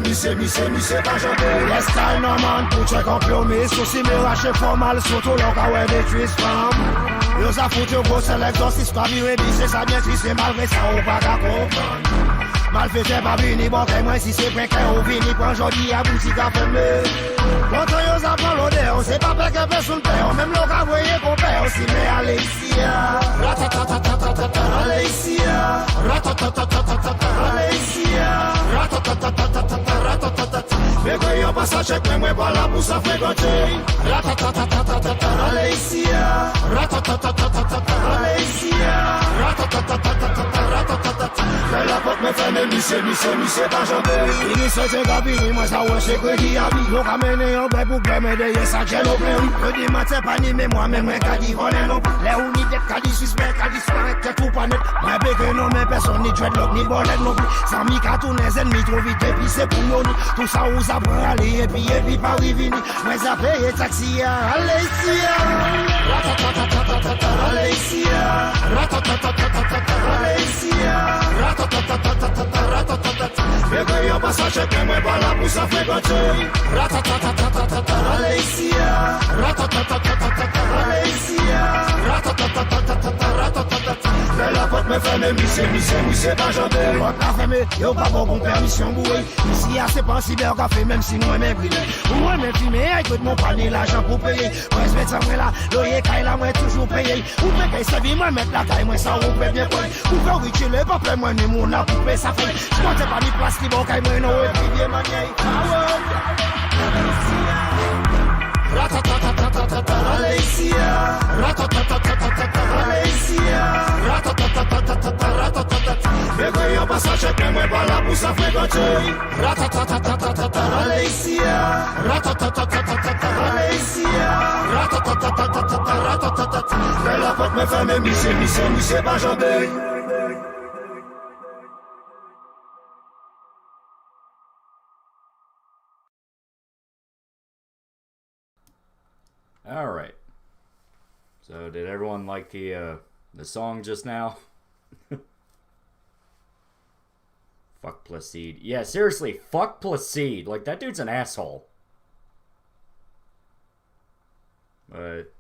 feme mi se pa jante. Yes time no man pou check an plomis. Sou si me rache formal soto lò ka wè de twist fam. Yo sa fout yo gros selektor si skwa mi rebise sa bien triste malgré sa ou pa ka kompran. Mal fete pa vini bon kè mwen si se preke ou vini pran jodi a boutik a feme. Kontan yo sa pran lode ou se pa peke pe sou l'pe ou mèm lò ka voye kon pe ou si me ale isi ya. Ratatatatata ale isi ya. Ratatatatata ale isi ya. Ratatatatata ratatata. Me kwe yo pa sa chek mwen pa la pou sa frekante. Ratatatatata ale isi ya. Ratatatatata ale isi ya. Ratatatatata ratatata. Fè la pot me fè me mi se pa jante. Ini se te gabini mwen sa wè se kwe di abi. Yo ka mene yon bre pou bre me deye sa jelo ple oui. Yo di mat se pa ni me mwa men mwen ka di konen non. Le ou ni det ka di suspect ka disparek ke tout pa net. Mwen beke non men person ni dreadlock ni bolet non plus. Sa mi ka tou nen zen mi tro vite epi se pou nou ni. Tout sa ou sa pran ale epi pa rivini. Mwen sa peye taksi ya. Ale isi ya. Ratatatatata ale isi ya. Ratatatatata ale isi ya. Ratatatatata ratatata. Me kwe yo pa sa chek mwen pa la pou sa frekante. Ratatatatata ale isi ya. Ratatatatata ale isi ya. Ratatatatata ratatata. Fè la pot me fè me mi se pa jante. Pot la fè me yo pa bon kon permisyon bouye. Isi ya se pan cyber ka fè même si mwen men brille. Ou mwen men filme ay kout mon panier l'argent pou payer. Mwen se met sa mwen la loye kay la mwen toujou payer. Ou pe kay se vi mwen met la kay mwen sa ou pe bien koy. Ou fe riche le pape mwen ni moun la pou pe sa fè. J'monte pa ni plas ki bon kay mwen nou e pi bien manyay. Ratatatatata ale isi ya. Ratatatatata ale isi ya. Ratatatatata ratatata. Me kwe yo pa sa chek mwen pa la pou sa frekante. Ratatatatata ale isi ya. Ratatatatata ale isi ya. Ratatatatata ratatata. Fè la pot me fè me mi se pa jante. All right. So, did everyone like the song just now? Fuck Placide. Yeah, seriously, fuck Placide. Like, that dude's an asshole. But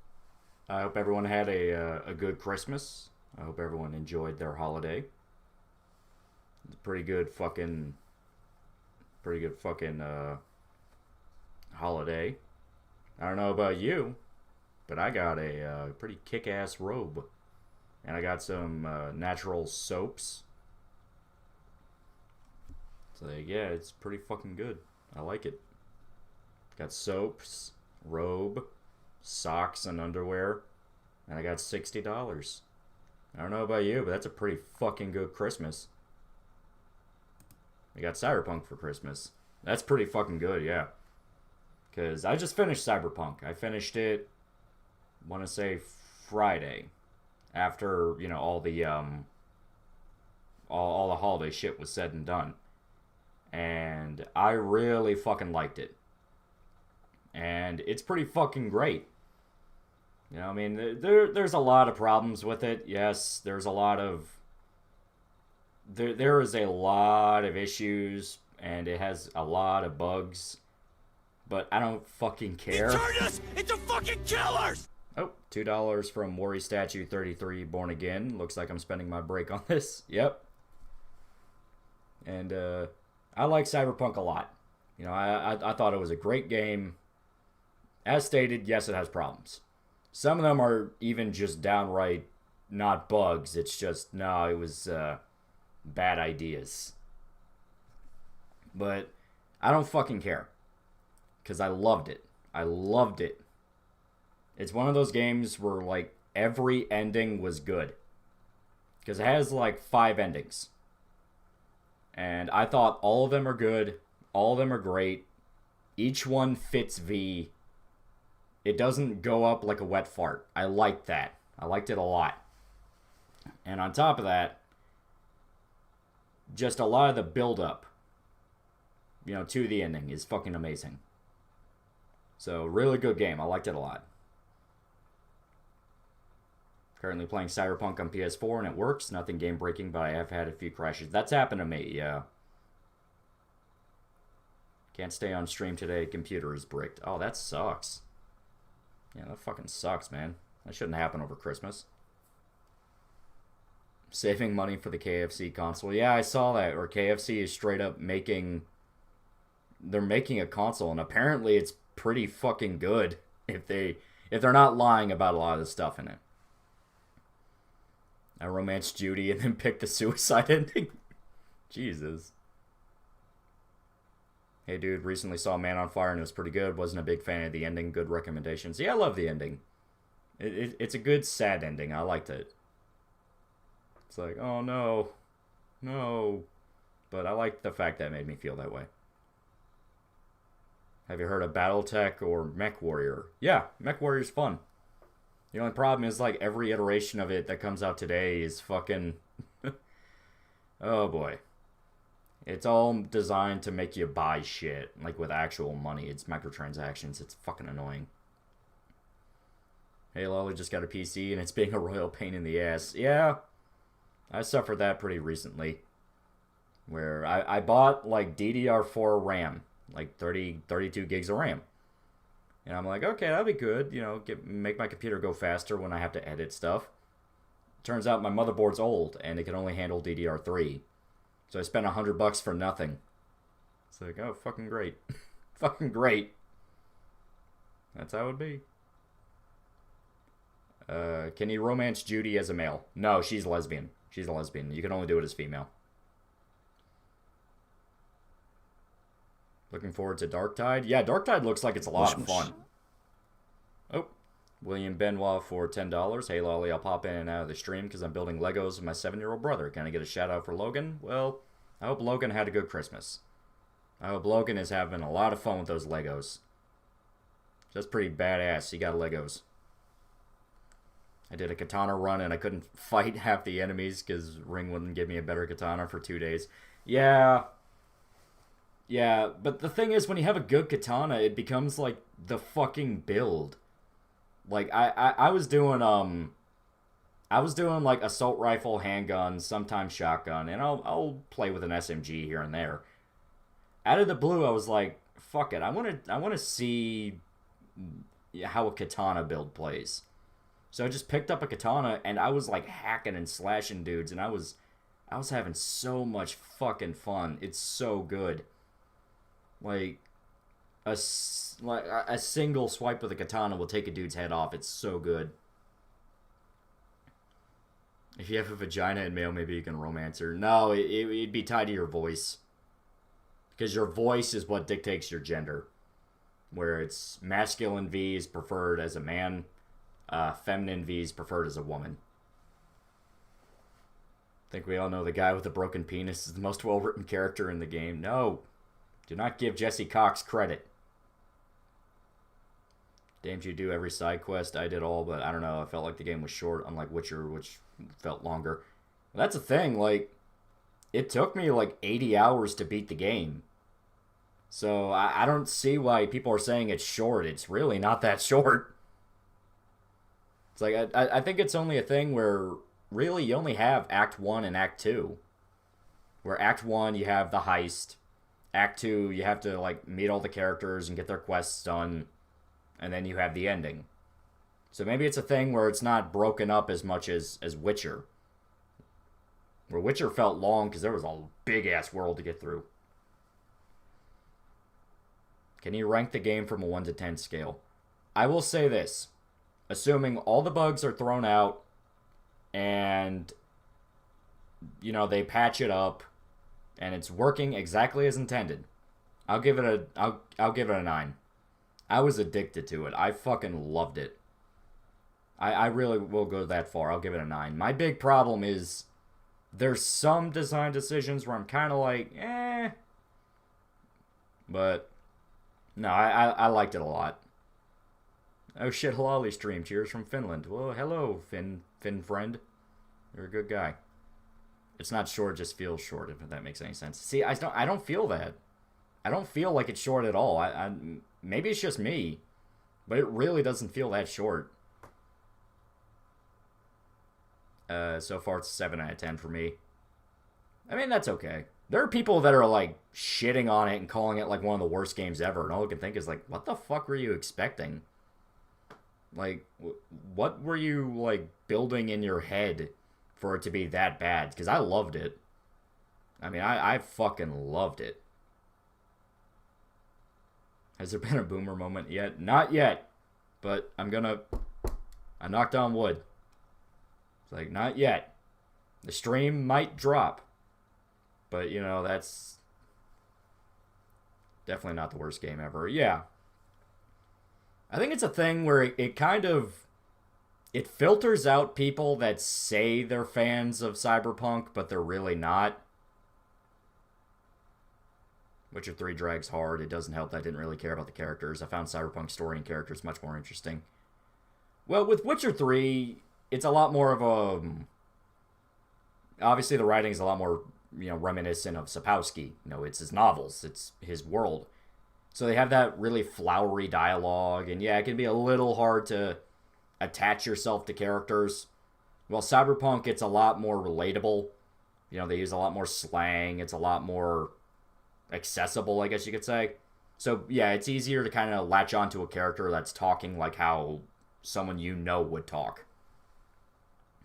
I hope everyone had a good Christmas. I hope everyone enjoyed their holiday. It's a pretty good fucking holiday. I don't know about you, but I got a pretty kick-ass robe. And I got some natural soaps. So yeah, it's pretty fucking good. I like it. Got soaps, robe, socks, and underwear. And I got $60. I don't know about you, but that's a pretty fucking good Christmas. I got Cyberpunk for Christmas. That's pretty fucking good, yeah. Because I just finished Cyberpunk. I finished it, I want to say Friday. After, you know, all the holiday shit was said and done. And I really fucking liked it. And it's pretty fucking great. You know, I mean, there's a lot of problems with it. Yes, there's a lot of... There is a lot of issues, and it has a lot of bugs. But I don't fucking care. He turned us into fucking killers! Oh, $2 from Worry Statue 33 Born Again. Looks like I'm spending my break on this. Yep. And I like Cyberpunk a lot. You know, I thought it was a great game. As stated, yes, it has problems. Some of them are even just downright not bugs. It's just, no, it was bad ideas. But I don't fucking care. Because I loved it. I loved it. It's one of those games where, like, every ending was good. Because it has, like, 5 endings. And I thought all of them are good. All of them are great. Each one fits V. It doesn't go up like a wet fart. I liked that. I liked it a lot. And on top of that, just a lot of the build-up, you know, to the ending is fucking amazing. So, really good game. I liked it a lot. Currently playing Cyberpunk on PS4 and it works. Nothing game breaking, but I have had a few crashes. That's happened to me, yeah. Can't stay on stream today. Computer is bricked. Oh, that sucks. Yeah, that fucking sucks, man. That shouldn't happen over Christmas. Saving money for the KFC console. Yeah, I saw that. Or KFC is straight up making... They're making a console, and apparently it's pretty fucking good if they're not lying about a lot of the stuff in it. I romanced Judy and then picked the suicide ending. Jesus. Hey dude, recently saw Man on Fire and it was pretty good. Wasn't a big fan of the ending. Good recommendations. Yeah, I love the ending. It's a good sad ending. I liked it. It's like, oh no. No. But I liked the fact that it made me feel that way. Have you heard of Battletech or Mech Warrior? Yeah, Mech Warrior's fun. The only problem is, like, every iteration of it that comes out today is fucking... oh boy. It's all designed to make you buy shit, like with actual money. It's microtransactions. It's fucking annoying. Hey, Lolly just got a PC and it's being a royal pain in the ass. Yeah, I suffered that pretty recently. Where I bought, like, DDR4 RAM. Like 32 gigs of RAM. And I'm like, okay, that'll be good. You know, make my computer go faster when I have to edit stuff. Turns out my motherboard's old and it can only handle DDR3. So I spent $100 for nothing. It's like, oh, fucking great. Fucking great. That's how it would be. Can you romance Judy as a male? No, she's lesbian. She's a lesbian. You can only do it as female. Looking forward to Darktide? Yeah, Darktide looks like it's a lot of fun. Oh, William Benoit for $10. Hey, Lolly, I'll pop in and out of the stream because I'm building Legos with my 7-year-old brother. Can I get a shout-out for Logan? Well, I hope Logan had a good Christmas. I hope Logan is having a lot of fun with those Legos. That's pretty badass. He got Legos. I did a katana run and I couldn't fight half the enemies because Ring wouldn't give me a better katana for 2 days. Yeah... Yeah, but the thing is, when you have a good katana, it becomes, like, the fucking build. Like, I was doing, like, assault rifle, handgun, sometimes shotgun, and I'll play with an SMG here and there. Out of the blue, I was like, fuck it, I wanna see how a katana build plays. So I just picked up a katana, and I was, like, hacking and slashing dudes, and I was having so much fucking fun. It's so good. Like a single swipe with a katana will take a dude's head off. It's so good. If you have a vagina and male, maybe you can romance her. No, it'd be tied to your voice. Because your voice is what dictates your gender. Where it's masculine V is preferred as a man, feminine V is preferred as a woman. I think we all know the guy with the broken penis is the most well-written character in the game. No. Do not give Jesse Cox credit. Damned you do every side quest. I did all, but I don't know. I felt like the game was short, unlike Witcher, which felt longer. Well, that's the thing. Like, it took me like 80 hours to beat the game. So I don't see why people are saying it's short. It's really not that short. It's like, I think it's only a thing where really you only have Act 1 and Act 2. Where Act 1, you have the heist. Act 2, you have to, like, meet all the characters and get their quests done. And then you have the ending. So maybe it's a thing where it's not broken up as much as Witcher. Where Witcher felt long because there was a big-ass world to get through. Can you rank the game from a 1 to 10 scale? I will say this. Assuming all the bugs are thrown out and, you know, they patch it up and it's working exactly as intended, I'll give it a 9. I was addicted to it. I fucking loved it. I really will go that far. I'll give it a 9. My big problem is there's some design decisions where I'm kind of like, eh. But, no, I liked it a lot. Oh shit, Halali stream. Cheers from Finland. Well, hello, Finn friend. You're a good guy. It's not short, just feels short, if that makes any sense. See, I don't feel that. I don't feel like it's short at all. Maybe it's just me, but it really doesn't feel that short. So far, it's a 7 out of 10 for me. I mean, that's okay. There are people that are like shitting on it and calling it like one of the worst games ever, and all I can think is like, what the fuck were you expecting? Like, what were you like building in your head for it to be that bad? Because I loved it. I mean, I fucking loved it. Has there been a boomer moment yet? Not yet. But I knocked on wood. It's like, not yet. The stream might drop. But, you know, that's definitely not the worst game ever. Yeah. I think it's a thing where it kind of... It filters out people that say they're fans of Cyberpunk, but they're really not. Witcher 3 drags hard. It doesn't help that I didn't really care about the characters. I found Cyberpunk's story and characters much more interesting. Well, with Witcher 3, it's a lot more of a... Obviously, the writing is a lot more, you know, reminiscent of Sapkowski. You know, it's his novels. It's his world. So they have that really flowery dialogue. And yeah, it can be a little hard to attach yourself to characters. Well, Cyberpunk, it's a lot more relatable. You know, they use a lot more slang. It's a lot more accessible, I guess you could say. So, yeah, it's easier to kind of latch onto a character that's talking like how someone you know would talk.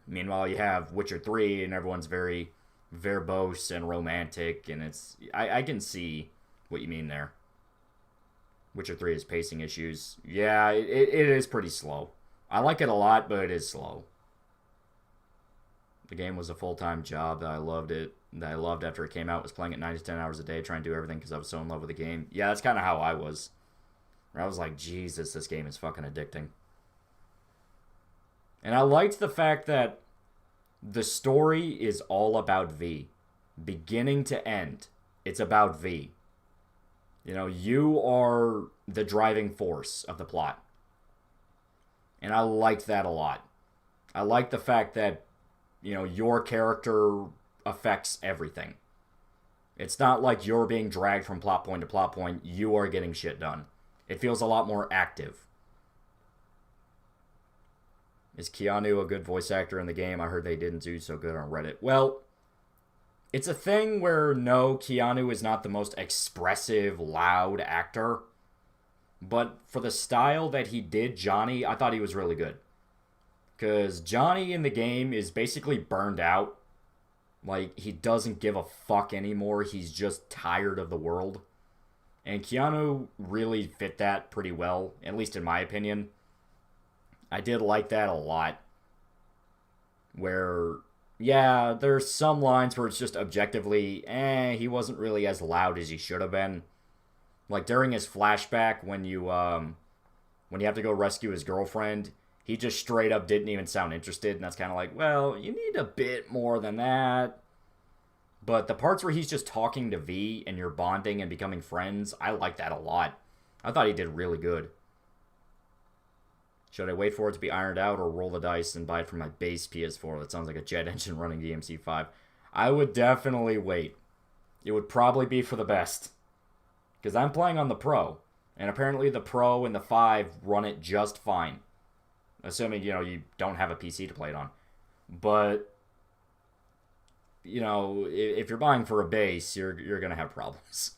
Meanwhile, you have Witcher 3, and everyone's very verbose and romantic, and it's... I can see what you mean there. Witcher 3 has pacing issues. Yeah, it is pretty slow. I like it a lot, but it is slow. The game was a full-time job that I loved it. That I loved after it came out. Was playing it 9 to 10 hours a day, trying to do everything because I was so in love with the game. Yeah, that's kind of how I was. Where I was like, Jesus, this game is fucking addicting. And I liked the fact that the story is all about V. Beginning to end, it's about V. You know, you are the driving force of the plot. And I liked that a lot. I liked the fact that, you know, your character affects everything. It's not like you're being dragged from plot point to plot point. You are getting shit done. It feels a lot more active. Is Keanu a good voice actor in the game? I heard they didn't do so good on Reddit. Well, it's a thing where no, Keanu is not the most expressive, loud actor. But for the style that he did Johnny, I thought he was really good. Because Johnny in the game is basically burned out. Like, he doesn't give a fuck anymore. He's just tired of the world. And Keanu really fit that pretty well, at least in my opinion. I did like that a lot. Where, yeah, there's some lines where it's just objectively, he wasn't really as loud as he should have been. Like, during his flashback, when you have to go rescue his girlfriend, he just straight up didn't even sound interested, and that's kind of like, well, you need a bit more than that. But the parts where he's just talking to V and you're bonding and becoming friends, I like that a lot. I thought he did really good. Should I wait for it to be ironed out or roll the dice and buy it for my base PS4? That sounds like a jet engine running DMC5. I would definitely wait. It would probably be for the best. Because I'm playing on the Pro. And apparently the Pro and the 5 run it just fine. Assuming, you know, you don't have a PC to play it on. But, you know, if you're buying for a base, you're going to have problems.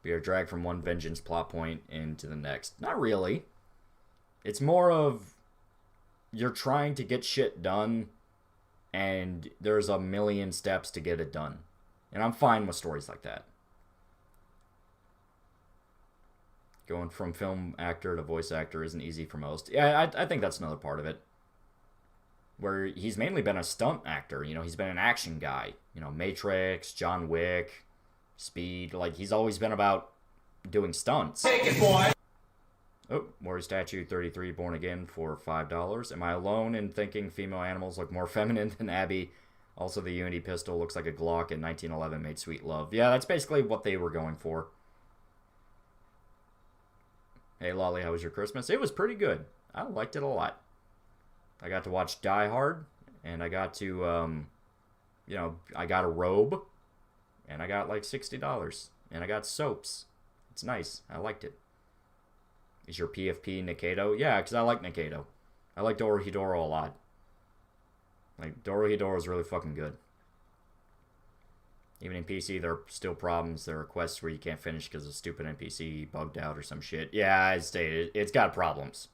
We are dragged from one vengeance plot point into the next. Not really. It's more of you're trying to get shit done, and there's a million steps to get it done. And I'm fine with stories like that. Going from film actor to voice actor isn't easy for most. Yeah, I think that's another part of it. Where he's mainly been a stunt actor. You know, he's been an action guy. You know, Matrix, John Wick, Speed. Like, he's always been about doing stunts. Take it, boy! Oh, Warrior Statue 33 Born Again for $5. Am I alone in thinking female animals look more feminine than Abby? Also, the Unity pistol looks like a Glock in 1911 made sweet love. Yeah, that's basically what they were going for. Hey, Lolly, how was your Christmas? It was pretty good. I liked it a lot. I got to watch Die Hard, and I got to, you know, I got a robe, and I got like $60, and I got soaps. It's nice. I liked it. Is your PFP Nikaido? Yeah, because I like Nikaido. I like Dorohedoro a lot. Like, Dorohedoro is really fucking good. Even in PC, there are still problems. There are quests where you can't finish because a stupid NPC bugged out or some shit. Yeah, I stated it's got problems.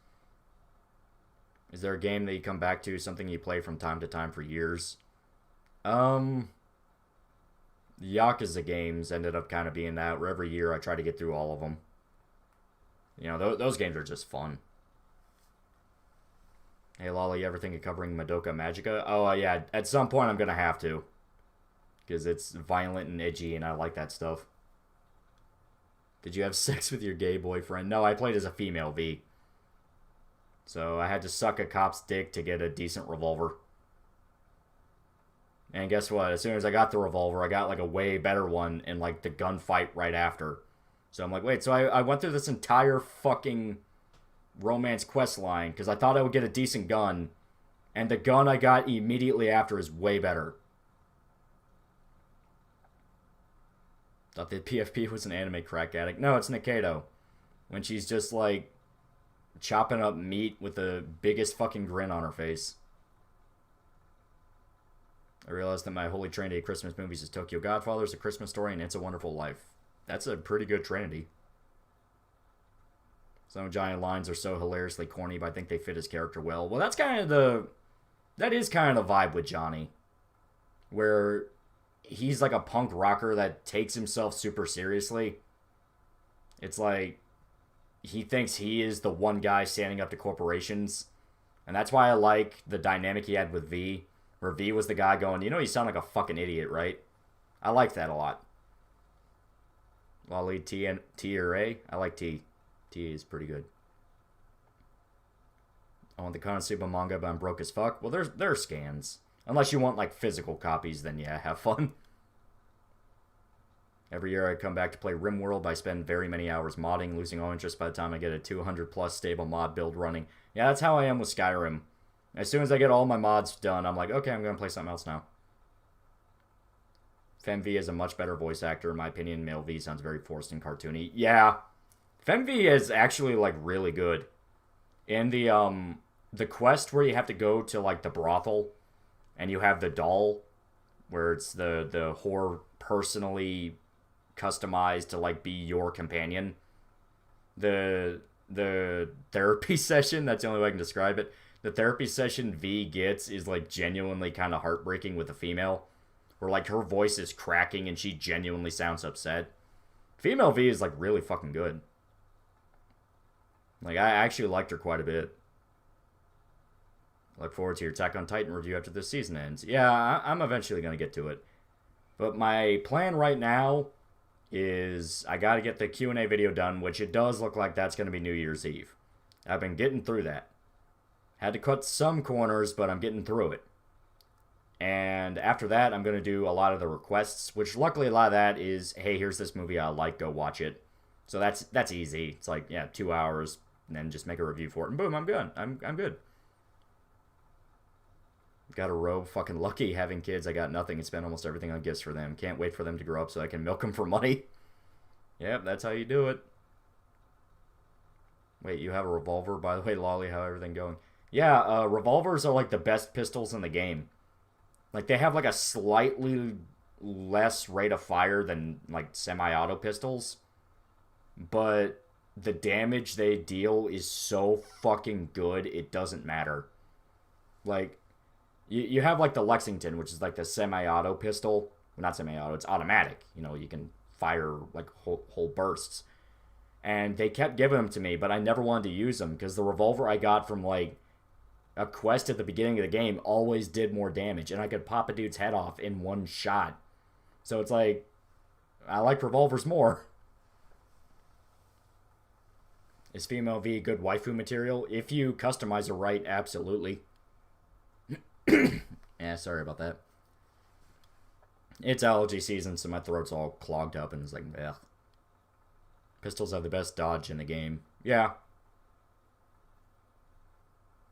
Is there a game that you come back to, something you play from time to time for years? Yakuza games ended up kind of being that, where every year I try to get through all of them. You know, those games are just fun. Hey, Lolly, you ever think of covering Madoka Magica? Oh, yeah, at some point I'm going to have to. Because it's violent and edgy, and I like that stuff. Did you have sex with your gay boyfriend? No, I played as a female V. So I had to suck a cop's dick to get a decent revolver. And guess what? As soon as I got the revolver, I got like a way better one in like the gunfight right after. So I'm like, wait, so I went through this entire fucking romance quest line because I thought I would get a decent gun, and the gun I got immediately after is way better. Thought the PFP was an anime crack addict. No, it's Nikaido. When she's just like chopping up meat with the biggest fucking grin on her face. I realized that my holy trinity of Christmas movies is Tokyo Godfathers, A Christmas Story, and It's a Wonderful Life. That's a pretty good trinity. Some giant lines are so hilariously corny, but I think they fit his character well. Well, that is kind of the vibe with Johnny. Where he's like a punk rocker that takes himself super seriously. It's like he thinks he is the one guy standing up to corporations. And that's why I like the dynamic he had with V. Where V was the guy going, you know, you sound like a fucking idiot, right? I like that a lot. I'll lead T or A. I like T. T is pretty good. I want the Konosuba manga, but I'm broke as fuck. Well, there are scans. Unless you want, like, physical copies, then yeah, have fun. Every year I come back to play RimWorld, I spend very many hours modding, losing all interest by the time I get a 200 plus stable mod build running. Yeah, that's how I am with Skyrim. As soon as I get all my mods done, I'm like, okay, I'm going to play something else now. FemV is a much better voice actor, in my opinion. Male V sounds very forced and cartoony. Yeah, FemV is actually, like, really good. In the quest where you have to go to, like, the brothel, and you have the doll, where it's the whore personally customized to, like, be your companion. The therapy session, that's the only way I can describe it. The therapy session V gets is, like, genuinely kind of heartbreaking with a female. Where, like, her voice is cracking and she genuinely sounds upset. Female V is, like, really fucking good. Like, I actually liked her quite a bit. I look forward to your Attack on Titan review after this season ends. Yeah, I'm eventually going to get to it. But my plan right now is I got to get the Q&A video done, which it does look like that's going to be New Year's Eve. I've been getting through that. Had to cut some corners, but I'm getting through it. And after that, I'm going to do a lot of the requests, which luckily a lot of that is, hey, here's this movie I like, go watch it. So that's easy. It's like, yeah, 2 hours, and then just make a review for it, and boom, I'm good. I'm good. Got a robe, fucking lucky having kids. I got nothing and spent almost everything on gifts for them. Can't wait for them to grow up so I can milk them for money. Yep, that's how you do it. Wait, you have a revolver? By the way, Lolly, how everything going? Yeah, revolvers are like the best pistols in the game. Like, they have, like, a slightly less rate of fire than, like, semi-auto pistols. But the damage they deal is so fucking good, it doesn't matter. Like, you have, like, the Lexington, which is, like, the semi-auto pistol. Well, not semi-auto, it's automatic. You know, you can fire, like, whole bursts. And they kept giving them to me, but I never wanted to use them. Because the revolver I got from, like, a quest at the beginning of the game always did more damage, and I could pop a dude's head off in one shot. So it's like, I like revolvers more. Is female V good waifu material? If you customize it right, absolutely. Yeah, sorry about that. It's allergy season, so my throat's all clogged up, and it's like, ugh. Pistols have the best dodge in the game. Yeah.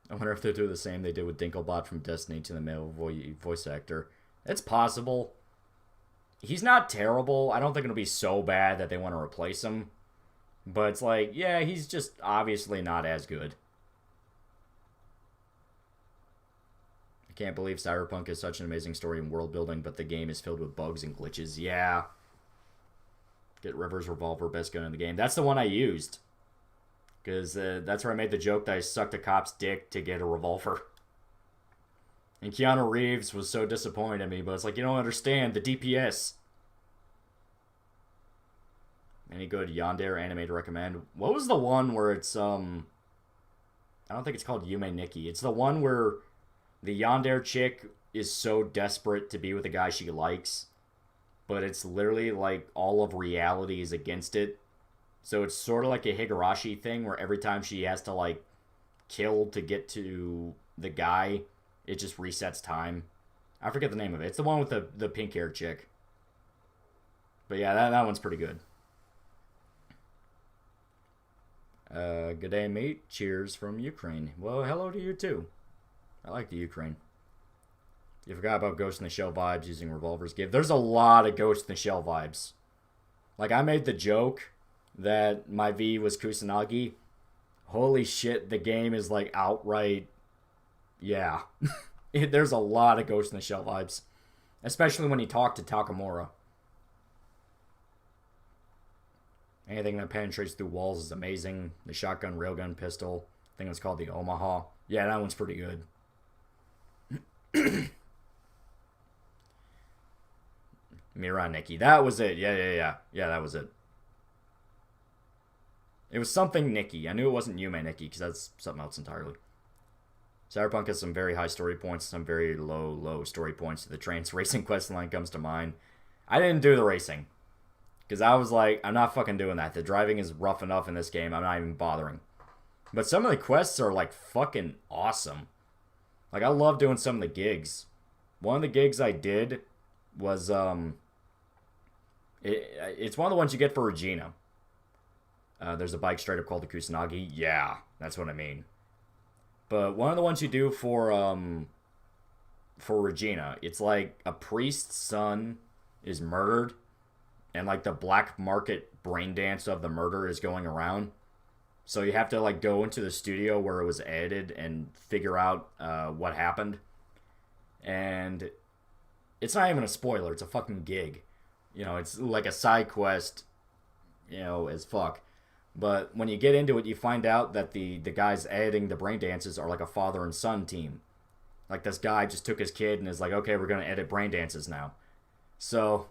I wonder if they'll do the same they did with Dinklebot from Destiny to the male voice actor. It's possible. He's not terrible. I don't think it'll be so bad that they want to replace him. But it's like, yeah, he's just obviously not as good. Can't believe Cyberpunk is such an amazing story and world building, but the game is filled with bugs and glitches. Yeah. Get River's revolver, best gun in the game. That's the one I used. Because that's where I made the joke that I sucked a cop's dick to get a revolver. And Keanu Reeves was so disappointed in me, but it's like, you don't understand the DPS. Any good yandere anime to recommend? What was the one where it's, I don't think it's called Yume Nikki. It's the one where the yandere chick is so desperate to be with a guy she likes, but it's literally like all of reality is against it. So it's sort of like a Higurashi thing where every time she has to like kill to get to the guy, it just resets time. I forget the name of it. It's the one with the pink haired chick. But yeah, that one's pretty good. Good day, mate. Cheers from Ukraine. Well, hello to you too. I like the Ukraine. You forgot about Ghost in the Shell vibes using revolvers give. There's a lot of Ghost in the Shell vibes. Like, I made the joke that my V was Kusanagi. Holy shit, the game is like outright... Yeah. There's a lot of Ghost in the Shell vibes. Especially when you talk to Takamura. Anything that penetrates through walls is amazing. The shotgun, railgun, pistol. I think it's called the Omaha. Yeah, that one's pretty good. Mira Nikki. That was it. Yeah, that was it. It was something Nikki. I knew it wasn't Yume Nikki, because that's something else entirely. Cyberpunk has some very high story points, some very low story points. The trains racing quest line comes to mind. I didn't do the racing. Because I was like, I'm not fucking doing that. The driving is rough enough in this game. I'm not even bothering. But some of the quests are like fucking awesome. Like, I love doing some of the gigs. One of the gigs I did was, it's one of the ones you get for Regina. There's a bike straight up called the Kusanagi. Yeah, that's what I mean. But one of the ones you do for Regina, it's like a priest's son is murdered. And, like, the black market brain dance of the murder is going around. So you have to, like, go into the studio where it was edited and figure out what happened. And it's not even a spoiler. It's a fucking gig. You know, it's like a side quest, you know, as fuck. But when you get into it, you find out that the guys editing the brain dances are, like, a father and son team. Like, this guy just took his kid and is like, okay, we're going to edit brain dances now. So...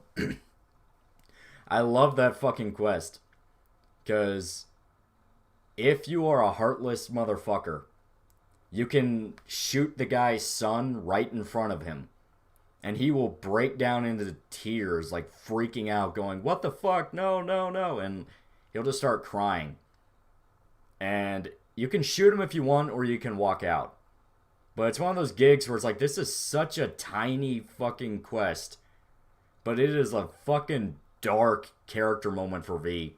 I love that fucking quest. Because if you are a heartless motherfucker, you can shoot the guy's son right in front of him. And he will break down into tears, like freaking out, going, what the fuck? No, no, no. And he'll just start crying. And you can shoot him if you want, or you can walk out. But it's one of those gigs where it's like, this is such a tiny fucking quest. But it is a fucking dark character moment for V.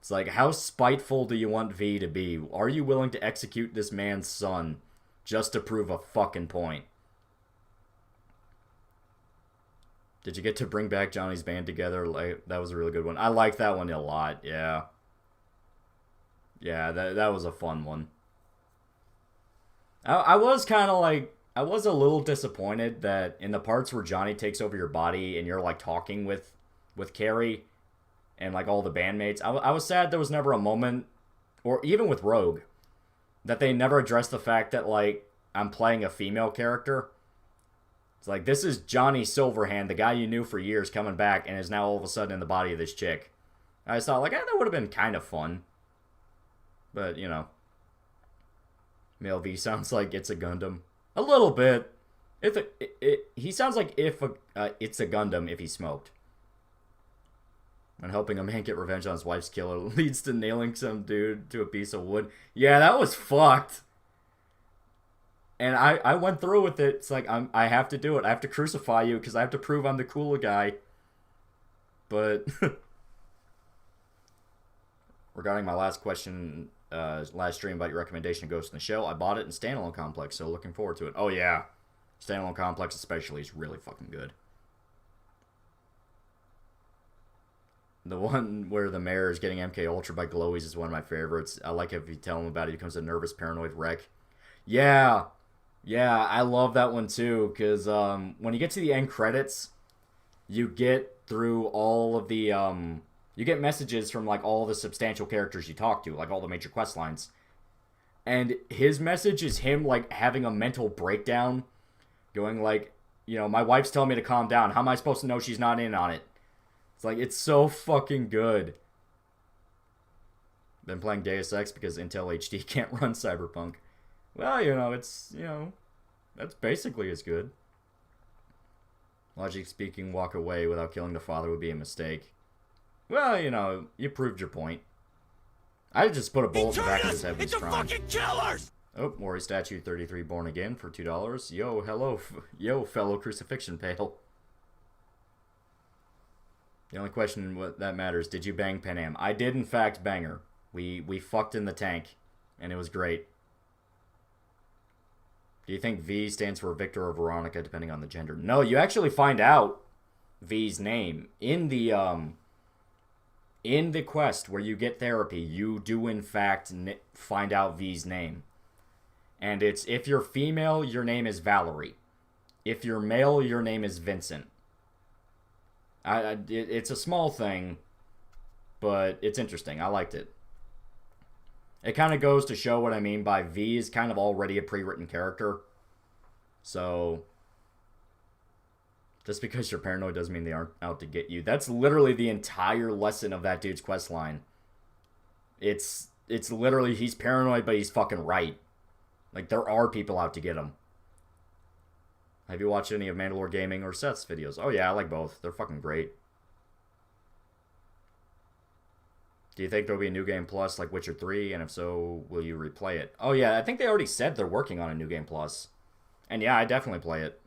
It's like, how spiteful do you want V to be? Are you willing to execute this man's son just to prove a fucking point? Did you get to bring back Johnny's band together? Like, that was a really good one. I like that one a lot, yeah. Yeah, that was a fun one. I was kind of like, I was a little disappointed that in the parts where Johnny takes over your body and you're like talking with Carrie and like all the bandmates, I was sad there was never a moment, or even with Rogue, that they never addressed the fact that like I'm playing a female character. It's like, this is Johnny Silverhand, the guy you knew for years, coming back and is now all of a sudden in the body of this chick. I just thought like, that would have been kind of fun. But, you know, Male V sounds like It's a Gundam. A little bit. He sounds like It's a Gundam if he smoked. And helping a man get revenge on his wife's killer leads to nailing some dude to a piece of wood. Yeah, that was fucked. And I went through with it. It's like, I have to do it. I have to crucify you because I have to prove I'm the cooler guy. But regarding my last question, last stream about your recommendation of Ghost in the Shell, I bought it in Standalone Complex, so looking forward to it. Oh yeah, Standalone Complex especially is really fucking good. The one where the mayor is getting MK Ultra by Glowies is one of my favorites. I like if you tell him about it, he becomes a nervous, paranoid wreck. Yeah, Yeah, I love that one too, because when you get to the end credits, you get through all of the you get messages from like all the substantial characters you talk to, like all the major quest lines. And his message is him like having a mental breakdown, going like, my wife's telling me to calm down. How am I supposed to know she's not in on it? It's like, it's so fucking good. Been playing Deus Ex because Intel HD can't run Cyberpunk. Well, it's, that's basically as good. Logic speaking, walk away without killing the father would be a mistake. Well, you proved your point. I just put a bullet in the back of his head when he's crying. Fucking killers! Oh, Mori Statue 33 born again for $2. Yo, hello, yo, fellow crucifixion pale. The only question that matters, did you bang Panam? I did, in fact, bang her. We fucked in the tank, and it was great. Do you think V stands for Victor or Veronica, depending on the gender? No, you actually find out V's name in the quest where you get therapy. You do, in fact, find out V's name. And it's, if you're female, your name is Valerie. If you're male, your name is Vincent. It's a small thing, but it's interesting. I liked it. It kind of goes to show what I mean by V is kind of already a pre-written character. So, just because you're paranoid doesn't mean they aren't out to get you. That's literally the entire lesson of that dude's quest line. It's literally, he's paranoid, but he's fucking right. Like, there are people out to get him. Have you watched any of Mandalore Gaming or Seth's videos? Oh yeah, I like both. They're fucking great. Do you think there'll be a New Game Plus like Witcher 3? And if so, will you replay it? Oh yeah, I think they already said they're working on a New Game Plus. And yeah, I definitely play it.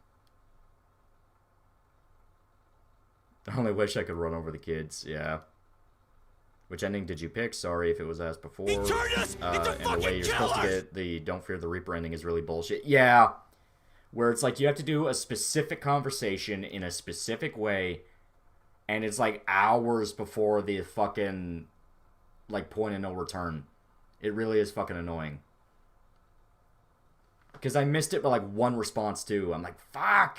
I only wish I could run over the kids, yeah. Which ending did you pick? Sorry if it was asked before. And the way you're supposed to get the Don't Fear the Reaper ending is really bullshit. Yeah. Where it's like you have to do a specific conversation in a specific way, and it's like hours before the fucking, like, point of no return. It really is fucking annoying. Because I missed it by like one response too. I'm like, fuck!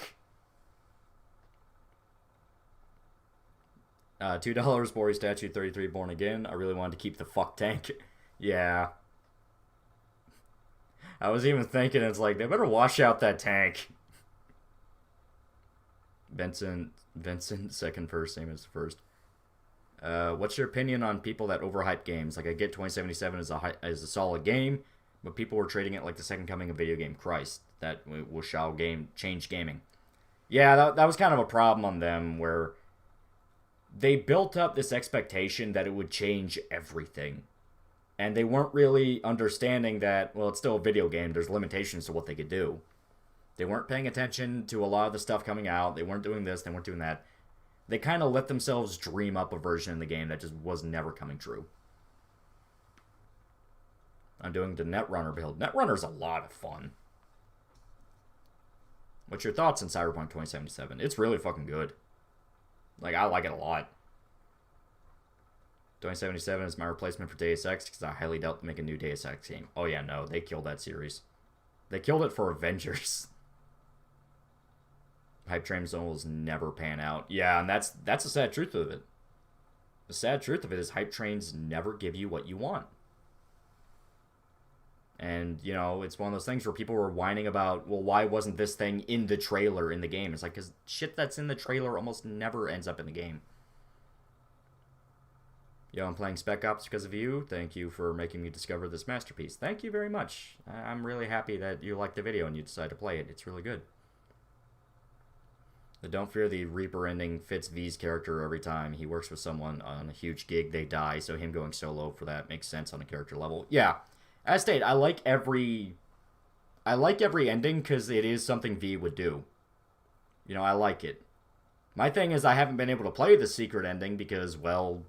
$2, Mori Statue 33 born again. I really wanted to keep the fuck tank. Yeah. I was even thinking, it's like, they better wash out that tank. Vincent, second first, same as first. What's your opinion on people that overhype games? Like, I get 2077 as a solid game, but people were trading it like the second coming of video game Christ. That shall change gaming. Yeah, that was kind of a problem on them, where they built up this expectation that it would change everything. And they weren't really understanding that, well, it's still a video game. There's limitations to what they could do. They weren't paying attention to a lot of the stuff coming out. They weren't doing this. They weren't doing that. They kind of let themselves dream up a version of the game that just was never coming true. I'm doing the Netrunner build. Netrunner's a lot of fun. What's your thoughts on Cyberpunk 2077? It's really fucking good. Like, I like it a lot. 2077 is my replacement for Deus Ex because I highly doubt they make a new Deus Ex game. Oh yeah, no, they killed that series. They killed it for Avengers. Hype trains will never pan out. Yeah, and that's the sad truth of it. The sad truth of it is hype trains never give you what you want. And, it's one of those things where people were whining about, well, why wasn't this thing in the trailer in the game? It's like, because shit that's in the trailer almost never ends up in the game. Yo, I'm playing Spec Ops because of you. Thank you for making me discover this masterpiece. Thank you very much. I'm really happy that you liked the video and you decided to play it. It's really good. The Don't Fear the Reaper ending fits V's character every time. He works with someone on a huge gig, they die, so him going solo for that makes sense on a character level. Yeah. As stated, I like every ending because it is something V would do. I like it. My thing is I haven't been able to play the secret ending because, well,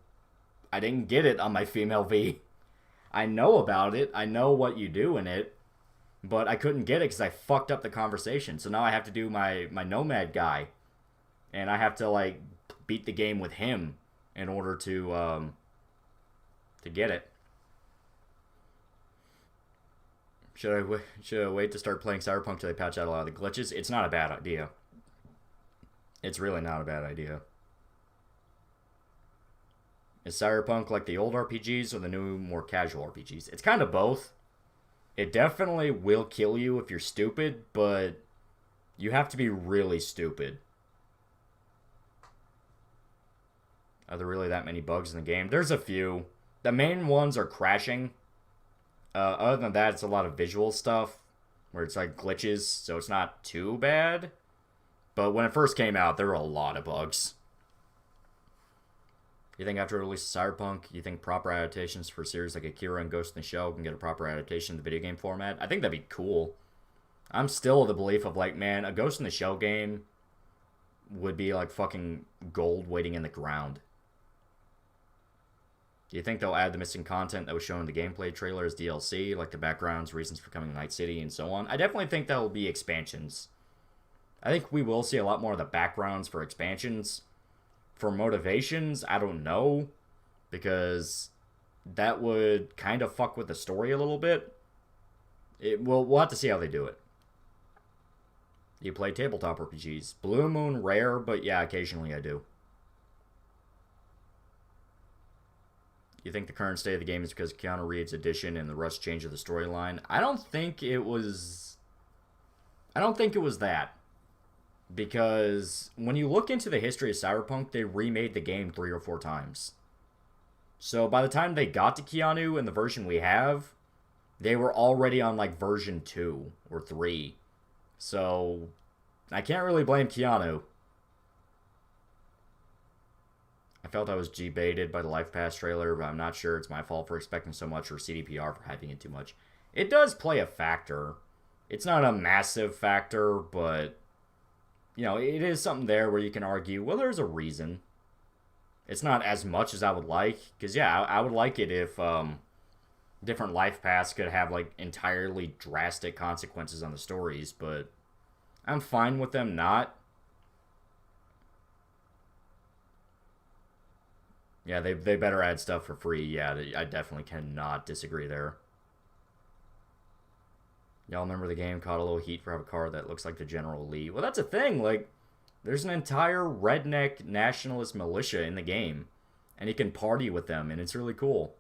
I didn't get it on my female V. I know about it. I know what you do in it. But I couldn't get it because I fucked up the conversation. So now I have to do my Nomad guy. And I have to, like, beat the game with him in order to get it. Should I wait to start playing Cyberpunk till they patch out a lot of the glitches? It's not a bad idea. It's really not a bad idea. Is Cyberpunk like the old RPGs or the new, more casual RPGs? It's kind of both. It definitely will kill you if you're stupid, but you have to be really stupid. Are there really that many bugs in the game? There's a few. The main ones are crashing. Other than that, it's a lot of visual stuff where it's like glitches, so it's not too bad. But when it first came out, there were a lot of bugs. You think after the release of Cyberpunk, you think proper adaptations for series like Akira and Ghost in the Shell can get a proper adaptation of the video game format? I think that'd be cool. I'm still of the belief of like, man, a Ghost in the Shell game would be like fucking gold waiting in the ground. Do you think they'll add the missing content that was shown in the gameplay trailer as DLC, like the backgrounds, reasons for coming to Night City, and so on? I definitely think that will be expansions. I think we will see a lot more of the backgrounds for expansions. For motivations, I don't know, because that would kind of fuck with the story a little bit. We'll have to see how they do it. You play tabletop RPGs. Blue Moon, rare, but yeah, occasionally I do. You think the current state of the game is because Keanu Reeves' addition and the rush change of the storyline? I don't think it was that. Because when you look into the history of Cyberpunk, they remade the game 3 or 4 times. So by the time they got to Keanu and the version we have, they were already on like version 2 or 3. So I can't really blame Keanu. I felt I was G-baited by the Life Pass trailer, but I'm not sure it's my fault for expecting so much or CDPR for hyping it too much. It does play a factor. It's not a massive factor, but, you know, it is something there where you can argue, well, there's a reason. It's not as much as I would like, because, yeah, I would like it if different Life Paths could have, like, entirely drastic consequences on the stories, but I'm fine with them not. Yeah, they better add stuff for free. Yeah, I definitely cannot disagree there. Y'all remember the game caught a little heat for having a car that looks like the General Lee? Well, that's a thing. Like, there's an entire redneck nationalist militia in the game, and you can party with them, and it's really cool.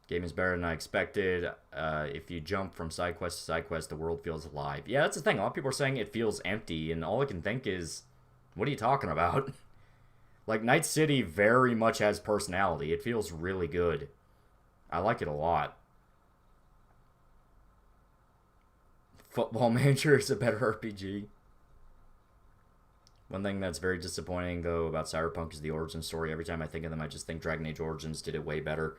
Game is better than I expected. If you jump from side quest to side quest, the world feels alive. Yeah, that's the thing. A lot of people are saying it feels empty, and all I can think is, what are you talking about? Like, Night City very much has personality. It feels really good. I like it a lot. Football Manager is a better RPG. One thing that's very disappointing, though, about Cyberpunk is the origin story. Every time I think of them, I just think Dragon Age Origins did it way better.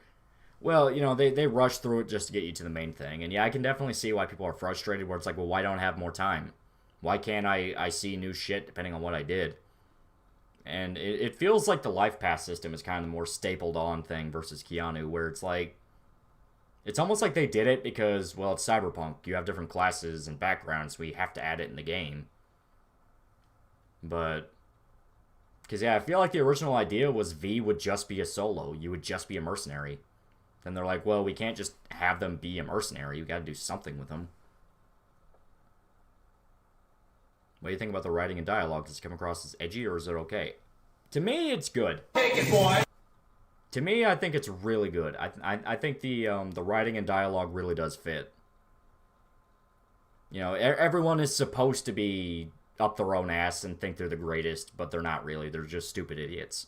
Well, you know, they rushed through it just to get you to the main thing. And yeah, I can definitely see why people are frustrated, where it's like, well, why don't I have more time? Why can't I see new shit depending on what I did? And it feels like the Life Pass system is kind of the more stapled on thing versus Keanu, where it's like, it's almost like they did it because, well, it's Cyberpunk. You have different classes and backgrounds, so we have to add it in the game. But, because yeah, I feel like the original idea was V would just be a solo. You would just be a mercenary. Then they're like, well, we can't just have them be a mercenary. We gotta do something with them. What do you think about the writing and dialogue? Does it come across as edgy, or is it okay? To me, it's good. Take it, boy! To me, I think it's really good. I think the writing and dialogue really does fit. You know, everyone is supposed to be up their own ass and think they're the greatest, but they're not really. They're just stupid idiots.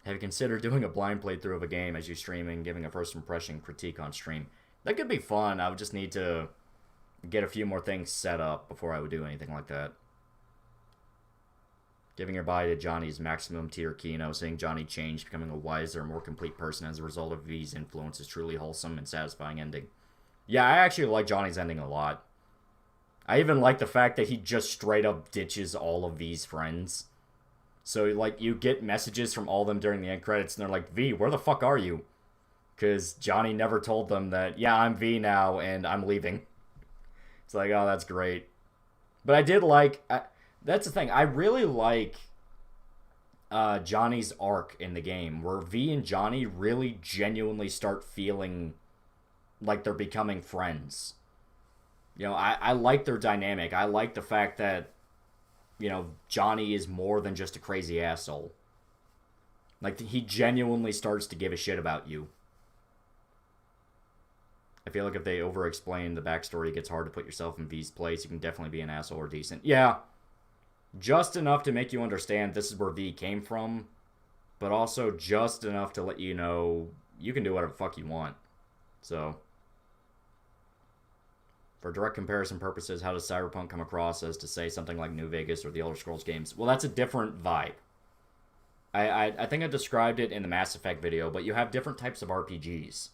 Have you considered doing a blind playthrough of a game as you stream and giving a first impression critique on stream? That could be fun. I would just need to get a few more things set up before I would do anything like that. Giving your body to Johnny's maximum tier Kino, seeing Johnny change, becoming a wiser, more complete person as a result of V's influence is truly wholesome and satisfying ending. Yeah, I actually like Johnny's ending a lot. I even like the fact that he just straight up ditches all of V's friends. So, like, you get messages from all of them during the end credits, and they're like, V, where the fuck are you? Because Johnny never told them that, yeah, I'm V now, and I'm leaving. It's like, oh, that's great. But I did like... that's the thing. I really like Johnny's arc in the game, where V and Johnny really genuinely start feeling like they're becoming friends. You know, I like their dynamic. I like the fact that, you know, Johnny is more than just a crazy asshole. Like, he genuinely starts to give a shit about you. I feel like if they over-explain the backstory, it gets hard to put yourself in V's place. You can definitely be an asshole or decent. Yeah. Just enough to make you understand this is where V came from, but also just enough to let you know you can do whatever the fuck you want. So, for direct comparison purposes, how does Cyberpunk come across as to say something like New Vegas or the Elder Scrolls games? Well, that's a different vibe. I think I described it in the Mass Effect video, but you have different types of RPGs.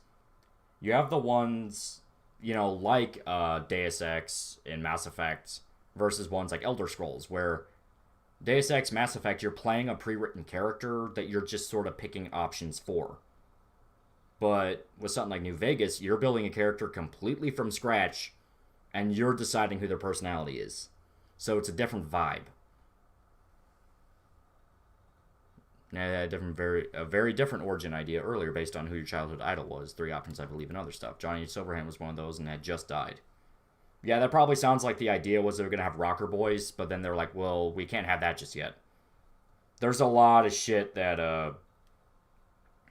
You have the ones, you know, like Deus Ex and Mass Effect versus ones like Elder Scrolls, where Deus Ex, Mass Effect, you're playing a pre-written character that you're just sort of picking options for. But with something like New Vegas, you're building a character completely from scratch, and you're deciding who their personality is. So it's a different vibe. A very different origin idea earlier based on who your childhood idol was. 3 options, I believe, and other stuff. Johnny Silverhand was one of those and had just died. Yeah, that probably sounds like the idea was they were going to have rocker boys, but then they're like, well, we can't have that just yet. There's a lot of shit that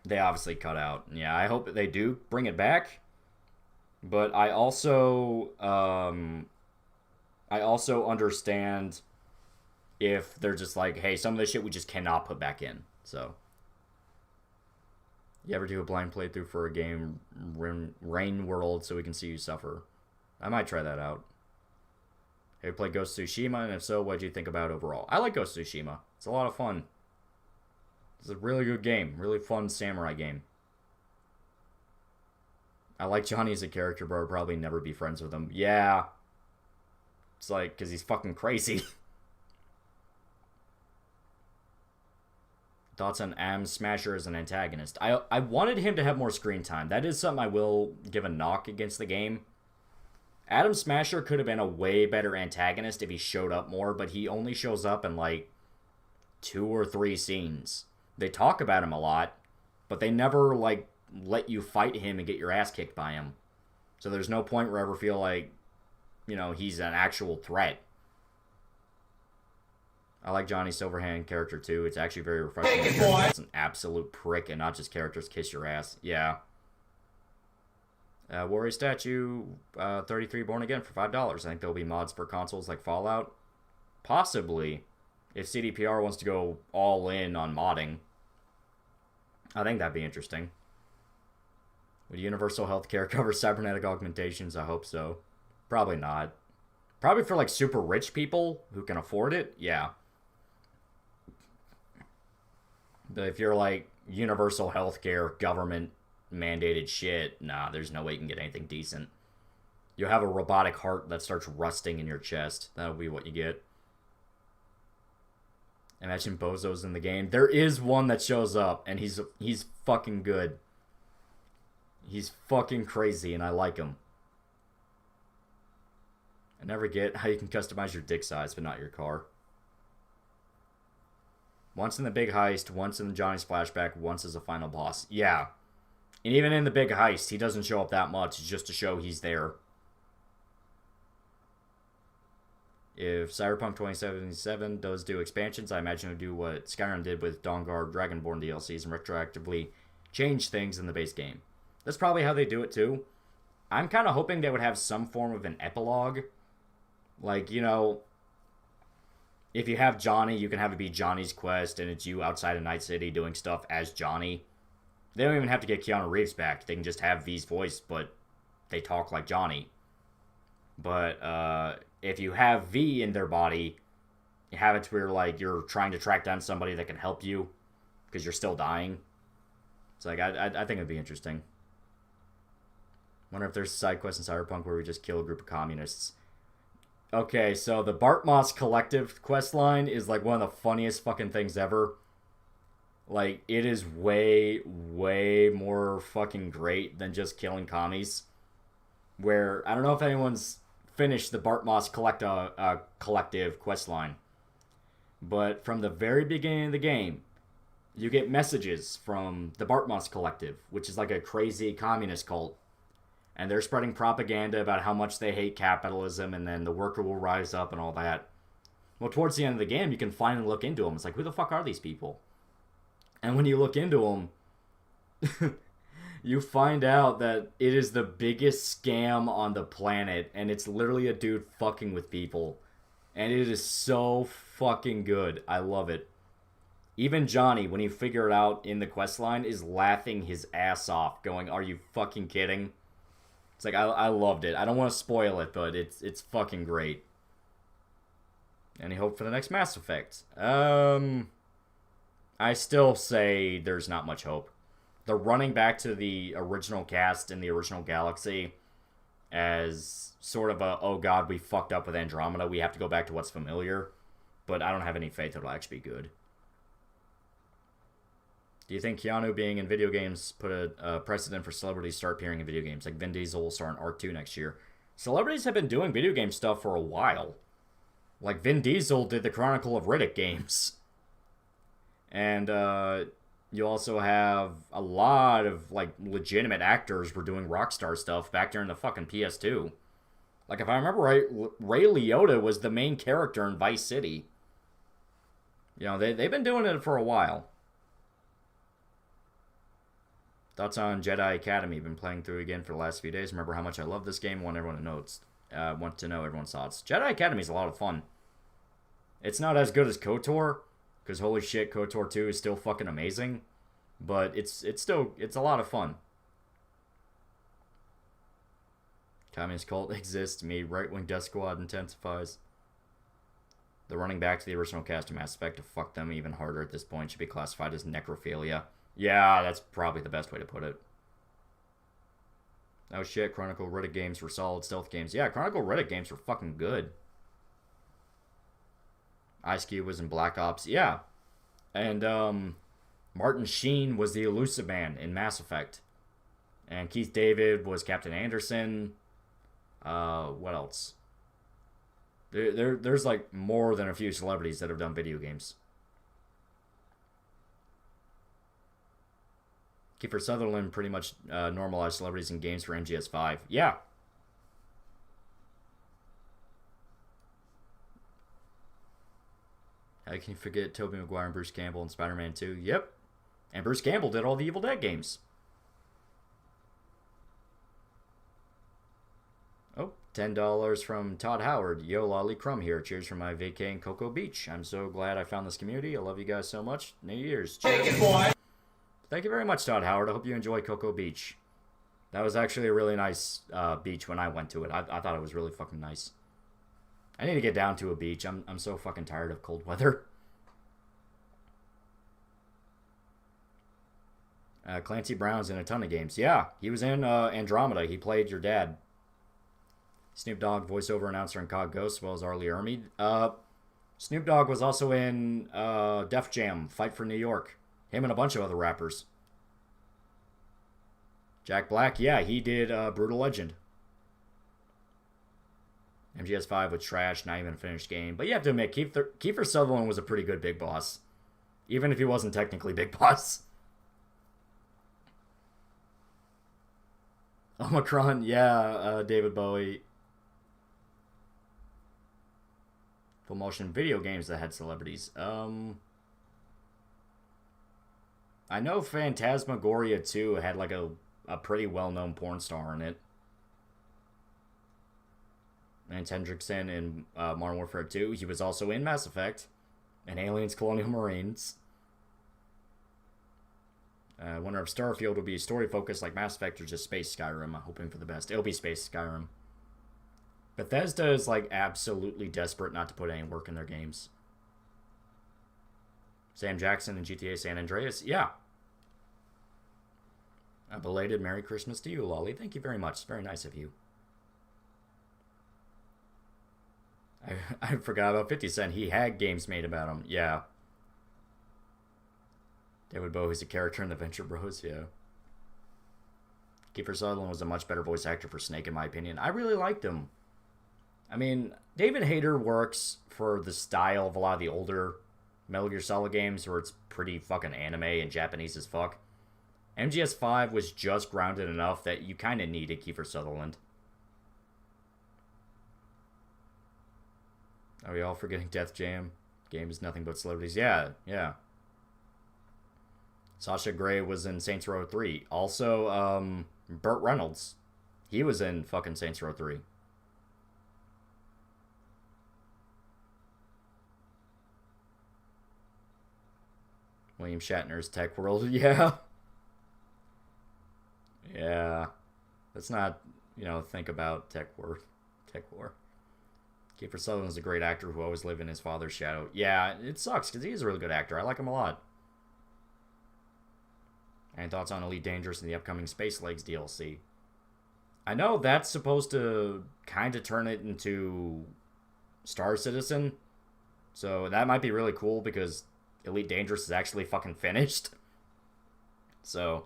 they obviously cut out. Yeah, I hope that they do bring it back. But I also understand if they're just like, hey, some of this shit we just cannot put back in. So, you ever do a blind playthrough for a game, Rain World, so we can see you suffer? I might try that out. Have you played Ghost of Tsushima? And if so, what do you think about it overall? I like Ghost of Tsushima. It's a lot of fun. It's a really good game. Really fun samurai game. I like Johnny as a character, but I'd probably never be friends with him. Yeah. It's like, because he's fucking crazy. Thoughts on Am Smasher as an antagonist? I wanted him to have more screen time. That is something I will give a knock against the game. Adam Smasher could have been a way better antagonist if he showed up more, but he only shows up in like 2 or 3 scenes. They talk about him a lot, but they never like let you fight him and get your ass kicked by him. So there's no point where I ever feel like, you know, he's an actual threat. I like Johnny Silverhand character too. It's actually very refreshing. It's an absolute prick and not just characters kiss your ass. Yeah. Warrior Statue 33 Born Again for $5. I think there'll be mods for consoles like Fallout. Possibly. If CDPR wants to go all in on modding. I think that'd be interesting. Would universal healthcare cover cybernetic augmentations? I hope so. Probably not. Probably for like super rich people who can afford it, yeah. But if you're like universal healthcare, government mandated shit, nah, there's no way you can get anything decent. You'll have a robotic heart that starts rusting in your chest. That'll be what you get. Imagine Bozo's in the game. There is one that shows up, and he's fucking good. He's fucking crazy, and I like him. I never get how you can customize your dick size, but not your car. Once in the big heist, once in Johnny's flashback, once as a final boss. Yeah. And even in the big heist, he doesn't show up that much. It's just to show he's there. If Cyberpunk 2077 does do expansions, I imagine it would do what Skyrim did with Dawnguard Dragonborn DLCs and retroactively change things in the base game. That's probably how they do it too. I'm kind of hoping they would have some form of an epilogue. Like, you know, if you have Johnny, you can have it be Johnny's quest, and it's you outside of Night City doing stuff as Johnny. They don't even have to get Keanu Reeves back. They can just have V's voice, but they talk like Johnny. But if you have V in their body, you have it to where like you're trying to track down somebody that can help you because you're still dying. It's like I think it'd be interesting. Wonder if there's a side quest in Cyberpunk where we just kill a group of communists. Okay, so the Bartmoss Collective quest line is like one of the funniest fucking things ever. Like, it is way, way more fucking great than just killing commies. Where, I don't know if anyone's finished the Bartmoss Collective quest line. But from the very beginning of the game, you get messages from the Bartmoss Collective, which is like a crazy communist cult. And they're spreading propaganda about how much they hate capitalism, and then the worker will rise up and all that. Well, towards the end of the game, you can finally look into them. It's like, who the fuck are these people? And when you look into them, you find out that it is the biggest scam on the planet, and it's literally a dude fucking with people. And it is so fucking good. I love it. Even Johnny, when you figure it out in the questline, is laughing his ass off, going, are you fucking kidding? It's like, I loved it. I don't want to spoil it, but it's fucking great. Any hope for the next Mass Effect? I still say there's not much hope. They're running back to the original cast in the original galaxy as sort of a, oh god, we fucked up with Andromeda, we have to go back to what's familiar. But I don't have any faith it'll actually be good. Do you think Keanu being in video games put a precedent for celebrities to start appearing in video games? Like Vin Diesel will start in Arc 2 next year. Celebrities have been doing video game stuff for a while. Like Vin Diesel did the Chronicle of Riddick games. And you also have a lot of like legitimate actors were doing Rockstar stuff back during the fucking PS2. Like if I remember right, Ray Liotta was the main character in Vice City. You know, they've been doing it for a while. Thoughts on Jedi Academy? Been playing through again for the last few days. Remember how much I love this game. Want everyone to know everyone's thoughts. Jedi Academy is a lot of fun. It's not as good as KOTOR, because holy shit, KOTOR 2 is still fucking amazing. But it's a lot of fun. Communist cult exists. Me, right-wing death squad intensifies. The running back to the original cast of Mass Effect to fuck them even harder at this point should be classified as necrophilia. Yeah, that's probably the best way to put it. Oh shit, Chronicle Riddick games were solid stealth games. Yeah, Chronicle Riddick games were fucking good. Ice Cube was in Black Ops. Yeah. And Martin Sheen was the Elusive Man in Mass Effect. And Keith David was Captain Anderson. What else? There's like more than a few celebrities that have done video games. Kiefer Sutherland pretty much normalized celebrities in games for MGS5. Yeah. How can you forget Tobey Maguire and Bruce Campbell in Spider-Man 2? Yep. And Bruce Campbell did all the Evil Dead games. Oh, $10 from Todd Howard. Yo, Lolly Crumb here. Cheers from my vacay in Cocoa Beach. I'm so glad I found this community. I love you guys so much. New Year's. Cheers. Take it, boy. Thank you very much, Todd Howard. I hope you enjoy Cocoa Beach. That was actually a really nice beach when I went to it. I thought it was really fucking nice. I need to get down to a beach. I'm so fucking tired of cold weather. Clancy Brown's in a ton of games. Yeah, he was in Andromeda. He played your dad. Snoop Dogg, voiceover announcer in COD Ghost, as well as Arlie Ermey. Snoop Dogg was also in Def Jam, Fight for New York. Him and a bunch of other rappers. Jack Black, yeah, he did Brutal Legend. MGS5 was trash, not even a finished game. But you have to admit, Kiefer Sutherland was a pretty good Big Boss. Even if he wasn't technically Big Boss. Omicron, yeah, David Bowie. Full motion video games that had celebrities. I know Phantasmagoria 2 had like a pretty well-known porn star in it. Lance Hendrickson in Modern Warfare 2. He was also in Mass Effect and Aliens Colonial Marines. I wonder if Starfield will be story-focused like Mass Effect or just Space Skyrim. I'm hoping for the best. It'll be Space Skyrim. Bethesda is like absolutely desperate not to put any work in their games. Sam Jackson in GTA San Andreas. Yeah. A belated Merry Christmas to you, Lolly. Thank you very much. It's very nice of you. I forgot about 50 Cent. He had games made about him. Yeah. David Bowie's a character in the Venture Bros. Yeah. Kiefer Sutherland was a much better voice actor for Snake, in my opinion. I really liked him. I mean, David Hayter works for the style of a lot of the older Metal Gear Solid games where it's pretty fucking anime and Japanese as fuck. MGS5 was just grounded enough that you kind of needed Kiefer Sutherland. Are we all forgetting Death Jam? Game is nothing but celebrities. Yeah. Sasha Grey was in Saints Row 3. Also, Burt Reynolds. He was in fucking Saints Row 3. William Shatner's Tech World. Yeah. Yeah. Let's not, think about Tech War. Kiefer Sutherland's a great actor who always lived in his father's shadow. Yeah, it sucks because he's a really good actor. I like him a lot. Any thoughts on Elite Dangerous and the upcoming Space Legs DLC? I know that's supposed to kind of turn it into Star Citizen. So that might be really cool because Elite Dangerous is actually fucking finished. So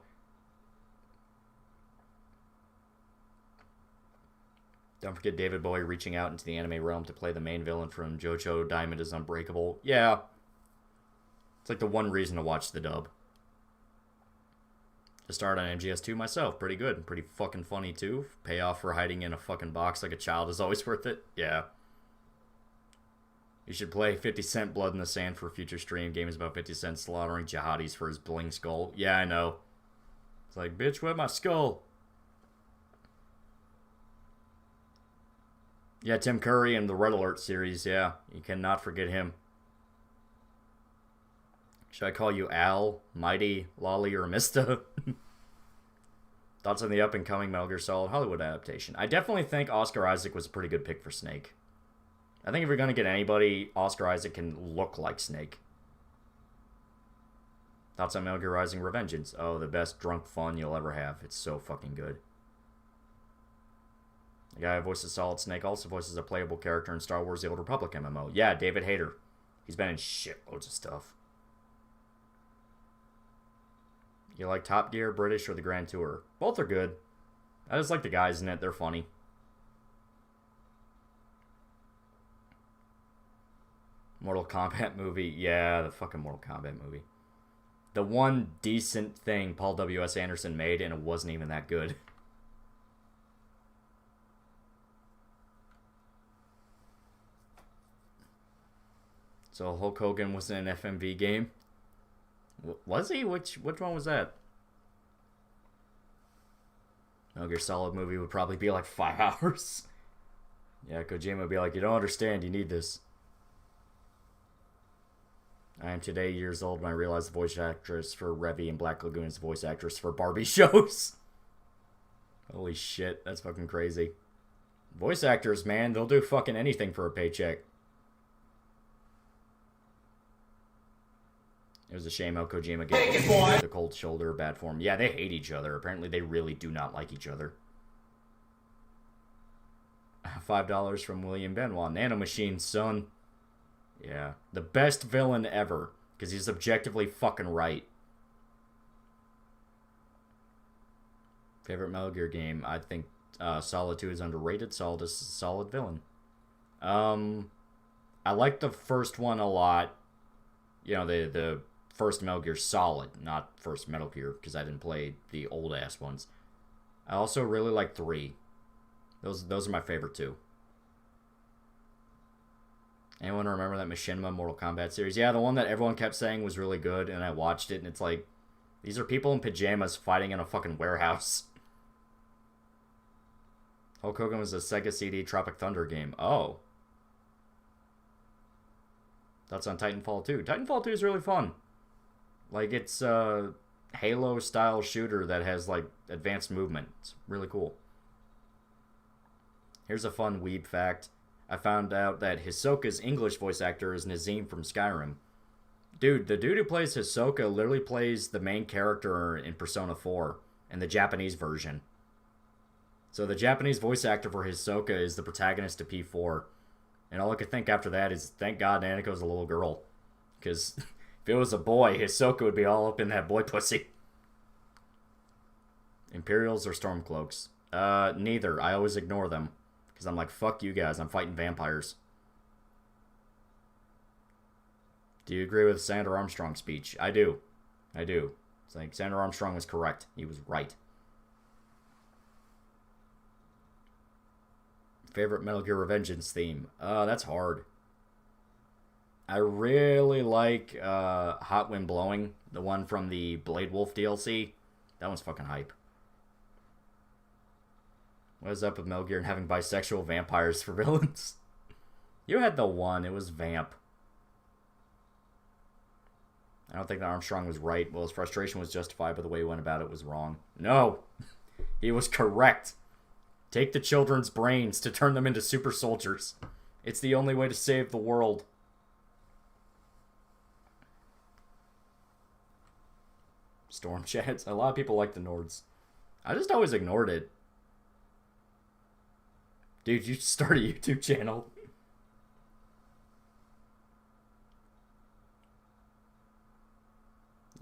don't forget David Bowie reaching out into the anime realm to play the main villain from JoJo Diamond is Unbreakable. Yeah. It's like the one reason to watch the dub. To start on MGS2 myself. Pretty good. Pretty fucking funny too. Payoff for hiding in a fucking box like a child is always worth it. Yeah. You should play 50 Cent Blood in the Sand for a future stream. Game is about 50 Cent slaughtering jihadis for his bling skull. Yeah, I know. It's like, bitch, where's my skull? Yeah, Tim Curry in the Red Alert series, yeah. You cannot forget him. Should I call you Al, Mighty, Lolly, or Mista? Thoughts on the up-and-coming Metal Gear Solid Hollywood adaptation? I definitely think Oscar Isaac was a pretty good pick for Snake. I think if you're going to get anybody, Oscar Isaac can look like Snake. Thoughts on Metal Gear Rising Revengeance? Oh, the best drunk fun you'll ever have. It's so fucking good. The guy who voices Solid Snake also voices a playable character in Star Wars The Old Republic MMO. Yeah, David Hayter. He's been in shitloads of stuff. You like Top Gear, British, or the Grand Tour? Both are good. I just like the guys in it. They're funny. Mortal Kombat movie. Yeah, the fucking Mortal Kombat movie. The one decent thing Paul W.S. Anderson made, and it wasn't even that good. So Hulk Hogan was in an FMV game. Was he? Which one was that? Metal Gear Solid movie would probably be like 5 hours. Yeah, Kojima would be like, you don't understand, you need this. I am today years old when I realized the voice actress for Revy and Black Lagoon is the voice actress for Barbie shows. Holy shit, that's fucking crazy. Voice actors, man, they'll do fucking anything for a paycheck. It was a shame how Kojima gave the cold shoulder, bad form. Yeah, they hate each other. Apparently, they really do not like each other. $5 from William Benoit. Nanomachine, son. Yeah. The best villain ever. Because he's objectively fucking right. Favorite Metal Gear game? I think Solid 2 is underrated. Solid is a solid villain. I like the first one a lot. You know, the first Metal Gear Solid, not first Metal Gear, because I didn't play the old-ass ones. I also really like 3. Those are my favorite 2. Anyone remember that Machinima Mortal Kombat series? Yeah, the one that everyone kept saying was really good, and I watched it, and it's like, these are people in pajamas fighting in a fucking warehouse. Hulk Hogan was a Sega CD Tropic Thunder game. Oh. Thoughts on Titanfall 2? Titanfall 2 is really fun. Like, it's a Halo-style shooter that has, like, advanced movement. It's really cool. Here's a fun weeb fact. I found out that Hisoka's English voice actor is Nazim from Skyrim. Dude, the dude who plays Hisoka literally plays the main character in Persona 4 in the Japanese version. So the Japanese voice actor for Hisoka is the protagonist of P4. And all I could think after that is, thank God Naniko's a little girl. Because if it was a boy, Hisoka would be all up in that boy pussy. Imperials or Stormcloaks? Neither. I always ignore them. Because I'm like, fuck you guys, I'm fighting vampires. Do you agree with Sandra Armstrong's speech? I do. I do. It's like Sandra Armstrong was correct. He was right. Favorite Metal Gear Revengeance theme? That's hard. I really like Hot Wind Blowing, the one from the Blade Wolf DLC. That one's fucking hype. What is up with Metal Gear and having bisexual vampires for villains? You had the one. It was Vamp. I don't think that Armstrong was right. Well, his frustration was justified, but the way he went about it was wrong. No! He was correct. Take the children's brains to turn them into super soldiers. It's the only way to save the world. Storm chats. A lot of people like the Nords. I just always ignored it. Dude, you should start a YouTube channel.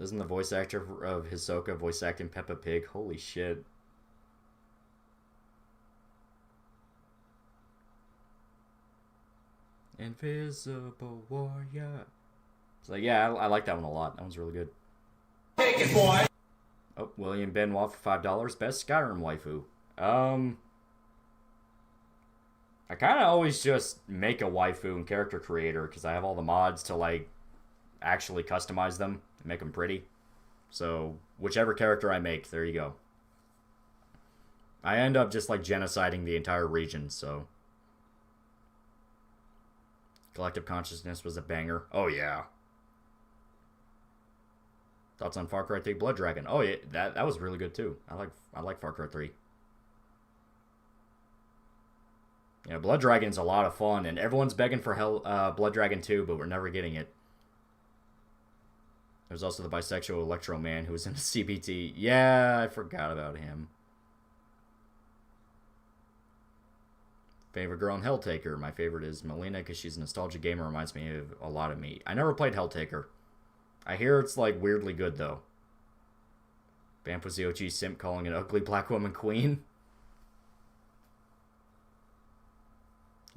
Isn't the voice actor of Hisoka voice acting Peppa Pig? Holy shit. Invisible Warrior. It's like, yeah, I like that one a lot. That one's really good. Take it, boy. Oh, William Benoit for $5. Best Skyrim waifu. I kind of always just make a waifu and character creator because I have all the mods to, like, actually customize them and make them pretty. So, whichever character I make, there you go. I end up just, like, genociding the entire region, so... Collective Consciousness was a banger. Oh, yeah. Thoughts on Far Cry 3 Blood Dragon? Oh, yeah, that was really good, too. I like Far Cry 3. Yeah, Blood Dragon's a lot of fun, and everyone's begging for Blood Dragon 2, but we're never getting it. There's also the bisexual Electro Man who was in a CBT. Yeah, I forgot about him. Favorite girl in Helltaker? My favorite is Melina because she's a nostalgia gamer. Reminds me of a lot of me. I never played Helltaker. I hear it's like weirdly good though. Vamp was the OG simp calling an ugly black woman queen.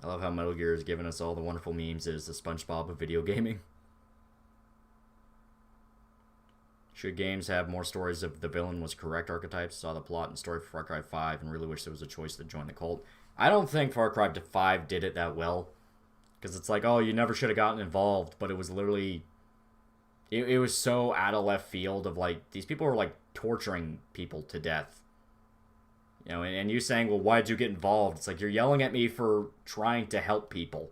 I love how Metal Gear has given us all the wonderful memes as the SpongeBob of video gaming. Should games have more stories of the villain was correct archetypes? Saw the plot and story for Far Cry 5 and really wish there was a choice to join the cult. I don't think Far Cry 5 did it that well. Because it's like, oh, you never should have gotten involved. But it was literally... It was so out of left field of like, these people were like torturing people to death. You know, and you saying, well, why'd you get involved? It's like, you're yelling at me for trying to help people.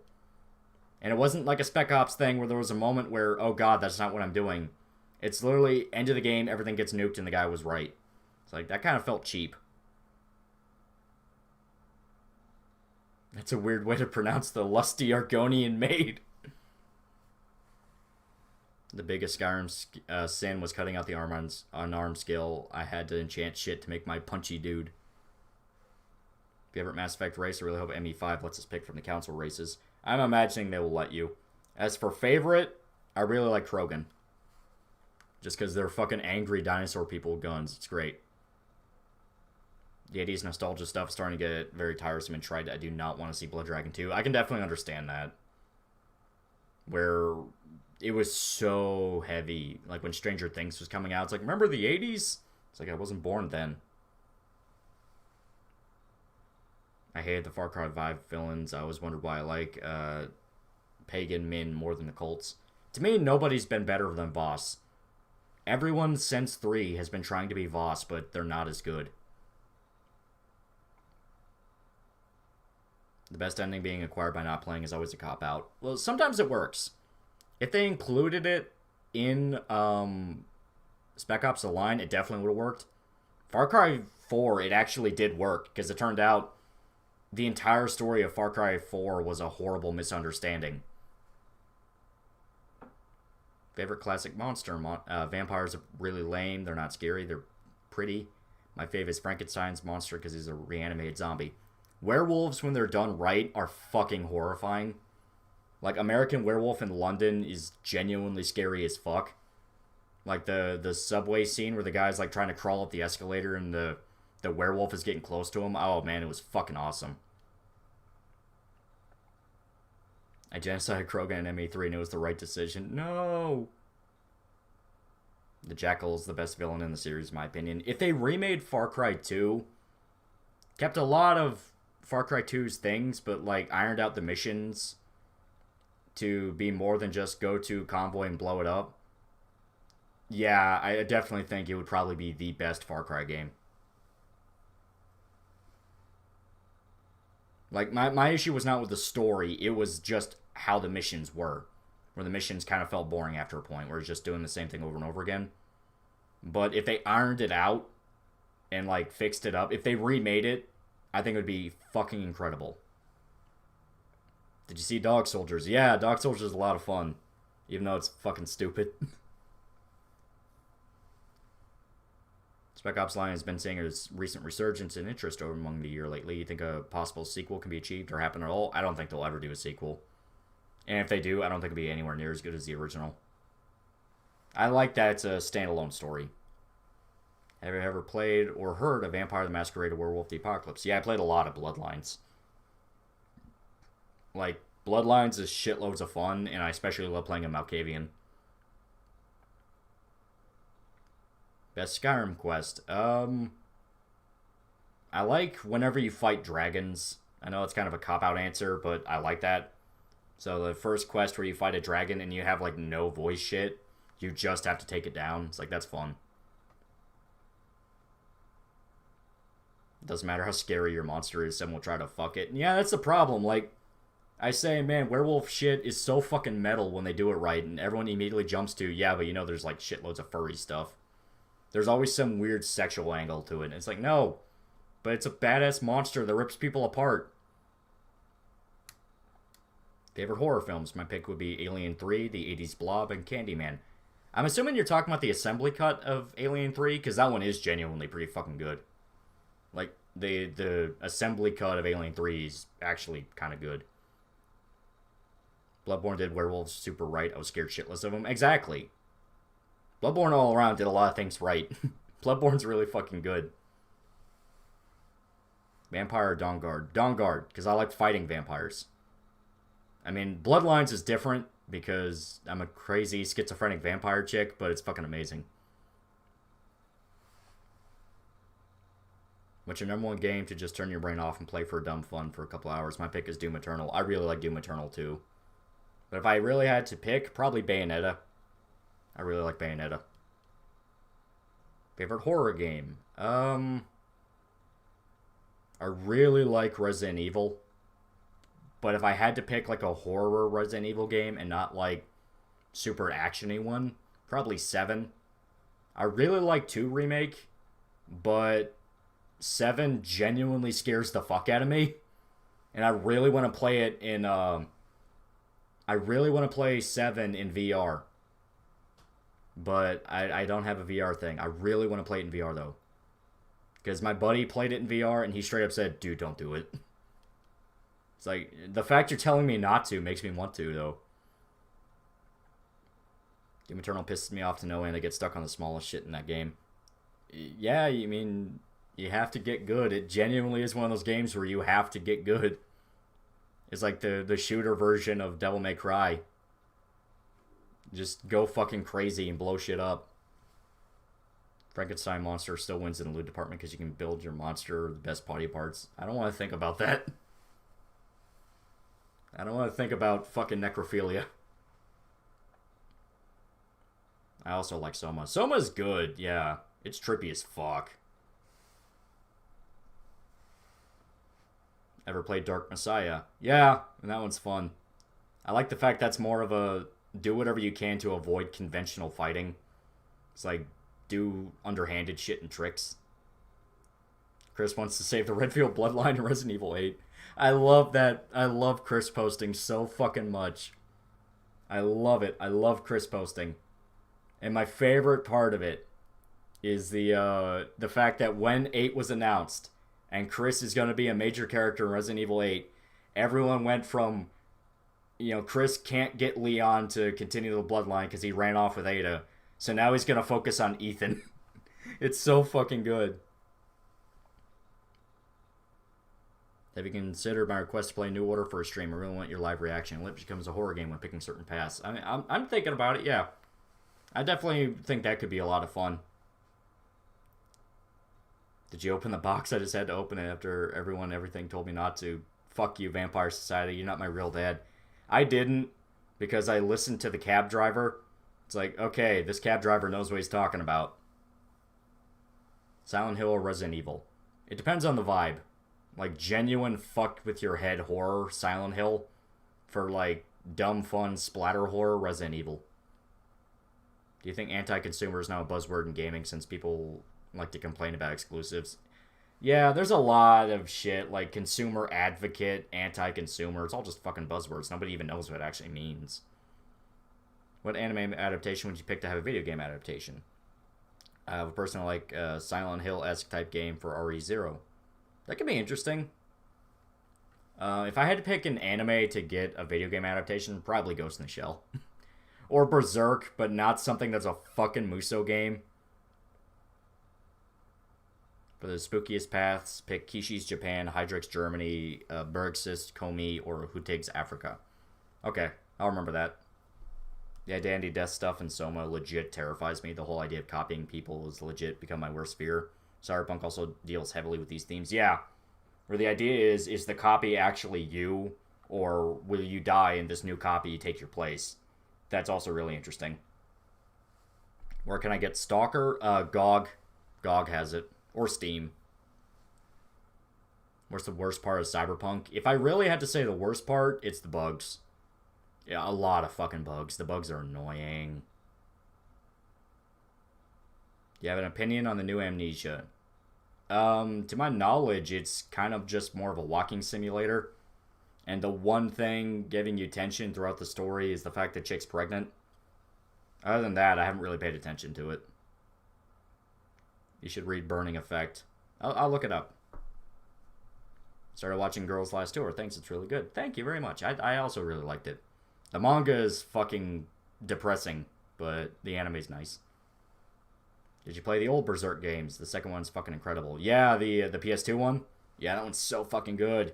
And it wasn't like a Spec Ops thing where there was a moment where, oh god, that's not what I'm doing. It's literally, end of the game, everything gets nuked and the guy was right. It's like, that kind of felt cheap. That's a weird way to pronounce the lusty Argonian maid. The biggest Skyrim sin was cutting out the unarmed skill. I had to enchant shit to make my punchy dude. Favorite Mass Effect race? I really hope ME5 lets us pick from the council races. I'm imagining they will let you. As for favorite, I really like Krogan. Just because they're fucking angry dinosaur people with guns. It's great. The 80s nostalgia stuff is starting to get very tiresome and tried. I do not want to see Blood Dragon 2. I can definitely understand that. Where it was so heavy. Like when Stranger Things was coming out. It's like, remember the 80s? It's like, I wasn't born then. I hated the Far Cry 5 villains. I always wondered why I like Pagan Min more than the Colts. To me, nobody's been better than Voss. Everyone since 3 has been trying to be Voss, but they're not as good. The best ending being acquired by not playing is always a cop-out. Well, sometimes it works. If they included it in Spec Ops: The Line, it definitely would have worked. Far Cry 4, it actually did work, because it turned out the entire story of Far Cry 4 was a horrible misunderstanding. Favorite classic monster? Vampires are really lame. They're not scary. They're pretty. My favorite is Frankenstein's monster because he's a reanimated zombie. Werewolves, when they're done right, are fucking horrifying. Like, American Werewolf in London is genuinely scary as fuck. Like, the subway scene where the guy's, like, trying to crawl up the escalator and the werewolf is getting close to him. Oh, man, it was fucking awesome. I genocided Krogan in ME3 and it was the right decision. No! The Jackal is the best villain in the series, in my opinion. If they remade Far Cry 2, kept a lot of Far Cry 2's things, but, like, ironed out the missions to be more than just go to convoy and blow it up, yeah, I definitely think it would probably be the best Far Cry game. Like, my issue was not with the story, it was just how the missions were. Where the missions kind of felt boring after a point, where it's just doing the same thing over and over again. But if they ironed it out and, like, fixed it up, if they remade it, I think it would be fucking incredible. Did you see Dog Soldiers? Yeah, Dog Soldiers is a lot of fun. Even though it's fucking stupid. Spec Ops Line has been seeing a recent resurgence in interest among the year lately. You think a possible sequel can be achieved or happen at all? I don't think they'll ever do a sequel. And if they do, I don't think it'll be anywhere near as good as the original. I like that it's a standalone story. Have you ever played or heard of Vampire the Masquerade or Werewolf the Apocalypse? Yeah, I played a lot of Bloodlines. Like, Bloodlines is shitloads of fun, and I especially love playing a Malkavian. Best Skyrim quest. I like whenever you fight dragons. I know it's kind of a cop-out answer, but I like that. So the first quest where you fight a dragon and you have, like, no voice shit, you just have to take it down. It's like, that's fun. Doesn't matter how scary your monster is, someone will try to fuck it. And yeah, that's the problem. Like, I say, man, werewolf shit is so fucking metal when they do it right, and everyone immediately jumps to, yeah, but you know there's, like, shitloads of furry stuff. There's always some weird sexual angle to it. And it's like, no. But it's a badass monster that rips people apart. Favorite horror films? My pick would be Alien 3, the 80s Blob, and Candyman. I'm assuming you're talking about the assembly cut of Alien 3, because that one is genuinely pretty fucking good. Like, the assembly cut of Alien 3 is actually kind of good. Bloodborne did werewolves super right. I was scared shitless of them. Exactly. Bloodborne all around did a lot of things right. Bloodborne's really fucking good. Vampire or Dawnguard? Dawnguard, because I like fighting vampires. I mean, Bloodlines is different, because I'm a crazy schizophrenic vampire chick, but it's fucking amazing. What's your number one game to just turn your brain off and play for dumb fun for a couple hours? My pick is Doom Eternal. I really like Doom Eternal, too. But if I really had to pick, probably Bayonetta. I really like Bayonetta. Favorite horror game? I really like Resident Evil. But if I had to pick, like, a horror Resident Evil game and not, like, super action-y one, probably 7. I really like 2 Remake, but 7 genuinely scares the fuck out of me. And I really want to play it in, I really want to play 7 in VR. But I don't have a VR thing. I really want to play it in VR, though. Because my buddy played it in VR, and he straight up said, dude, don't do it. It's like, the fact you're telling me not to makes me want to, though. Doom Eternal pisses me off to no end. I get stuck on the smallest shit in that game. Yeah, I mean, you have to get good. It genuinely is one of those games where you have to get good. It's like the shooter version of Devil May Cry. Just go fucking crazy and blow shit up. Frankenstein monster still wins in the loot department because you can build your monster the best body parts. I don't want to think about that. I don't want to think about fucking necrophilia. I also like Soma. Soma's good, yeah. It's trippy as fuck. Ever played Dark Messiah? Yeah, and that one's fun. I like the fact that's more of a do whatever you can to avoid conventional fighting. It's like, do underhanded shit and tricks. Chris wants to save the Redfield bloodline in Resident Evil 8. I love that. I love Chris posting so fucking much. I love it. I love Chris posting. And my favorite part of it is the fact that when 8 was announced, and Chris is going to be a major character in Resident Evil 8, everyone went from, you know, Chris can't get Leon to continue the bloodline because he ran off with Ada. So now he's going to focus on Ethan. It's so fucking good. Have you considered my request to play New Order for a stream? I really want your live reaction. It becomes a horror game when picking certain paths. I mean, I'm thinking about it, yeah. I definitely think that could be a lot of fun. Did you open the box? I just had to open it after everything told me not to. Fuck you, Vampire Society. You're not my real dad. I didn't, because I listened to the cab driver. It's like, okay, this cab driver knows what he's talking about. Silent Hill or Resident Evil? It depends on the vibe. Like, genuine fucked with your head horror, Silent Hill. For, like, dumb fun splatter horror, Resident Evil. Do you think anti-consumer is now a buzzword in gaming since people like to complain about exclusives? Yeah, there's a lot of shit, like consumer advocate, anti-consumer. It's all just fucking buzzwords. Nobody even knows what it actually means. What anime adaptation would you pick to have a video game adaptation? I have a person like Silent Hill-esque type game for RE0. That could be interesting. If I had to pick an anime to get a video game adaptation, probably Ghost in the Shell. Or Berserk, but not something that's a fucking Muso game. For the spookiest paths, pick Kishi's Japan, Hydrix Germany, Bergsis Komi, or Hutig's Africa. Okay, I'll remember that. Yeah, Dandy Death stuff in Soma legit terrifies me. The whole idea of copying people is legit become my worst fear. Cyberpunk also deals heavily with these themes. Yeah, where the idea is the copy actually you, or will you die and this new copy take your place? That's also really interesting. Where can I get Stalker? GOG. GOG has it. Or Steam. What's the worst part of Cyberpunk? If I really had to say the worst part, it's the bugs. Yeah, a lot of fucking bugs. The bugs are annoying. Do you have an opinion on the new Amnesia? To my knowledge, it's kind of just more of a walking simulator. And the one thing giving you tension throughout the story is the fact that chick's pregnant. Other than that, I haven't really paid attention to it. You should read Burning Effect. I'll look it up. Started watching Girls Last Tour. Thanks, it's really good. Thank you very much. I also really liked it. The manga is fucking depressing, but the anime's nice. Did you play the old Berserk games? The second one's fucking incredible. Yeah, the PS2 one? Yeah, that one's so fucking good.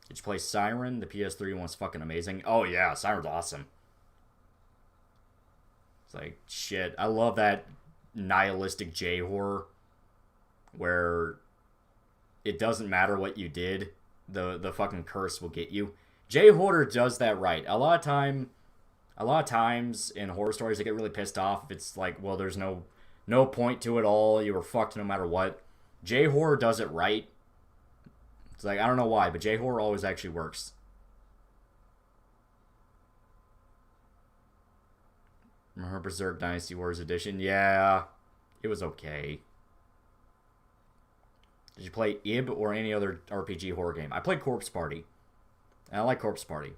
Did you play Siren? The PS3 one's fucking amazing. Oh yeah, Siren's awesome. It's like, shit. I love that nihilistic J-horror where it doesn't matter what you did. The fucking curse will get you. J-horror does that right. A lot of times in horror stories I get really pissed off if it's like, well, there's no point to it all. You were fucked no matter what. J-horror does it right. It's like, I don't know why, but J-horror always actually works. Remember Berserk Dynasty Wars Edition? Yeah, it was okay. Did you play IB or any other RPG horror game? I played Corpse Party. And I like Corpse Party.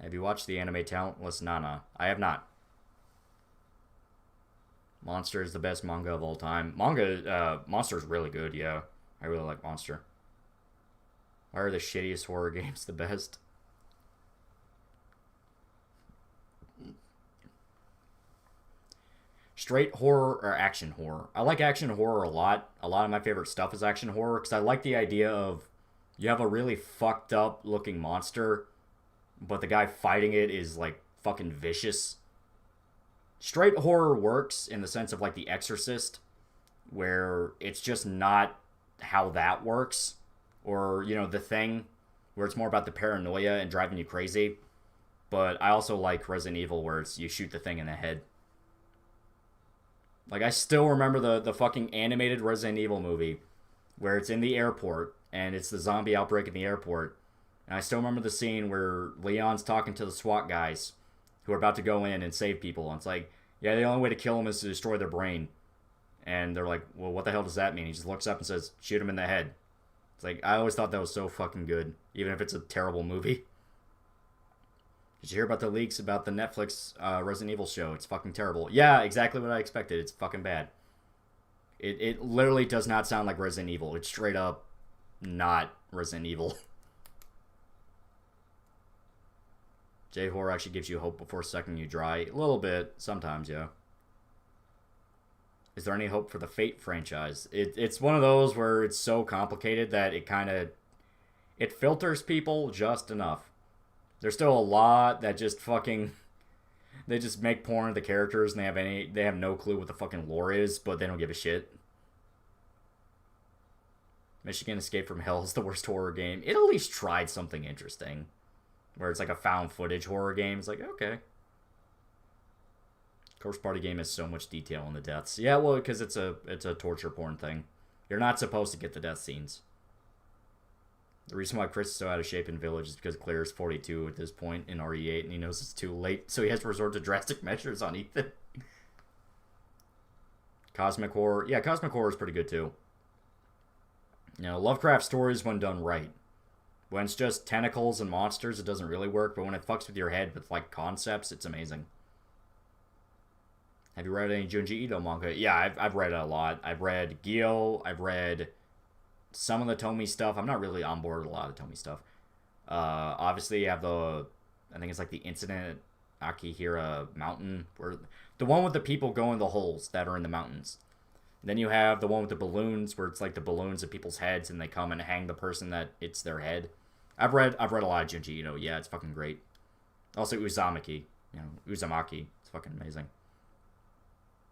Have you watched the anime Talentless Nana? I have not. Monster is the best manga of all time. Monster is really good, yeah. I really like Monster. Why are the shittiest horror games the best? Straight horror or action horror? I like action horror a lot. A lot of my favorite stuff is action horror because I like the idea of you have a really fucked up looking monster, but the guy fighting it is like fucking vicious. Straight horror works in the sense of like The Exorcist, where it's just not how that works. Or, you know, The Thing, where it's more about the paranoia and driving you crazy. But I also like Resident Evil, where it's you shoot the thing in the head. Like, I still remember the fucking animated Resident Evil movie, where it's in the airport, and it's the zombie outbreak in the airport. And I still remember the scene where Leon's talking to the SWAT guys who are about to go in and save people. And it's like, yeah, the only way to kill them is to destroy their brain. And they're like, well, what the hell does that mean? He just looks up and says, shoot him in the head. It's like, I always thought that was so fucking good, even if it's a terrible movie. Did you hear about the leaks about the Netflix Resident Evil show? It's fucking terrible. Yeah, exactly what I expected. It's fucking bad. It literally does not sound like Resident Evil. It's straight up not Resident Evil. J-horror actually gives you hope before sucking you dry. A little bit. Sometimes, yeah. Is there any hope for the Fate franchise? It's one of those where it's so complicated that it filters people just enough. There's still a lot that just fucking they just make porn of the characters and they have no clue what the fucking lore is, but they don't give a shit. Michigan Escape from Hell is the worst horror game. It at least tried something interesting. Where it's like a found footage horror game. It's like, okay. Corpse Party game has so much detail in the deaths. Yeah, well, because it's a torture porn thing. You're not supposed to get the death scenes. The reason why Chris is so out of shape in Village is because Claire is 42 at this point in RE8 and he knows it's too late, so he has to resort to drastic measures on Ethan. Cosmic Horror. Yeah, Cosmic Horror is pretty good too. You know, Lovecraft stories when done right. When it's just tentacles and monsters, it doesn't really work, but when it fucks with your head with, like, concepts, it's amazing. Have you read any Junji Ito manga? Yeah, I've read a lot. I've read Gyo, I've read some of the Tomy stuff. I'm not really on board with a lot of the Tomy stuff. Obviously, you have I think it's like the Incident at Akihira Mountain, where the one with the people going the holes that are in the mountains. Then you have the one with the balloons, where it's like the balloons of people's heads, and they come and hang the person that it's their head. I've read a lot of Junji Ito. Yeah, it's fucking great. Also Uzumaki. Uzumaki. It's fucking amazing.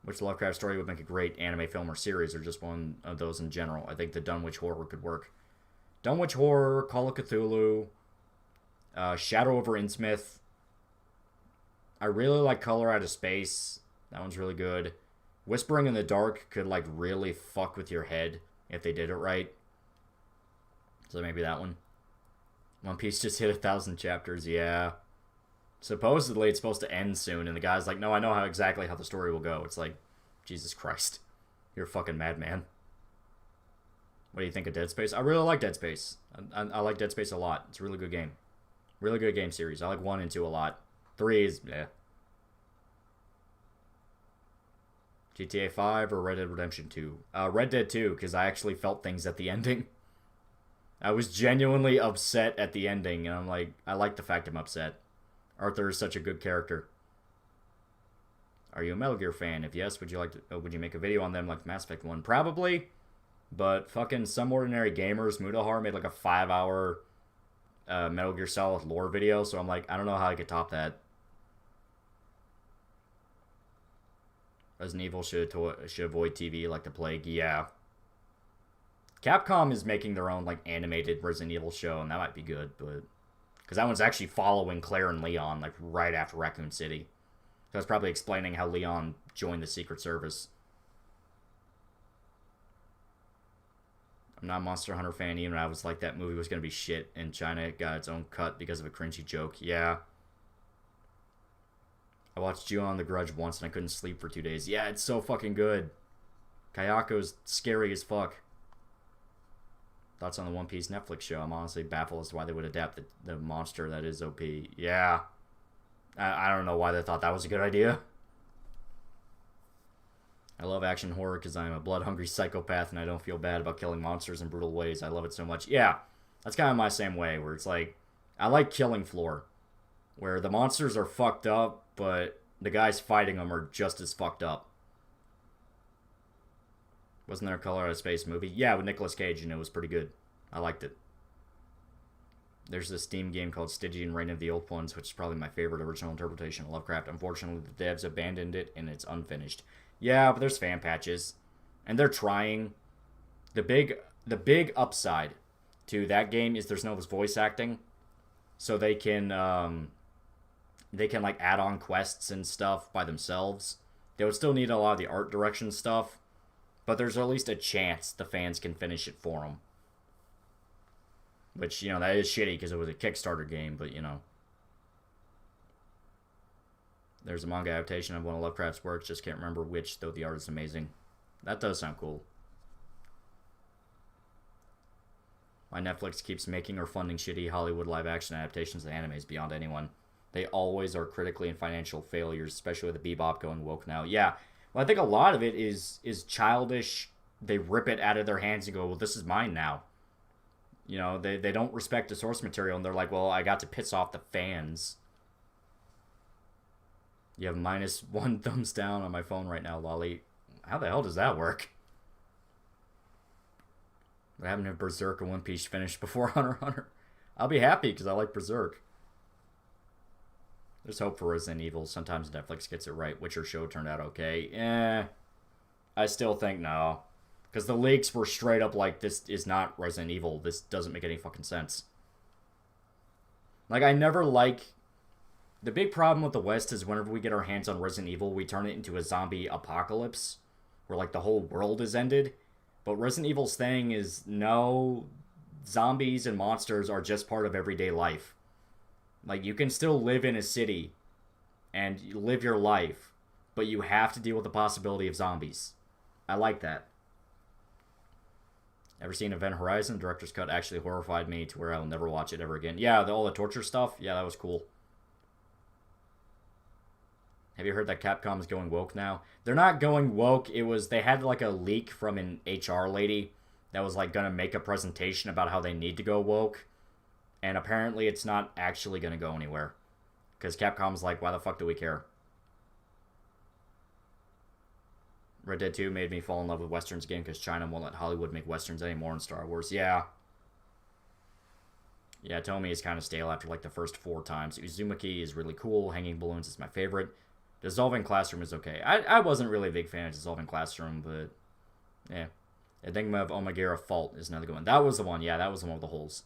Which Lovecraft story would make a great anime film or series, or just one of those in general? I think the Dunwich Horror could work. Dunwich Horror, Call of Cthulhu, Shadow over Innsmouth. I really like Color Out of Space. That one's really good. Whispering in the Dark could, like, really fuck with your head if they did it right. So maybe that one. One Piece just hit 1,000 chapters, yeah. Supposedly it's supposed to end soon, and the guy's like, no, I know exactly how the story will go. It's like, Jesus Christ. You're a fucking madman. What do you think of Dead Space? I really like Dead Space. I like Dead Space a lot. It's a really good game. Really good game series. I like 1 and 2 a lot. 3 is, eh. GTA 5 or Red Dead Redemption 2? Red Dead 2, because I actually felt things at the ending. I was genuinely upset at the ending, and I'm like, I like the fact I'm upset. Arthur is such a good character. Are you a Metal Gear fan? If yes, would you make a video on them like the Mass Effect one? Probably, but fucking Some Ordinary Gamers, Mudahar made like a 5-hour Metal Gear Solid lore video, so I'm like, I don't know how I could top that. Resident Evil should avoid TV like the plague. Yeah. Capcom is making their own like animated Resident Evil show, and that might be good, but because that one's actually following Claire and Leon like right after Raccoon City. So it's probably explaining how Leon joined the Secret Service. I'm not a Monster Hunter fan, even I was like that movie was gonna be shit, and China got its own cut because of a cringy joke. Yeah. I watched Ju-on The Grudge once and I couldn't sleep for 2 days. Yeah, it's so fucking good. Kayako's scary as fuck. Thoughts on the One Piece Netflix show? I'm honestly baffled as to why they would adapt the monster that is OP. Yeah. I don't know why they thought that was a good idea. I love action horror because I'm a blood-hungry psychopath and I don't feel bad about killing monsters in brutal ways. I love it so much. Yeah, that's kind of my same way, where it's like, I like Killing Floor, where the monsters are fucked up, but the guys fighting them are just as fucked up. Wasn't there a Color Out of Space movie? Yeah, with Nicolas Cage, and it was pretty good. I liked it. There's this Steam game called Stygian Reign of the Old Ones, which is probably my favorite original interpretation of Lovecraft. Unfortunately, the devs abandoned it, and it's unfinished. Yeah, but there's fan patches, and they're trying. The big upside to that game is there's no voice acting, so they can like add on quests and stuff by themselves. They would still need a lot of the art direction stuff, but there's at least a chance the fans can finish it for them. Which, you know, that is shitty because it was a Kickstarter game, but, you know. There's a manga adaptation of one of Lovecraft's works, just can't remember which, though the art is amazing. That does sound cool. My Netflix keeps making or funding shitty Hollywood live-action adaptations of animes beyond anyone. They always are critically and financial failures, especially with the Bebop going woke now. Yeah, well, I think a lot of it is childish. They rip it out of their hands and go, well, this is mine now. You know, they don't respect the source material, and they're like, well, I got to piss off the fans. You have -1 thumbs down on my phone right now, Lolly. How the hell does that work? What happened if Berserk or One Piece finished before Hunter x Hunter? I'll be happy because I like Berserk. There's hope for Resident Evil. Sometimes Netflix gets it right. Witcher show turned out okay. I still think no. Because the leaks were straight up like, this is not Resident Evil. This doesn't make any fucking sense. Like, I never like... The big problem with the West is whenever we get our hands on Resident Evil, we turn it into a zombie apocalypse. Where, like, the whole world is ended. But Resident Evil's thing is, no, zombies and monsters are just part of everyday life. Like, you can still live in a city and live your life, but you have to deal with the possibility of zombies. I like that. Ever seen Event Horizon? Director's Cut actually horrified me to where I'll never watch it ever again. Yeah, all the torture stuff? Yeah, that was cool. Have you heard that Capcom is going woke now? They're not going woke. They had like a leak from an HR lady that was like going to make a presentation about how they need to go woke. And apparently it's not actually going to go anywhere. Because Capcom's like, why the fuck do we care? Red Dead 2 made me fall in love with Westerns again because China won't let Hollywood make Westerns anymore in Star Wars. Yeah. Yeah, Tomy is kind of stale after like the first 4 times. Uzumaki is really cool. Hanging Balloons is my favorite. Dissolving Classroom is okay. I wasn't really a big fan of Dissolving Classroom, but yeah. Enigma of Omagera Fault is another good one. That was the one. Yeah, that was the one with the holes.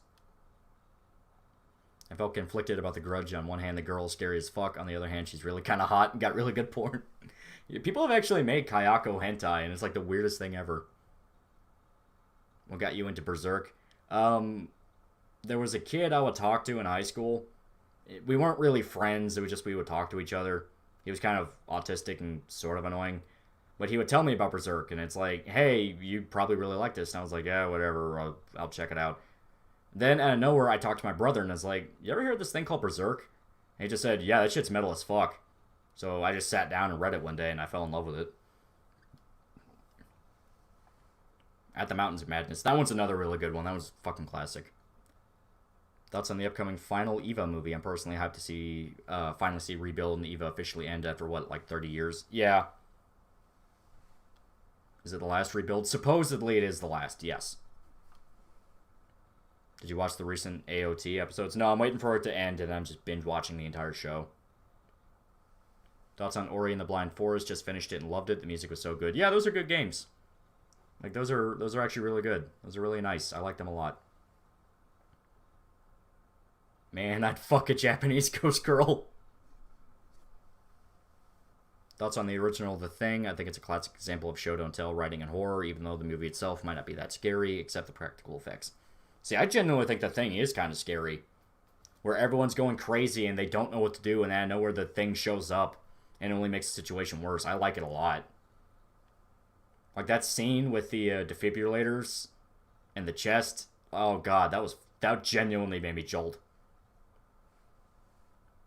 I felt conflicted about The Grudge. On one hand, the girl is scary as fuck. On the other hand, she's really kind of hot and got really good porn. People have actually made Kayako hentai, and it's like the weirdest thing ever. What got you into Berserk? There was a kid I would talk to in high school. We weren't really friends. It was just we would talk to each other. He was kind of autistic and sort of annoying. But he would tell me about Berserk, and it's like, hey, you probably really like this. And I was like, yeah, whatever, I'll check it out. Then, out of nowhere, I talked to my brother, and I was like, you ever heard this thing called Berserk? And he just said, yeah, that shit's metal as fuck. So I just sat down and read it one day, and I fell in love with it. At the Mountains of Madness. That one's another really good one. That was fucking classic. Thoughts on the upcoming final EVA movie? I'm personally hyped to finally see Rebuild and EVA officially end after, what, like 30 years? Yeah. Is it the last Rebuild? Supposedly it is the last, yes. Did you watch the recent AOT episodes? No, I'm waiting for it to end, and I'm just binge watching the entire show. Thoughts on Ori and the Blind Forest? Just finished it and loved it. The music was so good. Yeah, those are good games. Like, those are actually really good. Those are really nice. I like them a lot. Man, I'd fuck a Japanese ghost girl. Thoughts on the original The Thing? I think it's a classic example of show don't tell writing in horror, even though the movie itself might not be that scary, except the practical effects. See, I genuinely think The Thing is kind of scary. Where everyone's going crazy and they don't know what to do, and then I know where the thing shows up, and it only makes the situation worse. I like it a lot. Like that scene with the defibrillators and the chest. Oh god, that genuinely made me jolt.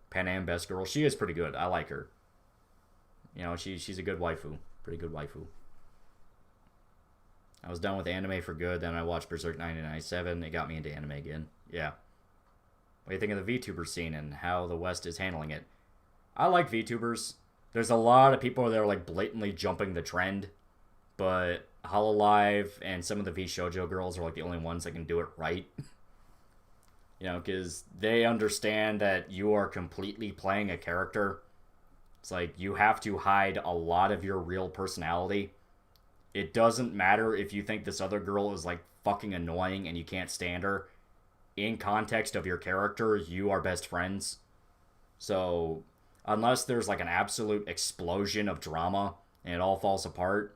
Pan Am Best Girl. She is pretty good. I like her. You know, she's a good waifu. Pretty good waifu. I was done with anime for good, then I watched Berserk 1997. It got me into anime again. Yeah. What do you think of the VTuber scene and how the West is handling it? I like VTubers. There's a lot of people that are like blatantly jumping the trend, but Hololive and some of the VShojo girls are like the only ones that can do it right. You know, because they understand that you are completely playing a character. It's like you have to hide a lot of your real personality. It doesn't matter if you think this other girl is like fucking annoying and you can't stand her. In context of your character, you are best friends. So, unless there's like an absolute explosion of drama and it all falls apart,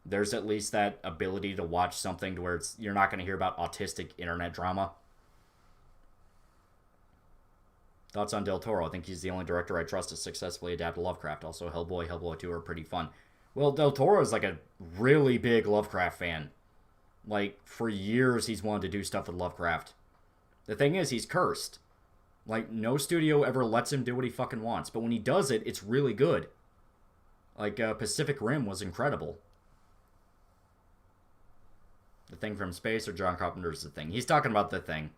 there's at least that ability to watch something to where you're not going to hear about autistic internet drama. Thoughts on Del Toro? I think he's the only director I trust to successfully adapt to Lovecraft. Also, Hellboy, Hellboy 2 are pretty fun. Well, Del Toro is like a really big Lovecraft fan. Like, for years he's wanted to do stuff with Lovecraft. The thing is, he's cursed. Like, no studio ever lets him do what he fucking wants. But when he does it, it's really good. Like, Pacific Rim was incredible. The Thing from Space or John Carpenter's The Thing? He's talking about The Thing.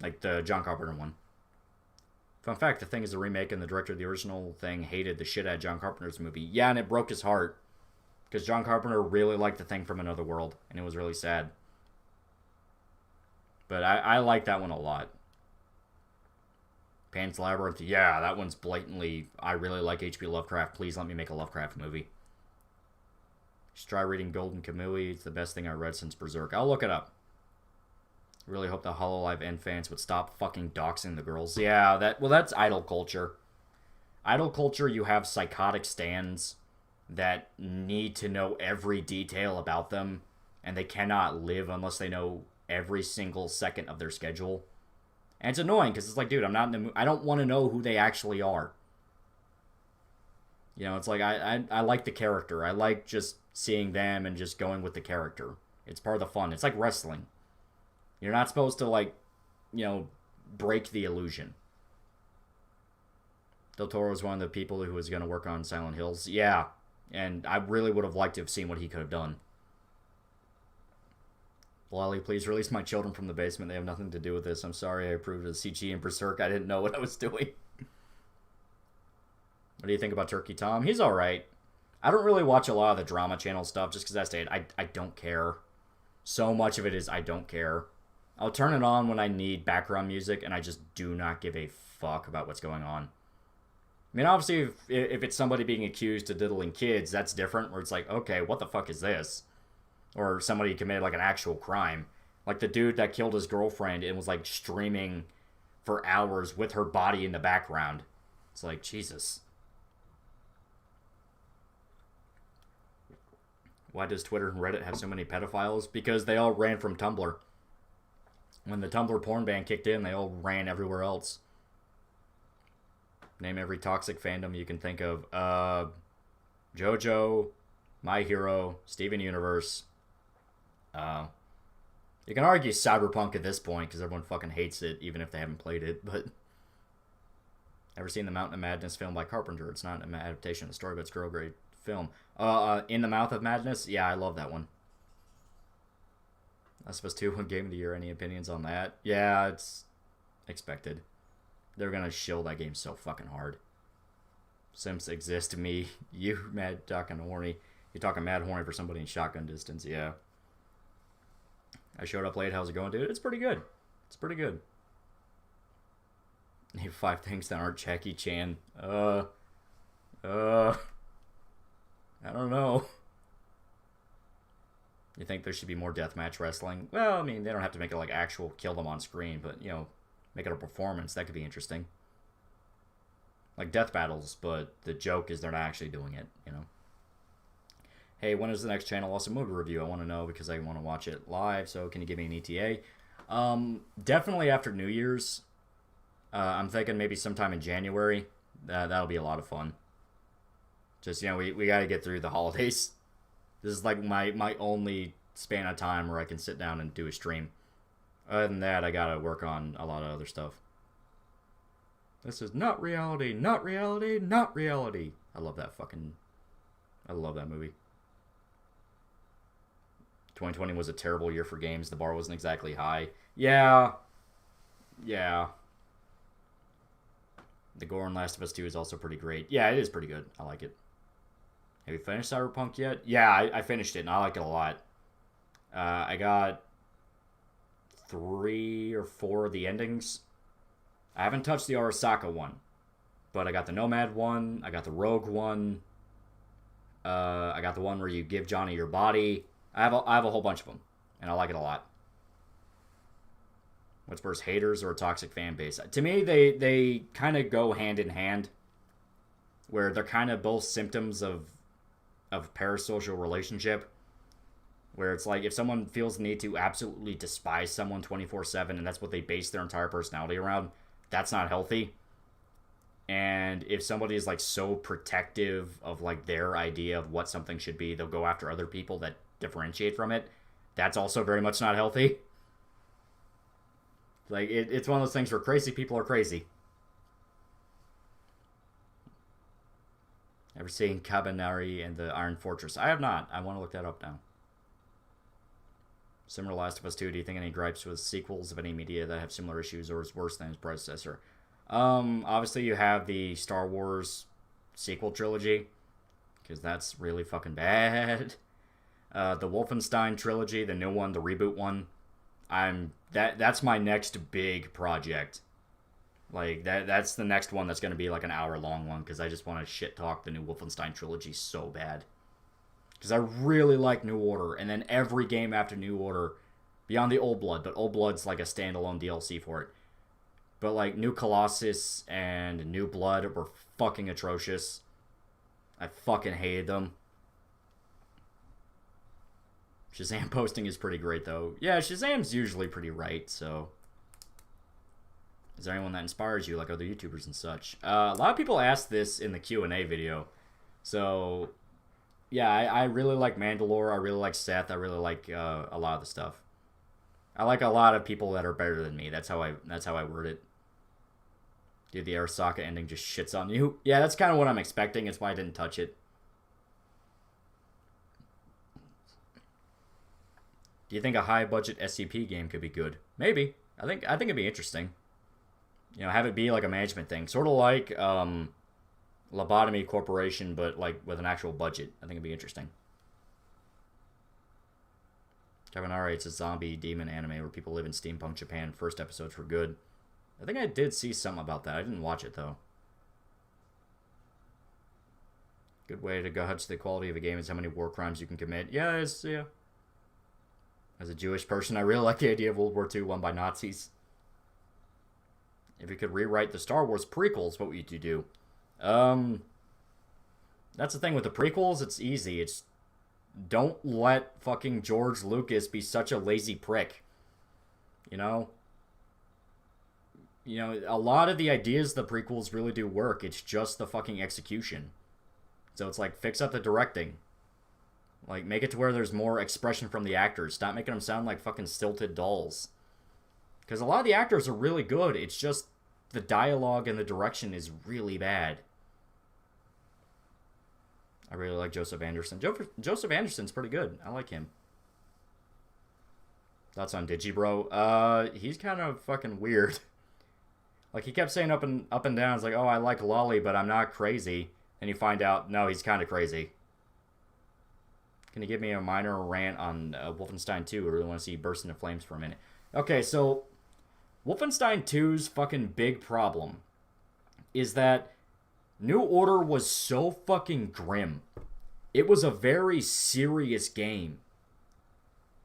Like the John Carpenter one. Fun fact, The Thing is a remake, and the director of the original Thing hated the shit out of John Carpenter's movie. Yeah, and it broke his heart. Because John Carpenter really liked The Thing from Another World, and it was really sad. But I like that one a lot. Pan's Labyrinth, yeah, that one's blatantly, I really like H.P. Lovecraft, please let me make a Lovecraft movie. Just try reading Golden Kamuy, it's the best thing I read since Berserk. I'll look it up. Really hope the Hololive End fans would stop fucking doxing the girls. Yeah, that's idol culture. Idol culture, you have psychotic stans that need to know every detail about them, and they cannot live unless they know every single second of their schedule. And it's annoying, because it's like, dude, I'm not in the mood. I don't want to know who they actually are. You know, it's like, I like the character. I like just seeing them and just going with the character. It's part of the fun. It's like wrestling. You're not supposed to, like, you know, break the illusion. Del Toro was one of the people who was going to work on Silent Hills. Yeah, and I really would have liked to have seen what he could have done. Lolly, please release my children from the basement. They have nothing to do with this. I'm sorry I approved of CG and Berserk. I didn't know what I was doing. What do you think about Turkey Tom? He's alright. I don't really watch a lot of the drama channel stuff just because I say I don't care. So much of it is I don't care. I'll turn it on when I need background music, and I just do not give a fuck about what's going on. I mean, obviously, if it's somebody being accused of diddling kids, that's different, where it's like, okay, what the fuck is this? Or somebody committed, like, an actual crime. Like the dude that killed his girlfriend and was, like, streaming for hours with her body in the background. It's like, Jesus. Why does Twitter and Reddit have so many pedophiles? Because they all ran from Tumblr. When the Tumblr porn ban kicked in, they all ran everywhere else. Name every toxic fandom you can think of. JoJo, My Hero, Steven Universe. You can argue Cyberpunk at this point because everyone fucking hates it, even if they haven't played it. But ever seen the Mountain of Madness film by Carpenter? It's not an adaptation of the story, but it's a real great film. In the Mouth of Madness? Yeah, I love that one. Last of Us 2 won Game of the Year. Any opinions on that? Yeah, it's expected. They're gonna shill that game so fucking hard. Sims exist to me. You mad talking horny. You're talking mad horny for somebody in shotgun distance, yeah. I showed up late. How's it going, dude? It's pretty good. It's pretty good. Name 5 things that aren't Jackie Chan. I don't know. You think there should be more deathmatch wrestling? Well, I mean, they don't have to make it like actual kill them on screen, but, you know, make it a performance. That could be interesting. Like death battles, but the joke is they're not actually doing it, you know. Hey, when is the next Channel Awesome movie review? I want to know because I want to watch it live, so can you give me an ETA? Definitely after New Year's. I'm thinking maybe sometime in January. That'll be a lot of fun. Just, you know, we got to get through the holidays. This is like my only span of time where I can sit down and do a stream. Other than that, I got to work on a lot of other stuff. This is not reality, not reality, not reality. I love that movie. 2020 was a terrible year for games. The bar wasn't exactly high. Yeah. The gore in Last of Us 2 is also pretty great. Yeah, it is pretty good. I like it. Have you finished Cyberpunk yet? Yeah, I finished it, and I like it a lot. I got 3 or 4 of the endings. I haven't touched the Arasaka one, but I got the Nomad one. I got the Rogue one. I got the one where you give Johnny your body. I have a whole bunch of them, and I like it a lot. What's worse, haters or a toxic fan base? To me, they kind of go hand in hand, where they're kind of both symptoms of parasocial relationship, where it's like if someone feels the need to absolutely despise someone 24/7, and that's what they base their entire personality around, that's not healthy. And if somebody is like so protective of like their idea of what something should be, they'll go after other people that differentiate from it. That's also very much not healthy. Like it's one of those things where crazy people are crazy. Ever seen Cabanari and the Iron Fortress? I have not. I want to look that up now. Similar to Last of Us 2, do you think any gripes with sequels of any media that have similar issues or is worse than its predecessor? Obviously you have the Star Wars sequel trilogy, because that's really fucking bad. The Wolfenstein trilogy, the new one, the reboot one. That's my next big project. Like that's the next one that's gonna be like an hour-long one, because I just want to shit talk the new Wolfenstein trilogy so bad. Because I really like New Order, and then every game after New Order, beyond the Old Blood, but Old Blood's like a standalone DLC for it. But like New Colossus and New Blood were fucking atrocious. I fucking hated them. Shazam posting is pretty great though. Yeah, Shazam's usually pretty right, so. Is there anyone that inspires you like other YouTubers and such? A lot of people asked this in the Q&A video. So, yeah, I really like Mandalore. I really like Seth. I really like a lot of the stuff. I like a lot of people that are better than me. That's how I word it. Dude, the Arasaka ending just shits on you. Yeah, that's kind of what I'm expecting. It's why I didn't touch it. Do you think a high-budget SCP game could be good? Maybe. I think it'd be interesting. You know, have it be like a management thing. Sort of like Lobotomy Corporation, but like with an actual budget. I think it'd be interesting. Kabanara, it's a zombie demon anime where people live in steampunk Japan. First episodes were good. I think I did see something about that. I didn't watch it, though. Good way to gauge the quality of a game is how many war crimes you can commit. Yeah. As a Jewish person, I really like the idea of World War II won by Nazis. If you could rewrite the Star Wars prequels, what would you do? That's the thing with the prequels. It's easy. It's don't let fucking George Lucas be such a lazy prick. You know, a lot of the ideas of the prequels really do work. It's just the fucking execution. So it's like, fix up the directing. Like, make it to where there's more expression from the actors. Stop making them sound like fucking stilted dolls. Because a lot of the actors are really good. It's just the dialogue and the direction is really bad. I really like Joseph Anderson. Joseph Anderson's pretty good. I like him. Thoughts on Digibro? He's kind of fucking weird. Like, he kept saying up and down. It's like, oh, I like Lolly, but I'm not crazy. And you find out, no, he's kind of crazy. Can you give me a minor rant on Wolfenstein 2? I really want to see you burst into flames for a minute. Okay, so Wolfenstein 2's fucking big problem is that New Order was so fucking grim. It was a very serious game.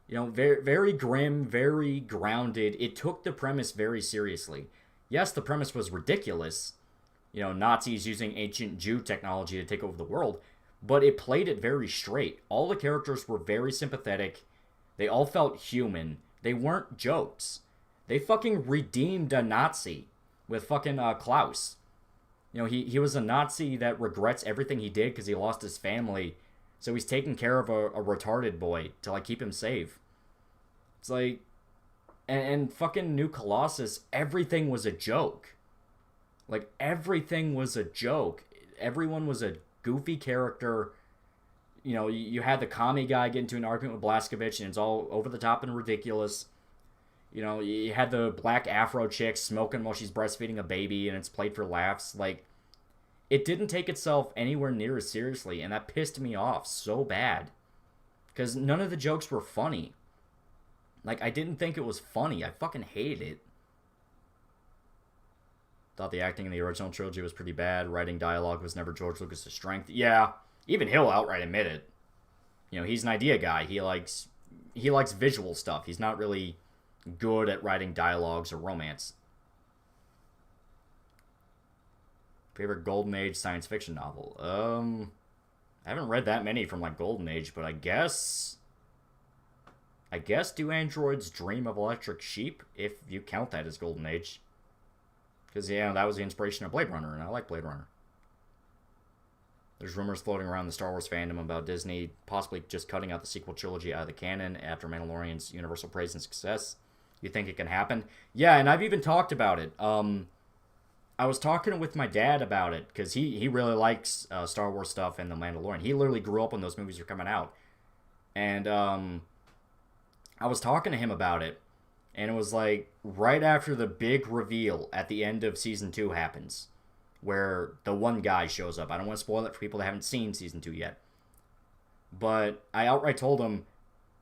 You know, very, very grim, very grounded. It took the premise very seriously. Yes, the premise was ridiculous. You know, Nazis using ancient Jew technology to take over the world. But it played it very straight. All the characters were very sympathetic. They all felt human. They weren't jokes. They fucking redeemed a Nazi with fucking Klaus. You know, he was a Nazi that regrets everything he did because he lost his family. So he's taking care of a retarded boy to, like, keep him safe. It's like... And fucking New Colossus, everything was a joke. Like, everything was a joke. Everyone was a goofy character. You know, you had the commie guy get into an argument with Blazkowicz, and it's all over the top and ridiculous. You know, you had the black afro chick smoking while she's breastfeeding a baby, and it's played for laughs. Like, it didn't take itself anywhere near as seriously, and that pissed me off so bad. Because none of the jokes were funny. Like, I didn't think it was funny. I fucking hated it. Thought the acting in the original trilogy was pretty bad. Writing dialogue was never George Lucas' strength. Yeah, even he'll outright admit it. You know, he's an idea guy. He likes visual stuff. He's not really good at writing dialogues or romance. Favorite Golden Age science fiction novel? I haven't read that many from, like, Golden Age, but I guess Do Androids Dream of Electric Sheep, if you count that as Golden Age. Because, yeah, that was the inspiration of Blade Runner, and I like Blade Runner. There's rumors floating around the Star Wars fandom about Disney possibly just cutting out the sequel trilogy out of the canon after Mandalorian's universal praise and success. You think it can happen? Yeah, and I've even talked about it. I was talking with my dad about it, because he really likes Star Wars stuff and The Mandalorian. He literally grew up when those movies were coming out. And I was talking to him about it. And it was like right after the big reveal at the end of season 2 happens, where the one guy shows up. I don't want to spoil it for people that haven't seen season 2 yet. But I outright told him,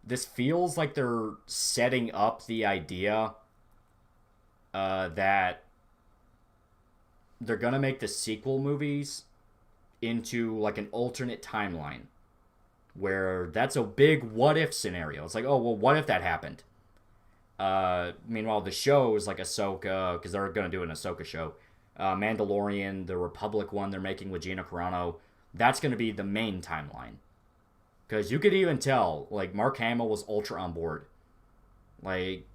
this feels like they're setting up the idea that they're going to make the sequel movies into like an alternate timeline. Where that's a big what-if scenario. It's like, oh, well, what if that happened? Meanwhile, the show is like Ahsoka, because they're going to do an Ahsoka show. Mandalorian, the Republic one they're making with Gina Carano, that's going to be the main timeline. Because you could even tell, like, Mark Hamill was ultra on board. Like,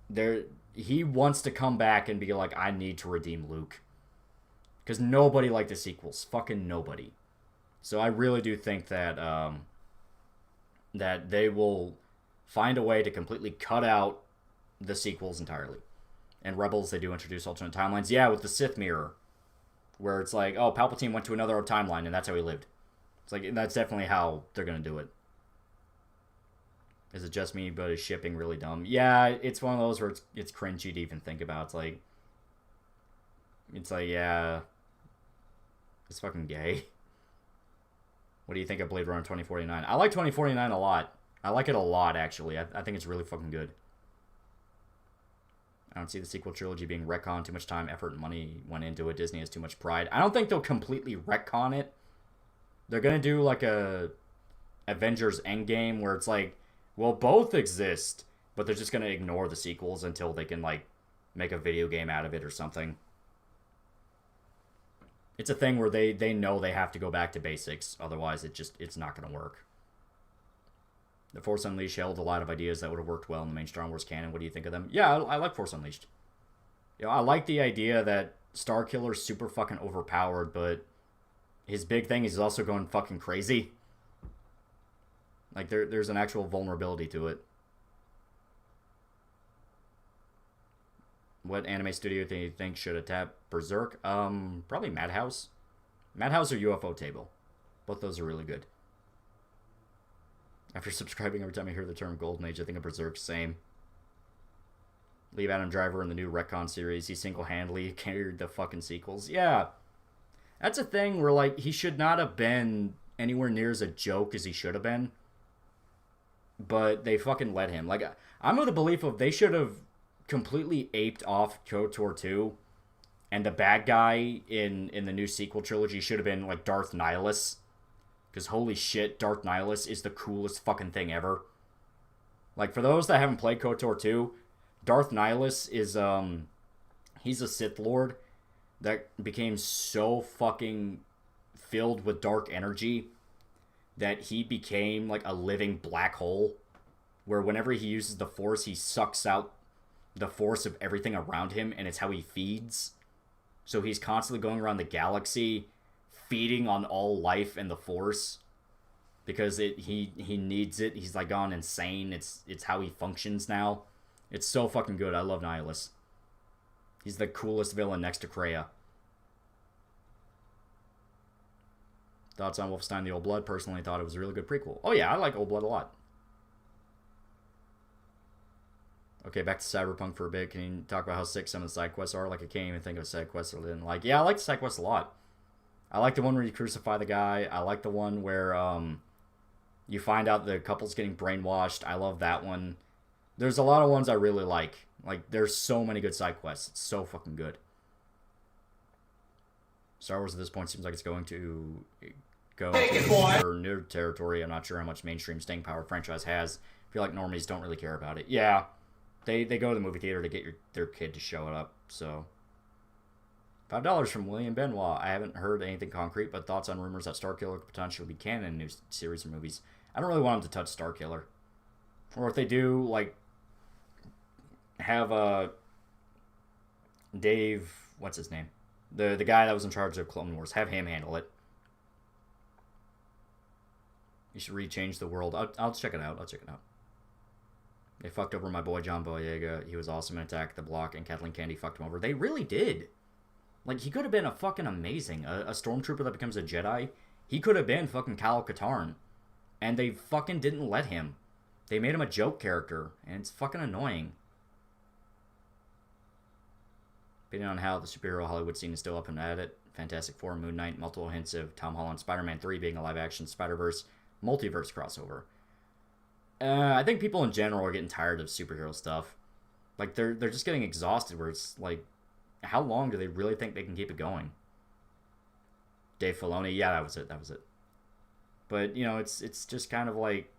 he wants to come back and be like, I need to redeem Luke. Because nobody liked the sequels. Fucking nobody. So I really do think that, that they will find a way to completely cut out the sequels entirely. And Rebels, they do introduce alternate timelines. Yeah, with the Sith mirror. Where it's like, oh, Palpatine went to another timeline and that's how he lived. It's like, that's definitely how they're going to do it. Is it just me, but is shipping really dumb? Yeah, it's one of those where it's cringy to even think about. It's like, yeah, it's fucking gay. What do you think of Blade Runner 2049? I like 2049 a lot. I like it a lot, actually. I think it's really fucking good. I don't see the sequel trilogy being retconned. Too much time, effort, and money went into it. Disney has too much pride. I don't think they'll completely retcon it. They're going to do like a Avengers Endgame where it's like, well, both exist, but they're just going to ignore the sequels until they can like make a video game out of it or something. It's a thing where they know they have to go back to basics. Otherwise, it's not going to work. The Force Unleashed held a lot of ideas that would have worked well in the main Star Wars canon. What do you think of them? Yeah, I like Force Unleashed. You know, I like the idea that Starkiller's super fucking overpowered, but his big thing is he's also going fucking crazy. Like, there's an actual vulnerability to it. What anime studio do you think should adapt Berserk? Probably Madhouse. Madhouse or UFO Table. Both those are really good. After subscribing every time I hear the term Golden Age, I think of Berserk's same. Leave Adam Driver in the new Retcon series. He single-handedly carried the fucking sequels. Yeah. That's a thing where, like, he should not have been anywhere near as a joke as he should have been. But they fucking let him. Like, I'm of the belief of they should have completely aped off KOTOR 2. And the bad guy in the new sequel trilogy should have been, like, Darth Nihilus. Because holy shit, Darth Nihilus is the coolest fucking thing ever. Like, for those that haven't played KOTOR 2, Darth Nihilus is, he's a Sith Lord that became so fucking filled with dark energy that he became, like, a living black hole. Where whenever he uses the Force, he sucks out the force of everything around him, and it's how he feeds. So he's constantly going around the galaxy, feeding on all life and the Force, because he needs it. He's like gone insane. It's how he functions now. It's so fucking good. I love Nihilus. He's the coolest villain next to Kreia. Thoughts on Wolfenstein: The Old Blood? Personally, thought it was a really good prequel. Oh yeah, I like Old Blood a lot. Okay, back to Cyberpunk for a bit. Can you talk about how sick some of the side quests are? Like, I can't even think of a side quest I didn't like. Yeah, I like the side quests a lot. I like the one where you crucify the guy. I like the one where you find out the couple's getting brainwashed. I love that one. There's a lot of ones I really like. Like, there's so many good side quests. It's so fucking good. Star Wars at this point seems like it's going to go for new territory. I'm not sure how much mainstream staying power franchise has. I feel like normies don't really care about it. Yeah, they go to the movie theater to get their kid to show it up, so... $5 from William Benoit. I haven't heard anything concrete, but thoughts on rumors that Starkiller could potentially be canon in new series or movies. I don't really want them to touch Starkiller. Or if they do, like, have Dave, what's his name? The guy that was in charge of Clone Wars. Have him handle it. You should rechange the world. I'll check it out. They fucked over my boy John Boyega. He was awesome in Attack the Block, and Kathleen Kennedy fucked him over. They really did. Like, he could have been a fucking amazing. A stormtrooper that becomes a Jedi. He could have been fucking Kyle Katarn. And they fucking didn't let him. They made him a joke character. And it's fucking annoying. Depending on how the superhero Hollywood scene is still up and at it, Fantastic Four, Moon Knight, multiple hints of Tom Holland, Spider-Man 3 being a live-action Spider-Verse multiverse crossover. I think people in general are getting tired of superhero stuff. Like, they're just getting exhausted, where it's like, how long do they really think they can keep it going? Dave Filoni, yeah, that was it. But, you know, it's just kind of like,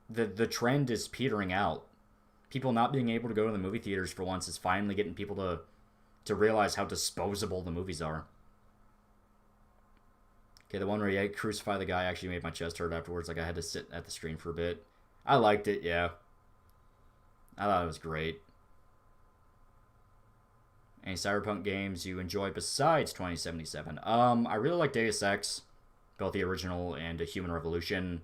the trend is petering out. People not being able to go to the movie theaters for once is finally getting people to realize how disposable the movies are. Okay, the one where you crucify the guy actually made my chest hurt afterwards. Like, I had to sit at the screen for a bit. I liked it, yeah. I thought it was great. Any Cyberpunk games you enjoy besides 2077? I really like Deus Ex, both the original and a Human Revolution.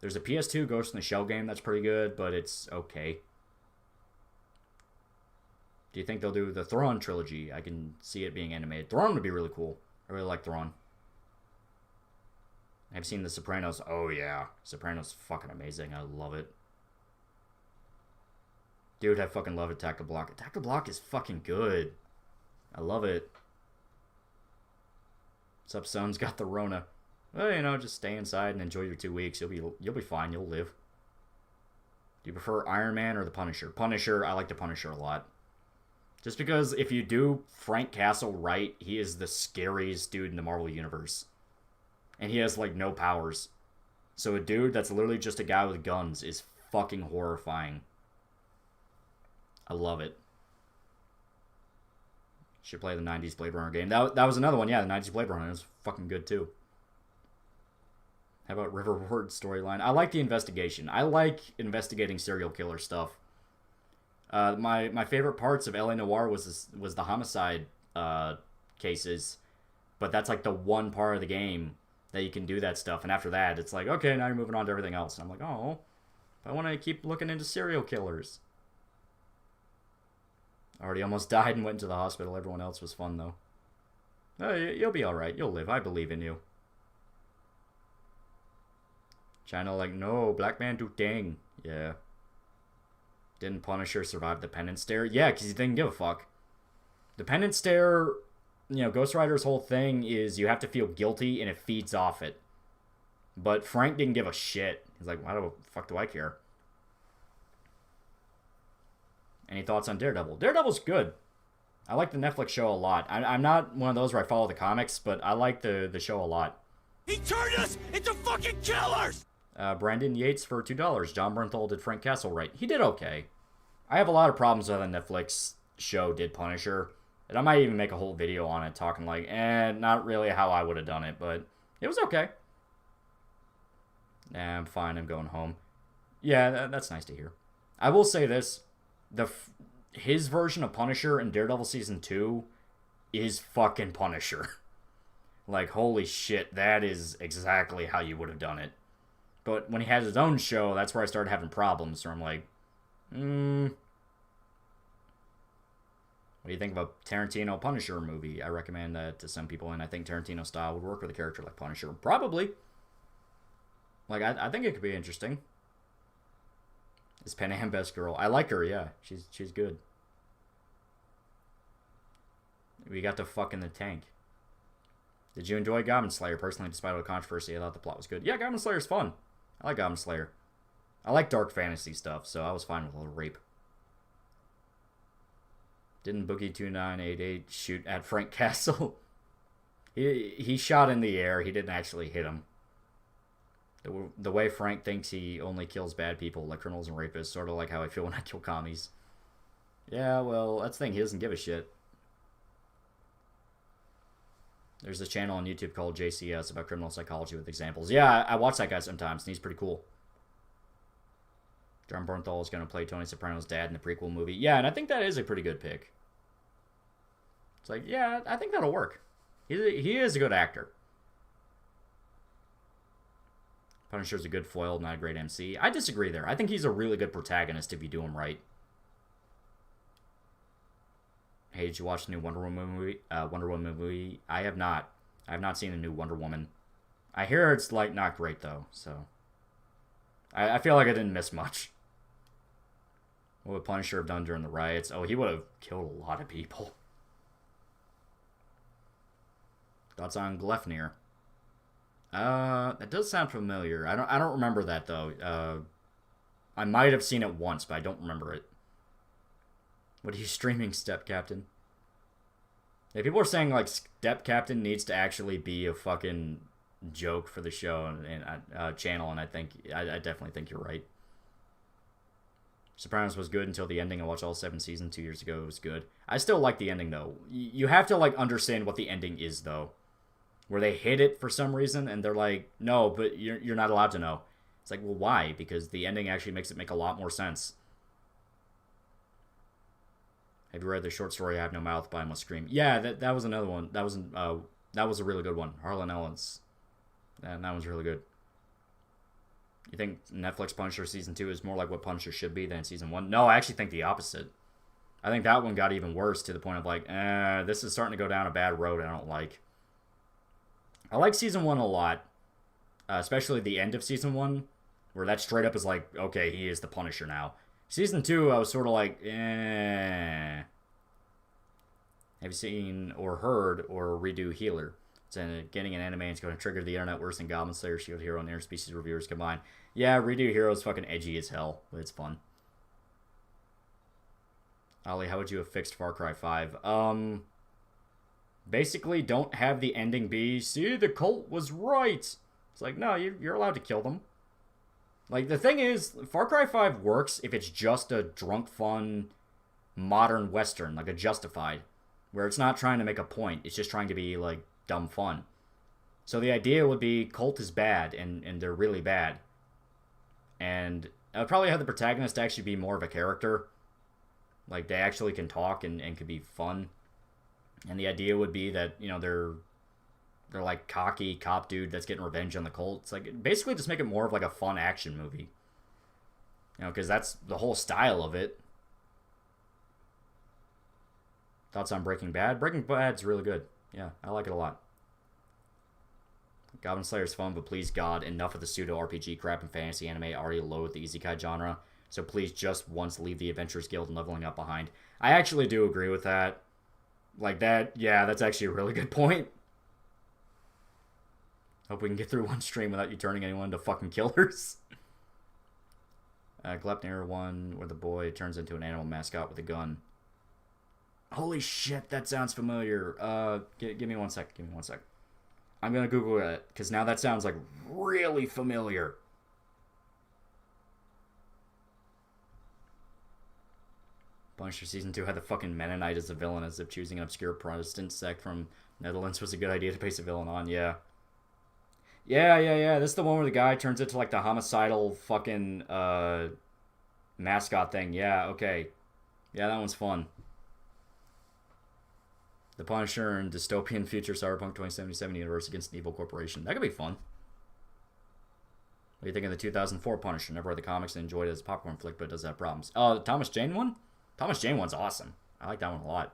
There's a PS2 Ghost in the Shell game that's pretty good, but it's okay. Do you think they'll do the Thrawn trilogy? I can see it being animated. Thrawn would be really cool. I really like Thrawn. I've seen The Sopranos. Oh, yeah. Sopranos fucking amazing. I love it. Dude, I fucking love Attack the Block. Attack the Block is fucking good. I love it. What's up, son's got the Rona. Well, you know, just stay inside and enjoy your 2 weeks. You'll be fine. You'll live. Do you prefer Iron Man or the Punisher? Punisher. I like the Punisher a lot. Just because if you do Frank Castle right, he is the scariest dude in the Marvel Universe. And he has, like, no powers. So a dude that's literally just a guy with guns is fucking horrifying. I love it. Should play the 90s Blade Runner game. That was another one, yeah, the 90s Blade Runner. It was fucking good, too. How about Riverward storyline? I like the investigation. I like investigating serial killer stuff. My favorite parts of LA Noire was the homicide cases. But that's, like, the one part of the game that you can do that stuff, and after that, it's like, okay, now you're moving on to everything else. And I'm like, oh, I want to keep looking into serial killers. Already almost died and went into the hospital. Everyone else was fun, though. Oh, you'll be alright. You'll live. I believe in you. China, like, no, black man do dang. Yeah. Didn't Punisher survive the penance stare? Yeah, because he didn't give a fuck. The penance stare... You know, Ghost Rider's whole thing is you have to feel guilty and it feeds off it. But Frank didn't give a shit. He's like, why the fuck do I care? Any thoughts on Daredevil? Daredevil's good. I like the Netflix show a lot. I'm not one of those where I follow the comics, but I like the show a lot. He turned us into fucking killers! Brandon Yates for $2. John Bernthal did Frank Castle right. He did okay. I have a lot of problems with how the Netflix show did Punisher. And I might even make a whole video on it talking like, not really how I would have done it, but it was okay. Nah, I'm fine. I'm going home. Yeah, that's nice to hear. I will say this. His version of Punisher in Daredevil Season 2 is fucking Punisher. Like, holy shit, that is exactly how you would have done it. But when he has his own show, that's where I started having problems. So I'm like, What do you think of a Tarantino Punisher movie? I recommend that to some people, and I think Tarantino style would work with a character like Punisher. Probably. Like, I think it could be interesting. Is Panam best girl? I like her, yeah. She's good. We got to fuck in the tank. Did you enjoy Goblin Slayer? Personally, despite all the controversy, I thought the plot was good. Yeah, Goblin Slayer's fun. I like Goblin Slayer. I like dark fantasy stuff, so I was fine with a little rape. Didn't Boogie 2988 shoot at Frank Castle? He shot in the air. He didn't actually hit him. The way Frank thinks he only kills bad people, like criminals and rapists, sort of like how I feel when I kill commies. Yeah, well, that's the thing. He doesn't give a shit. There's a channel on YouTube called JCS about criminal psychology with examples. Yeah, I watch that guy sometimes, and he's pretty cool. John Bernthal is going to play Tony Soprano's dad in the prequel movie. Yeah, and I think that is a pretty good pick. It's like, yeah, I think that'll work. He is a good actor. Punisher's a good foil, not a great MC. I disagree there. I think he's a really good protagonist if you do him right. Hey, did you watch the new Wonder Woman movie? I have not. I have not seen the new Wonder Woman. I hear it's, like, not great, though, so... I feel like I didn't miss much. What would Punisher have done during the riots? Oh, he would have killed a lot of people. Thoughts on Gleipnir? That does sound familiar. I don't remember that though. I might have seen it once, but I don't remember it. What are you streaming, Step Captain? Yeah, people are saying like Step Captain needs to actually be a fucking joke for the show and channel, and I definitely think you're right. Sopranos was good until the ending. I watched all 7 seasons 2 years ago. It was good. I still like the ending though. You have to like understand what the ending is though. Where they hid it for some reason and they're like, no, but you're not allowed to know. It's like, well, why? Because the ending actually makes it make a lot more sense. Have you read the short story I Have No Mouth by I Must Scream? Yeah, that was another one. That was a really good one. Harlan Ellens. And that was really good. You think Netflix Punisher Season 2 is more like what Punisher should be than Season 1? No, I actually think the opposite. I think that one got even worse to the point of like, this is starting to go down a bad road I don't like. I like Season 1 a lot. Especially the end of Season 1. Where that straight up is like, okay, he is the Punisher now. Season 2, I was sort of like, Have you seen or heard or redo Healer? It's getting an anime. It's going to trigger the internet worse than Goblin Slayer, Shield Hero, and Interspecies reviewers combined. Yeah, redo Hero is fucking edgy as hell, but it's fun. Ollie, how would you have fixed Far Cry 5? Basically, don't have the ending be, see, the cult was right. It's like, no, you're allowed to kill them. Like, the thing is, Far Cry 5 works if it's just a drunk, fun, modern Western, like a Justified, where it's not trying to make a point, it's just trying to be, like, dumb fun. So the idea would be, cult is bad, and they're really bad. And I would probably have the protagonist actually be more of a character. Like, they actually can talk and could be fun. And the idea would be that, you know, they're like cocky cop dude that's getting revenge on the cult. It's like, basically just make it more of like a fun action movie. You know, because that's the whole style of it. Thoughts on Breaking Bad? Breaking Bad's really good. Yeah, I like it a lot. Goblin Slayer's fun, but please God, enough of the pseudo-RPG crap and fantasy anime. I already loathe the isekai genre. So please just once leave the Adventurers Guild and leveling up behind. I actually do agree with that. Like that, yeah, that's actually a really good point. Hope we can get through one stream without you turning anyone into fucking killers. Gleipnir one, where the boy turns into an animal mascot with a gun. Holy shit, that sounds familiar. Give me 1 sec. Give me 1 sec. I'm gonna Google it, because now that sounds like really familiar. Punisher Season 2 had the fucking Mennonite as a villain, as if choosing an obscure Protestant sect from Netherlands was a good idea to base a villain on, yeah. Yeah. This is the one where the guy turns into, like, the homicidal fucking, mascot thing. Yeah, okay. Yeah, that one's fun. The Punisher and dystopian future Cyberpunk 2077 universe against an evil corporation. That could be fun. What do you think of the 2004 Punisher? Never read the comics and enjoyed it as a popcorn flick, but it does have problems. Oh, the Thomas Jane one? Thomas Jane one's awesome. I like that one a lot.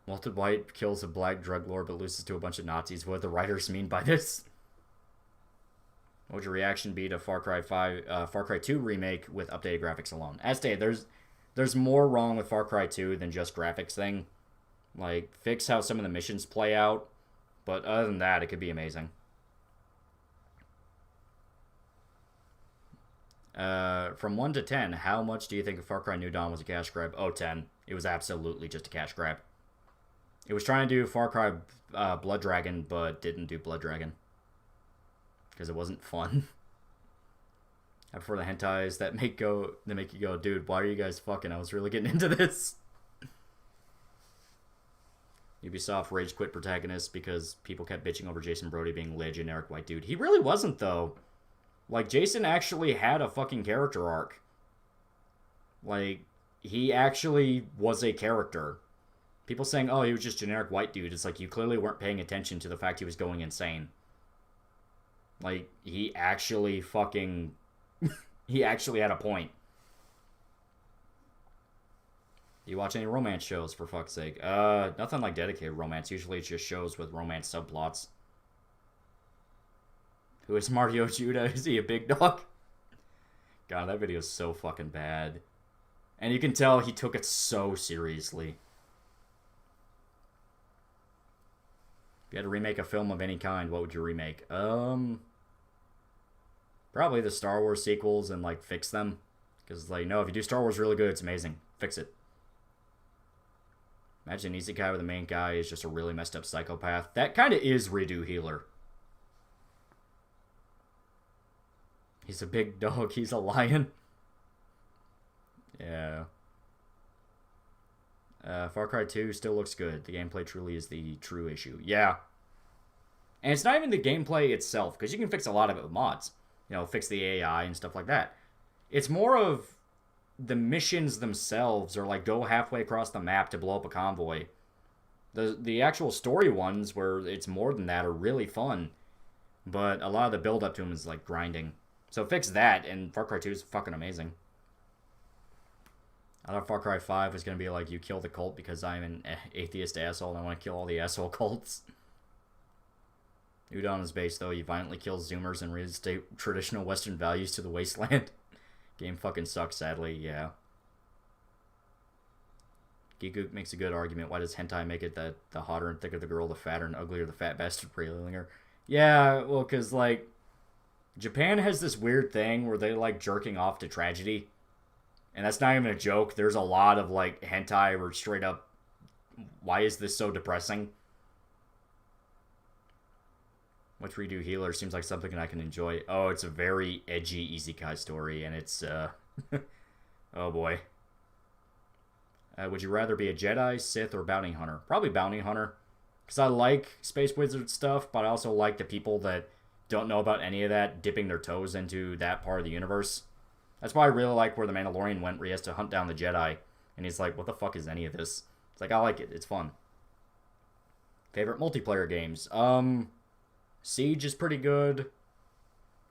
Walter White kills a black drug lord but loses to a bunch of Nazis. What do the writers mean by this? What would your reaction be to Far Cry 2 remake with updated graphics alone? As stated, there's more wrong with Far Cry 2 than just graphics thing. Like, fix how some of the missions play out. But other than that, it could be amazing. From 1 to 10, how much do you think Far Cry New Dawn was a cash grab? Oh, 10. It was absolutely just a cash grab. It was trying to do Far Cry Blood Dragon, but didn't do Blood Dragon. Because it wasn't fun. I prefer the hentais that make you go, dude, why are you guys fucking? I was really getting into this. Ubisoft rage quit protagonist because people kept bitching over Jason Brody being a generic white dude. He really wasn't, though. Like, Jason actually had a fucking character arc. Like, he actually was a character. People saying, oh, he was just generic white dude. It's like, you clearly weren't paying attention to the fact he was going insane. Like, he actually fucking... he actually had a point. Do you watch any romance shows, for fuck's sake? Nothing like dedicated romance. Usually it's just shows with romance subplots. Who is Mario Judah? Is he a big dog? God, that video is so fucking bad. And you can tell he took it so seriously. If you had to remake a film of any kind, what would you remake? Probably the Star Wars sequels and, like, fix them. Because, like, no, if you do Star Wars really good, it's amazing. Fix it. Imagine an isekai where the main guy is just a really messed up psychopath. That kind of is Redo Healer. He's a big dog. He's a lion. Yeah. Far Cry 2 still looks good. The gameplay truly is the true issue. Yeah. And it's not even the gameplay itself, because you can fix a lot of it with mods. You know, fix the AI and stuff like that. It's more of the missions themselves, or like go halfway across the map to blow up a convoy. The actual story ones, where it's more than that, are really fun. But a lot of the build up to them is like grinding. So fix that, and Far Cry 2 is fucking amazing. I thought Far Cry 5 was going to be like, you kill the cult because I'm an atheist asshole and I want to kill all the asshole cults. Udon is based, though. You violently kill Zoomers and reinstate traditional Western values to the wasteland. Game fucking sucks, sadly, yeah. Geekook makes a good argument. Why does hentai make it that the hotter and thicker the girl, the fatter and uglier the fat bastard railing her? Yeah, well, because, like, Japan has this weird thing where they like jerking off to tragedy. And that's not even a joke. There's a lot of, like, hentai where straight up, why is this so depressing? Which Redo Healer seems like something I can enjoy. Oh, it's a very edgy isekai story, and it's, oh boy. Would you rather be a Jedi, Sith, or Bounty Hunter? Probably Bounty Hunter. Because I like Space Wizard stuff, but I also like the people that don't know about any of that dipping their toes into that part of the universe. That's why I really like where the Mandalorian went, where he has to hunt down the Jedi. And he's like, what the fuck is any of this? It's like, I like it. It's fun. Favorite multiplayer games? Siege is pretty good.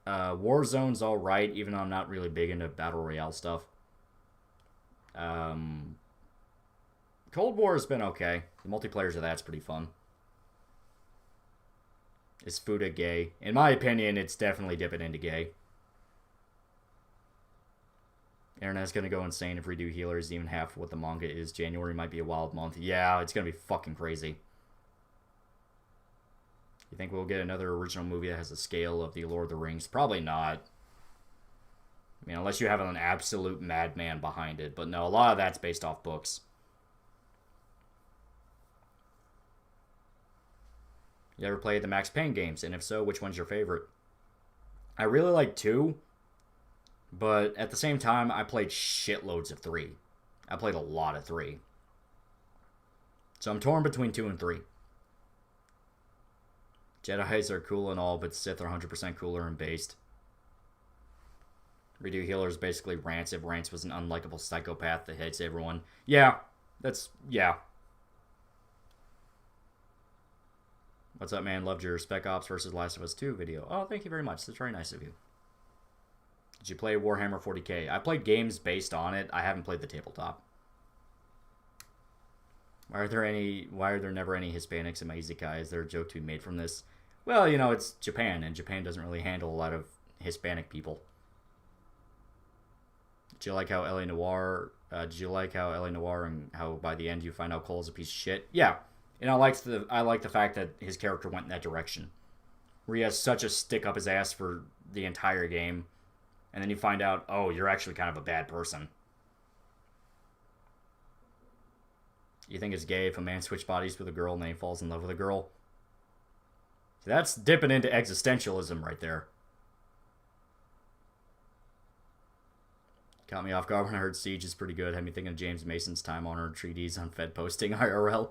Warzone's alright, even though I'm not really big into Battle Royale stuff. Cold War has been okay. The multiplayers of that's pretty fun. Is Fuda gay? In my opinion, it's definitely dipping into gay. Internet's gonna go insane if Redo Healer is even half what the manga is. January might be a wild month. Yeah, it's gonna be fucking crazy. You think we'll get another original movie that has the scale of The Lord of the Rings? Probably not. I mean, unless you have an absolute madman behind it. But no, a lot of that's based off books. You ever played the Max Payne games? And if so, which one's your favorite? I really like 2. But at the same time, I played shitloads of 3. I played a lot of 3. So I'm torn between 2 and 3. Jedis are cool and all, but Sith are 100% cooler and based. Redo Healer is basically Rance if Rance was an unlikable psychopath that hates everyone. Yeah, yeah. What's up, man? Loved your Spec Ops versus Last of Us 2 video. Oh, thank you very much. That's very nice of you. Did you play Warhammer 40k? I played games based on it. I haven't played the tabletop. Why are there never any Hispanics in my isekai? Is there a joke to be made from this? Well, you know, it's Japan, and Japan doesn't really handle a lot of Hispanic people. Did you like how L.A. Noire and how by the end you find out Cole is a piece of shit? Yeah. And I like the fact that his character went in that direction. Where he has such a stick up his ass for the entire game. And then you find out, oh, you're actually kind of a bad person. You think it's gay if a man switches bodies with a girl and then he falls in love with a girl? See, that's dipping into existentialism right there. Caught me off guard when I heard Siege is pretty good. Had me thinking of James Mason's time-honored treatise on Fed posting IRL.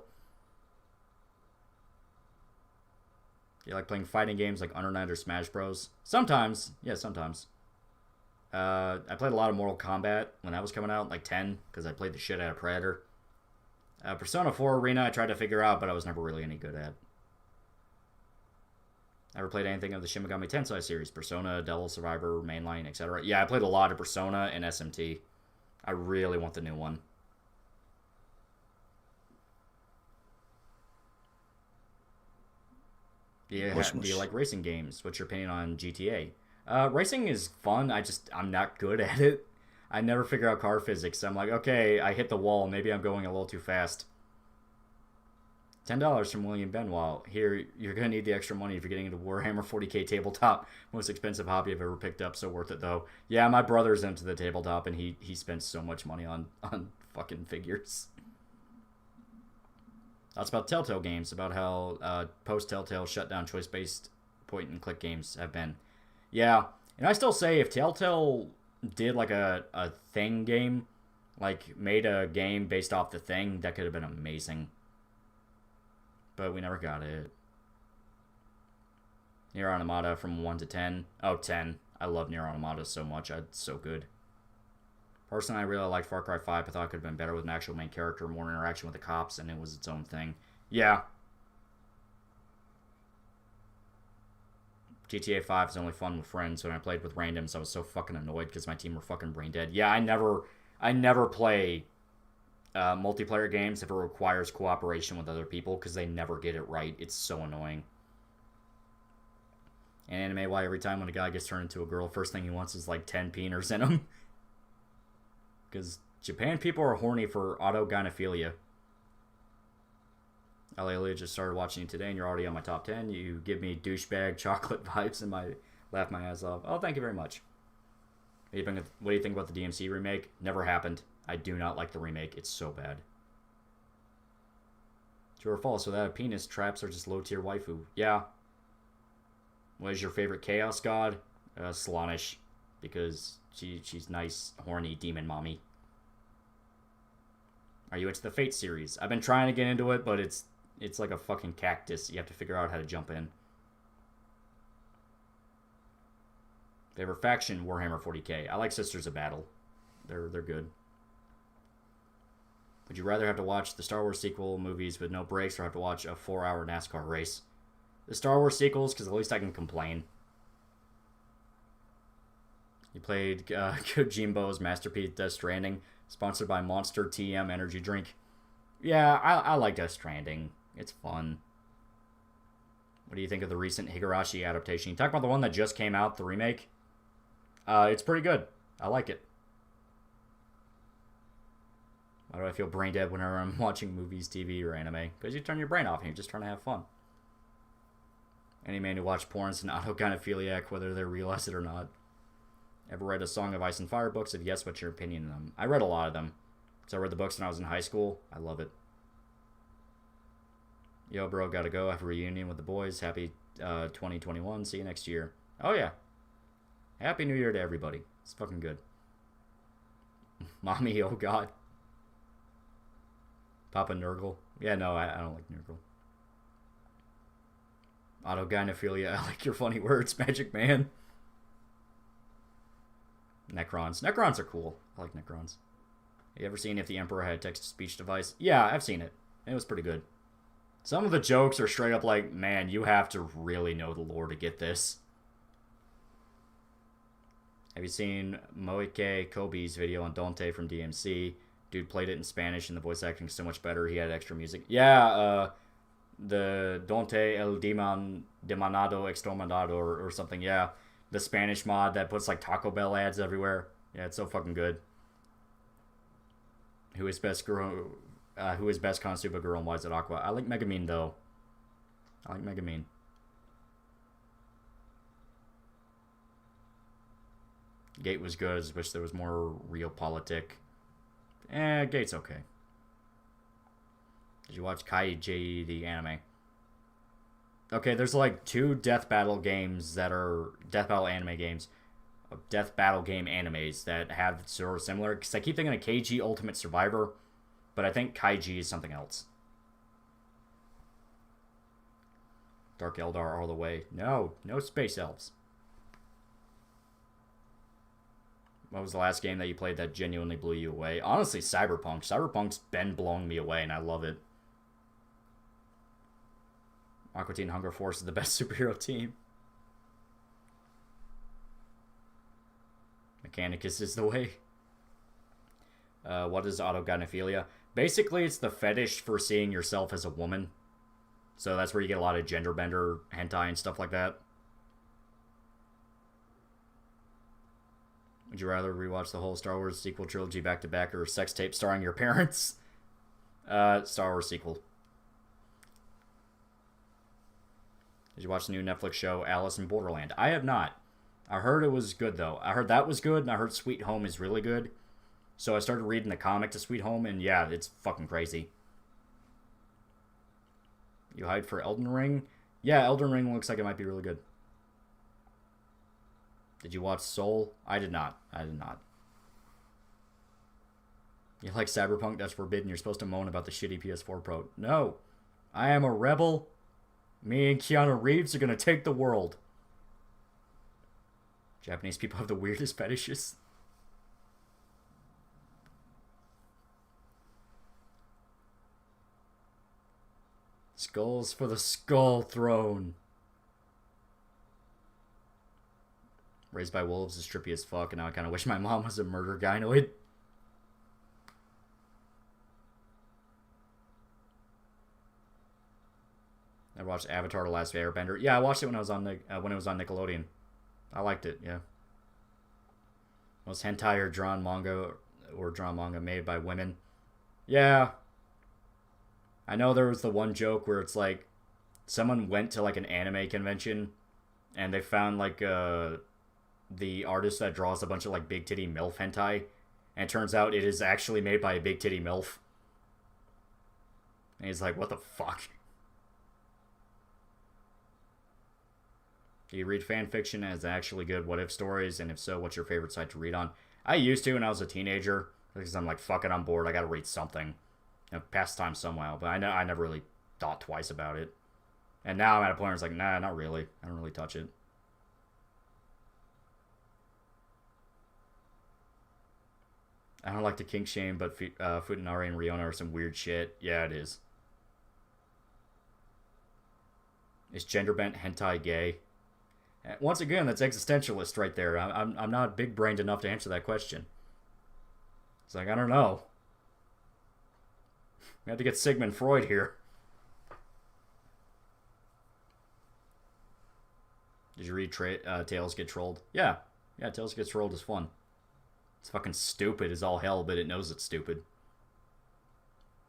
You like playing fighting games like Under Night or Smash Bros? Sometimes. Yeah, sometimes. I played a lot of Mortal Kombat when that was coming out, like 10, because I played the shit out of Predator. Persona 4 Arena I tried to figure out, but I was never really any good at. Ever played anything of the Shin Megami Tensei series? Persona, Devil Survivor, Mainline, etc. Yeah, I played a lot of Persona and SMT. I really want the new one. Yeah, do you like racing games? What's your opinion on GTA? Racing is fun. I'm not good at it. I never figure out car physics. I'm like, okay, I hit the wall. Maybe I'm going a little too fast. $10 from William Benoit. Here, you're going to need the extra money if you're getting into Warhammer 40k tabletop. Most expensive hobby I've ever picked up, so worth it though. Yeah, my brother's into the tabletop, and he spends so much money on fucking figures. That's about Telltale games, about how post-Telltale shut down choice-based point-and-click games have been. Yeah, and I still say if Telltale did like a Thing game, like made a game based off the Thing, that could have been amazing. But we never got it. Nier Automata from 1 to 10. Oh, 10. I love Nier Automata so much. It's so good. Personally, I really liked Far Cry 5. I thought it could have been better with an actual main character, more interaction with the cops, and it was its own thing. Yeah. GTA 5 is only fun with friends. When I played with randoms, I was so fucking annoyed because my team were fucking brain dead. Yeah, I never play multiplayer games if it requires cooperation with other people because they never get it right. It's so annoying. In anime, why every time when a guy gets turned into a girl, first thing he wants is like 10 peeners in him. Because Japan people are horny for autogynephilia. Alelia just started watching you today and you're already on my top 10. You give me douchebag chocolate vibes and laugh my ass off. Oh, thank you very much. What do you think about the DMC remake? Never happened. I do not like the remake. It's so bad. True or false? Without a penis, traps are just low-tier waifu. Yeah. What is your favorite chaos god? Slaanesh. Because she's nice, horny demon mommy. Are you into the Fate series? I've been trying to get into it, but it's like a fucking cactus. You have to figure out how to jump in. Favorite faction? Warhammer 40k. I like Sisters of Battle. They're good. Would you rather have to watch the Star Wars sequel movies with no breaks or have to watch a 4-hour NASCAR race? The Star Wars sequels, because at least I can complain. You played Kojimbo's masterpiece Death Stranding, sponsored by Monster TM Energy Drink. Yeah, I like Death Stranding. It's fun. What do you think of the recent Higurashi adaptation? You talk about the one that just came out, the remake? It's pretty good. I like it. Why do I feel brain dead whenever I'm watching movies, TV, or anime? Because you turn your brain off and you're just trying to have fun. Any man who watched porn is an autogynephiliac, whether they realize it or not. Ever read a Song of Ice and Fire books? If yes, what's your opinion on them? I read a lot of them. So I read the books when I was in high school. I love it. Yo, bro, gotta go. I have a reunion with the boys. Happy 2021. See you next year. Oh, yeah. Happy New Year to everybody. It's fucking good. Mommy, oh god. Papa Nurgle. Yeah, no, I don't like Nurgle. Autogynephilia. I like your funny words, Magic Man. Necrons. Necrons are cool. I like Necrons. Have you ever seen If the Emperor Had a Text-to-Speech Device? Yeah, I've seen it. It was pretty good. Some of the jokes are straight up like, man, you have to really know the lore to get this. Have you seen Moike Kobe's video on Dante from DMC? Dude played it in Spanish and the voice acting is so much better. He had extra music. Yeah, the Dante El Demanado Exterminado or something. Yeah, the Spanish mod that puts like Taco Bell ads everywhere. Yeah, it's so fucking good. Who is best girl? Who is best Konosuba girl and why is it Aqua? I like Megumin though. I like Megumin. Gate was good. I just wish there was more realpolitik. Gate's okay. Did you watch Kaiji the anime? Okay, there's like 2 Death Battle games that are Death Battle anime games. Death Battle game animes that have sort of similar. Because I keep thinking of KG Ultimate Survivor, but I think Kaiji is something else. Dark Eldar all the way. No space elves. What was the last game that you played that genuinely blew you away? Honestly, Cyberpunk. Cyberpunk's been blowing me away, and I love it. Aqua Teen Hunger Force is the best superhero team. Mechanicus is the way. What is autogynephilia? Basically, it's the fetish for seeing yourself as a woman. So that's where you get a lot of gender bender, hentai, and stuff like that. Would you rather rewatch the whole Star Wars sequel trilogy back-to-back or sex tape starring your parents? Star Wars sequel. Did you watch the new Netflix show Alice in Borderland? I have not. I heard it was good, though. I heard that was good, and I heard Sweet Home is really good. So I started reading the comic to Sweet Home, and yeah, it's fucking crazy. You hyped for Elden Ring? Yeah, Elden Ring looks like it might be really good. Did you watch Soul? I did not. I did not. You like Cyberpunk? That's forbidden. You're supposed to moan about the shitty PS4 Pro. No. I am a rebel. Me and Keanu Reeves are going to take the world. Japanese people have the weirdest fetishes. Skulls for the Skull Throne. Raised by Wolves is trippy as fuck, and now I kind of wish my mom was a murder gynoid. I watched Avatar: The Last Airbender. Yeah, I watched it when it was on Nickelodeon. I liked it. Yeah. Most hentai or drawn manga made by women. Yeah. I know there was the one joke where it's like someone went to like an anime convention and they found like the artist that draws a bunch of like big titty MILF hentai, and it turns out it is actually made by a big titty MILF. And he's like, what the fuck? Do you read fan fiction as actually good what if stories? And if so, what's your favorite site to read on? I used to when I was a teenager, because I'm like, fuck it, I'm bored, I gotta read something. Pass time somehow, but I never really thought twice about it. And now I'm at a point where it's like, nah, not really. I don't really touch it. I don't like to kink shame, but Futanari and Riona are some weird shit. Yeah, it is. Is gender bent hentai gay? Once again, that's existentialist right there. I'm not big brained enough to answer that question. It's like, I don't know. We have to get Sigmund Freud here. Did you read Tales Get Trolled? Yeah. Yeah, Tales Get Trolled is fun. It's fucking stupid as all hell, but it knows it's stupid.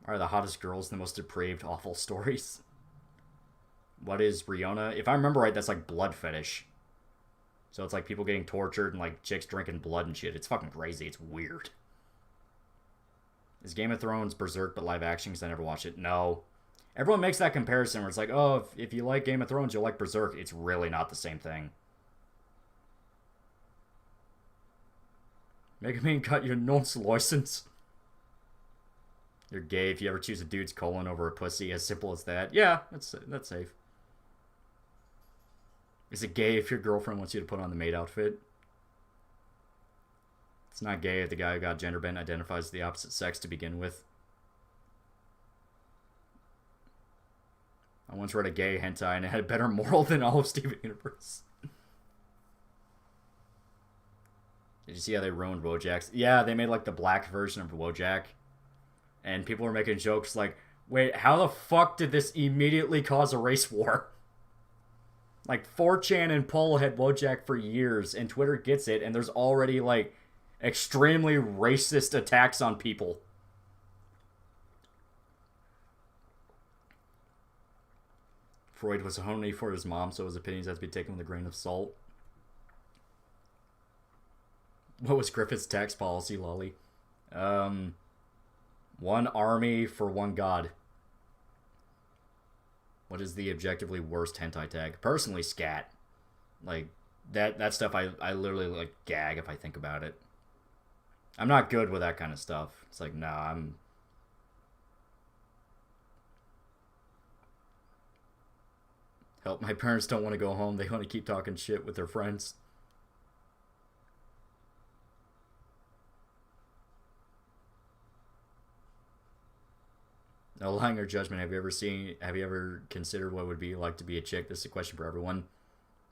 Are the hottest girls the most depraved, awful stories? What is Riona? If I remember right, that's like blood fetish. So it's like people getting tortured and like chicks drinking blood and shit. It's fucking crazy. It's weird. Is Game of Thrones Berserk but live action? Because I never watched it. No. Everyone makes that comparison where it's like, oh, if you like Game of Thrones, you'll like Berserk. It's really not the same thing. Make me cut your nose license. You're gay if you ever choose a dude's colon over a pussy. As simple as that. Yeah, that's safe. Is it gay if your girlfriend wants you to put on the maid outfit? It's not gay if the guy who got gender bent identifies as the opposite sex to begin with. I once read a gay hentai and it had a better moral than all of Steven Universe. Did you see how they ruined Wojak? Yeah, they made like the black version of Wojak. And people were making jokes like, wait, how the fuck did this immediately cause a race war? Like, 4chan and Poll had Wojak for years, and Twitter gets it, and there's already, like, extremely racist attacks on people. Freud was horny for his mom, so his opinions have to be taken with a grain of salt. What was Griffith's tax policy, Lolly? One army for one god. What is the objectively worst hentai tag? Personally, scat. Like, that stuff I literally, like, gag if I think about it. I'm not good with that kind of stuff. It's like, nah, Help, my parents don't want to go home. They want to keep talking shit with their friends. No lying or judgment. Have you ever considered what it would be like to be a chick? This is a question for everyone.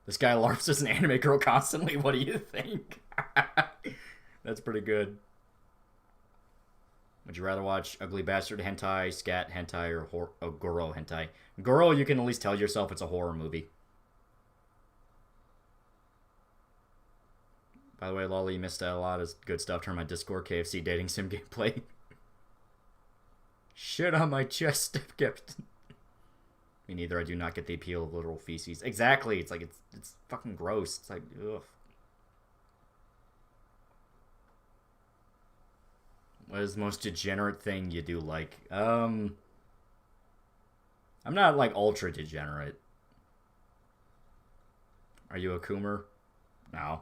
This guy LARPs as an anime girl constantly. What do you think? That's pretty good. Would you rather watch Ugly Bastard hentai, scat hentai, or Goro hentai? Goro, you can at least tell yourself it's a horror movie. By the way, Lolly, you missed out a lot of good stuff. Turn my Discord KFC dating sim gameplay. Shit on my chest, Step Captain. Me neither. I do not get the appeal of literal feces. Exactly. It's like, it's fucking gross. It's like, ugh. What is the most degenerate thing you do like? I'm not, like, ultra degenerate. Are you a coomer? No.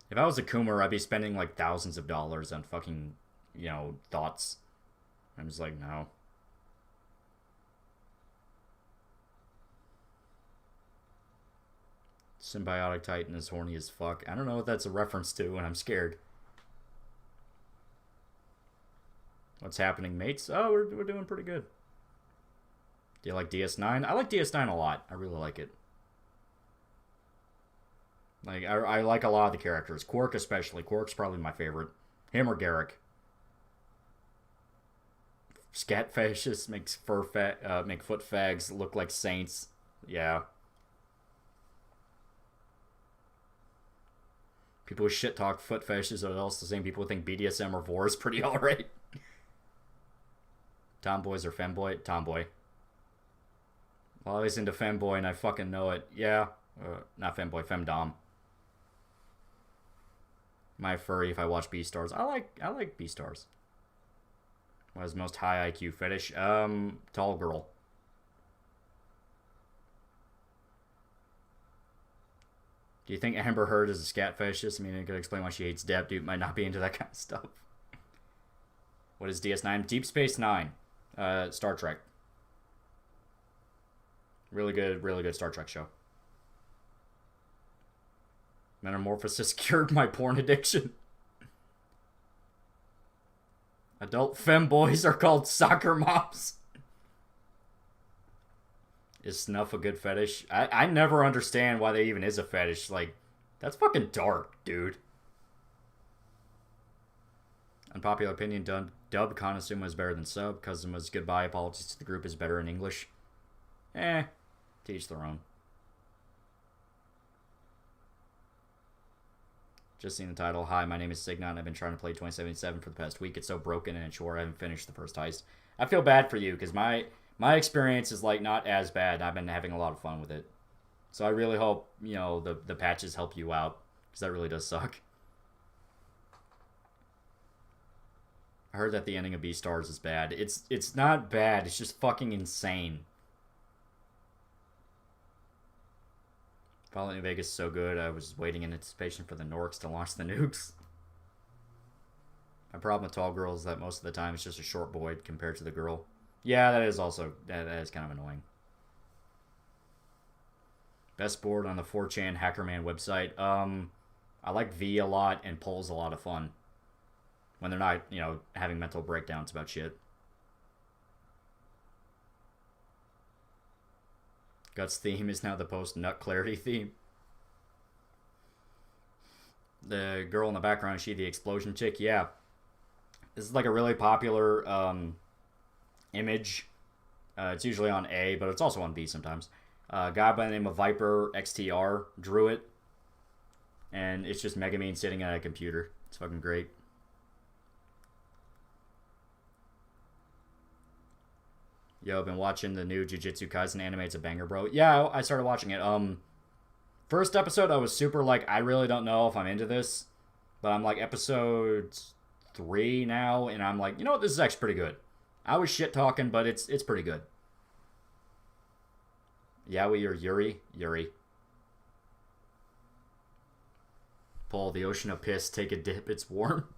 If I was a coomer, I'd be spending, like, thousands of dollars on fucking, you know, thoughts. I'm just like, no. Symbiotic Titan is horny as fuck. I don't know what that's a reference to, and I'm scared. What's happening, mates? Oh, we're doing pretty good. Do you like DS9? I like DS9 a lot. I really like it. Like, I like a lot of the characters. Quark especially. Quark's probably my favorite. Him or Garrick. Scat fascists make foot fags look like saints. Yeah. People who shit talk foot fetishes are also the same people who think BDSM or vor is pretty alright. Tomboys or femboy? Tomboy. Well, I was into femboy and I fucking know it. Yeah. Not femboy, femdom. My furry if I watch Beastars. I like Beastars. What is most high IQ fetish? Tall girl. Do you think Amber Heard is a scat fetishist? I mean, it could explain why she hates Depp. Dude might not be into that kind of stuff. What is DS9? Deep Space Nine. Star Trek. Really good Star Trek show. Metamorphosis cured my porn addiction. Adult femboys are called soccer moms. Is snuff a good fetish? I never understand why there even is a fetish. Like, that's fucking dark, dude. Unpopular opinion, dub Konasuma is better than sub. Kazuma's goodbye apologies to the group is better in English. To each their own. Just seen the title. Hi, my name is Signon. I've been trying to play 2077 for the past week. It's so broken and sure I haven't finished the first heist. I feel bad for you because my experience is like not as bad. I've been having a lot of fun with it. So I really hope, you know, the patches help you out because that really does suck. I heard that the ending of Beastars is bad. It's not bad. It's just fucking insane. Fallout New Vegas is so good. I was waiting in anticipation for the Norks to launch the nukes. My problem with Tall Girl is that most of the time it's just a short boy compared to the girl. Yeah, that is also, that is kind of annoying. Best board on the 4chan Hackerman website. I like V a lot, and Poll's a lot of fun. When they're not, you know, having mental breakdowns about shit. Guts theme is now the post-nut clarity theme. The girl in the background, is she the explosion chick? Yeah. This is like a really popular image. It's usually on A, but it's also on B sometimes. A guy by the name of Viper XTR drew it. And it's just Megamine sitting at a computer. It's fucking great. Yo, I've been watching the new Jujutsu Kaisen anime. It's a banger, bro. Yeah, I started watching it. First episode, I was super like, I really don't know if I'm into this. But I'm like episode 3 now, and I'm like, you know what, this is actually pretty good. I was shit talking, but it's pretty good. Yaoi or Yuri? Yuri. Paul, the ocean of piss, take a dip, it's warm.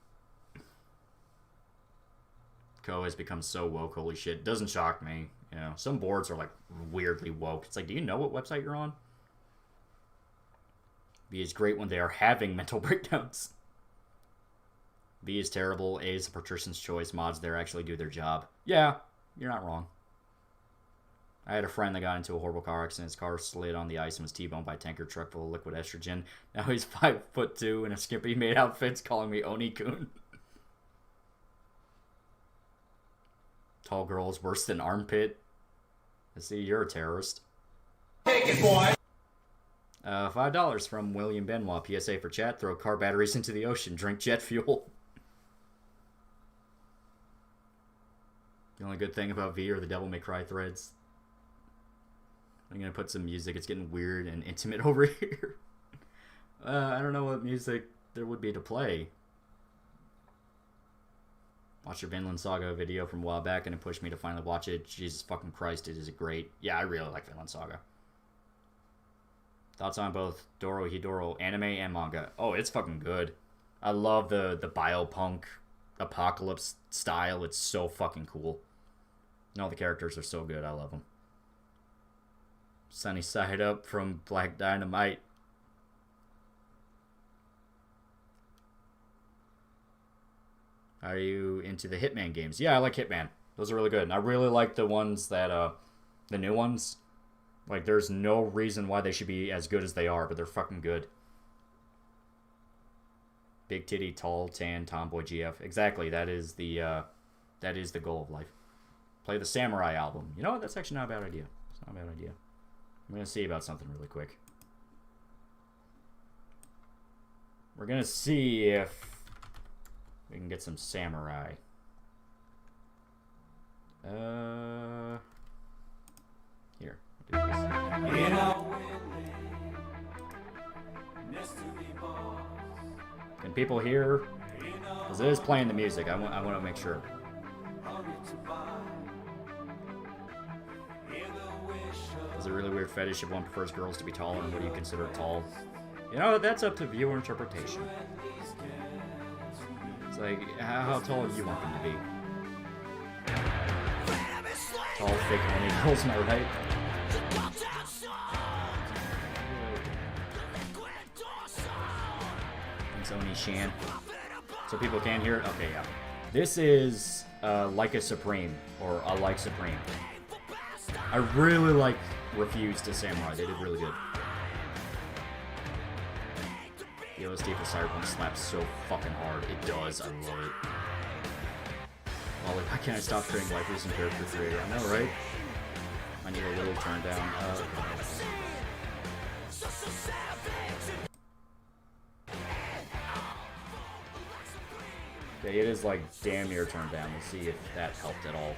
Ko has become so woke, holy shit. Doesn't shock me. You know, some boards are like weirdly woke. It's like, do you know what website you're on? B is great when they are having mental breakdowns. B is terrible. A is a patrician's choice. Mods there actually do their job. Yeah, you're not wrong. I had a friend that got into a horrible car accident. His car slid on the ice and was T-boned by a tanker truck full of liquid estrogen. Now he's 5'2" in a skimpy made outfits calling me Oni-kun. Tall girl is worse than armpit. I see, you're a terrorist. Take it, boy! $5 from William Benoit. PSA for chat. Throw car batteries into the ocean. Drink jet fuel. The only good thing about V are the Devil May Cry threads. I'm gonna put some music. It's getting weird and intimate over here. I don't know what music there would be to play. Watched your Vinland Saga video from a while back and it pushed me to finally watch it. Jesus fucking Christ, it is great. Yeah, I really like Vinland Saga. Thoughts on both Dorohedoro anime and manga? Oh, it's fucking good. I love the biopunk apocalypse style. It's so fucking cool. And all the characters are so good. I love them. Sunny Side Up from Black Dynamite. Are you into the Hitman games? Yeah, I like Hitman. Those are really good. And I really like the ones that, the new ones. Like, there's no reason why they should be as good as they are, but they're fucking good. Big titty, tall, tan, tomboy GF. Exactly, that is the goal of life. Play the Samurai album. You know what? That's actually not a bad idea. It's not a bad idea. I'm going to see about something really quick. We're going to see if we can get some Samurai. Here. I'll do this. Can people hear? Because it is playing the music. I want to make sure. Is it a really weird fetish if one prefers girls to be taller, and what do you consider tall? You know, that's up to viewer interpretation. It's like, how tall do you want them to be? Tall, thick, horny girls, am I right? Thanks, Oni Shan. So people can hear it? Okay, yeah. This is Like a Supreme, or A Like Supreme. I really like Refused to Samurai. They did really good. The OST for Cyberpunk slaps so fucking hard. It does. I love it. Well, like, why can't I stop creating waifus and character creator? I know, right? I need a little turn down. Okay, it is like damn near turned down. Let's see if that helped at all.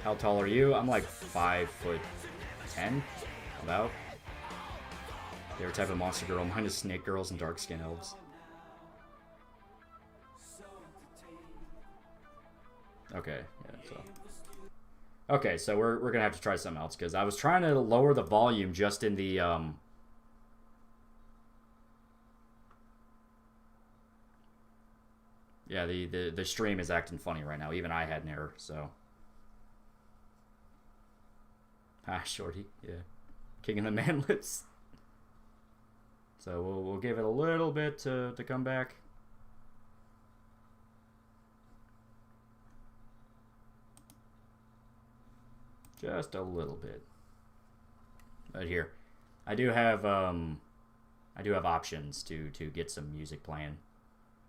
How tall are you? I'm like 5'10", about. Favorite type of monster girl, mine is snake girls and dark skin elves. Okay, yeah, so. Okay, so we're gonna have to try something else, because I was trying to lower the volume just in the, yeah, the stream is acting funny right now. Even I had an error, so. Ah, shorty, yeah. King of the Manlips. So we'll give it a little bit to come back. Just a little bit. But here, I do have options to get some music playing.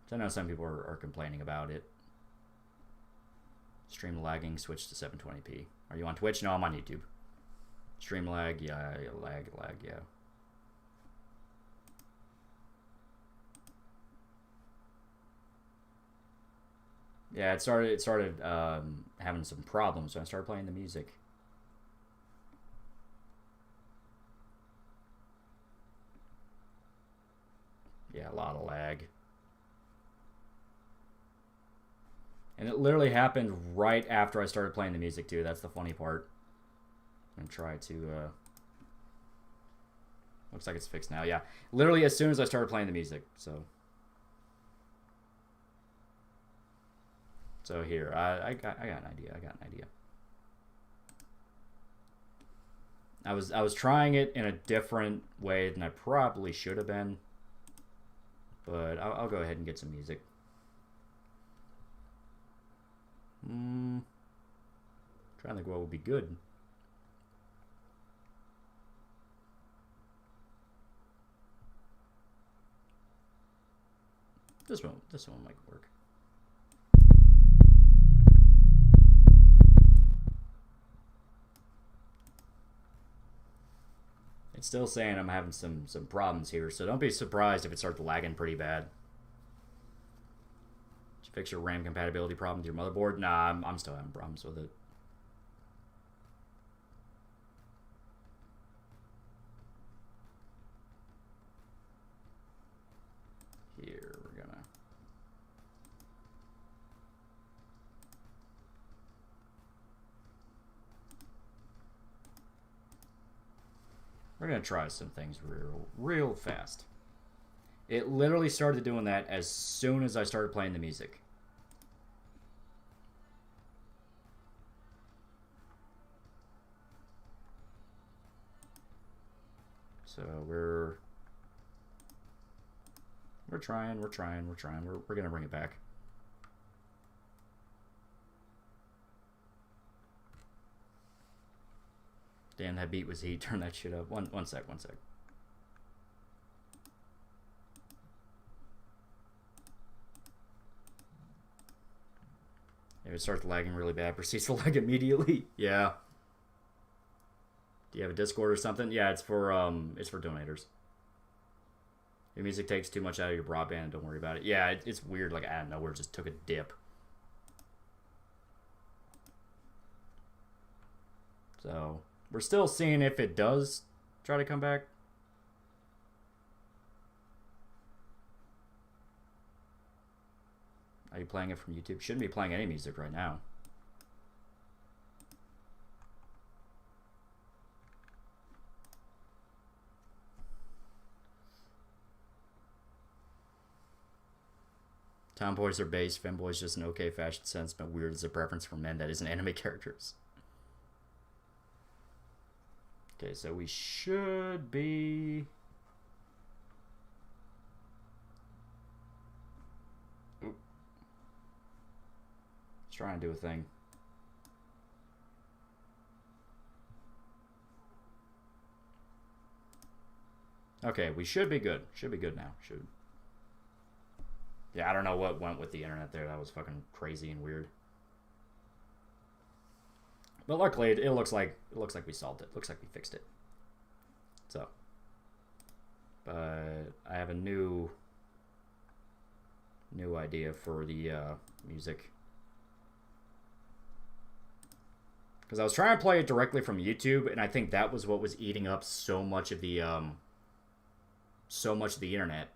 So I know some people are complaining about it. Stream lagging, switch to 720p. Are you on Twitch? No, I'm on YouTube. Stream lag, yeah, lag, yeah. Yeah, it started having some problems, so I started playing the music. Yeah, a lot of lag. And it literally happened right after I started playing the music, too. That's the funny part. I'm gonna try to, looks like it's fixed now, yeah. Literally as soon as I started playing the music, so. So here, I got an idea, I was trying it in a different way than I probably should have been. But I'll go ahead and get some music. Trying to think what would be good. This one might work. It's still saying I'm having some problems here, so don't be surprised if it starts lagging pretty bad. Fix your RAM compatibility problem with your motherboard? Nah, I'm still having problems with it. Here, we're gonna try some things real fast. It literally started doing that as soon as I started playing the music. So we're trying. We're gonna bring it back. Damn, that beat was heat. Turn that shit up. One sec. If it starts lagging really bad, proceeds to lag immediately. Yeah. Do you have a Discord or something? Yeah, it's for donators. Your music takes too much out of your broadband. Don't worry about it. Yeah, it's weird. Like, out of nowhere, just took a dip. So, we're still seeing if it does try to come back. Are you playing it from YouTube? Shouldn't be playing any music right now. Tomboys are base, femboys just an okay fashion sense, but weird is a preference for men that isn't anime characters. Okay, so we should be... Oop. Let's try and do a thing. Okay, we should be good. Should be good now. Should. Yeah, I don't know what went with the internet there. That was fucking crazy and weird. But luckily, it looks like we solved it. Looks like we fixed it. So, but I have a new idea for the music, because I was trying to play it directly from YouTube, and I think that was what was eating up so much of the internet.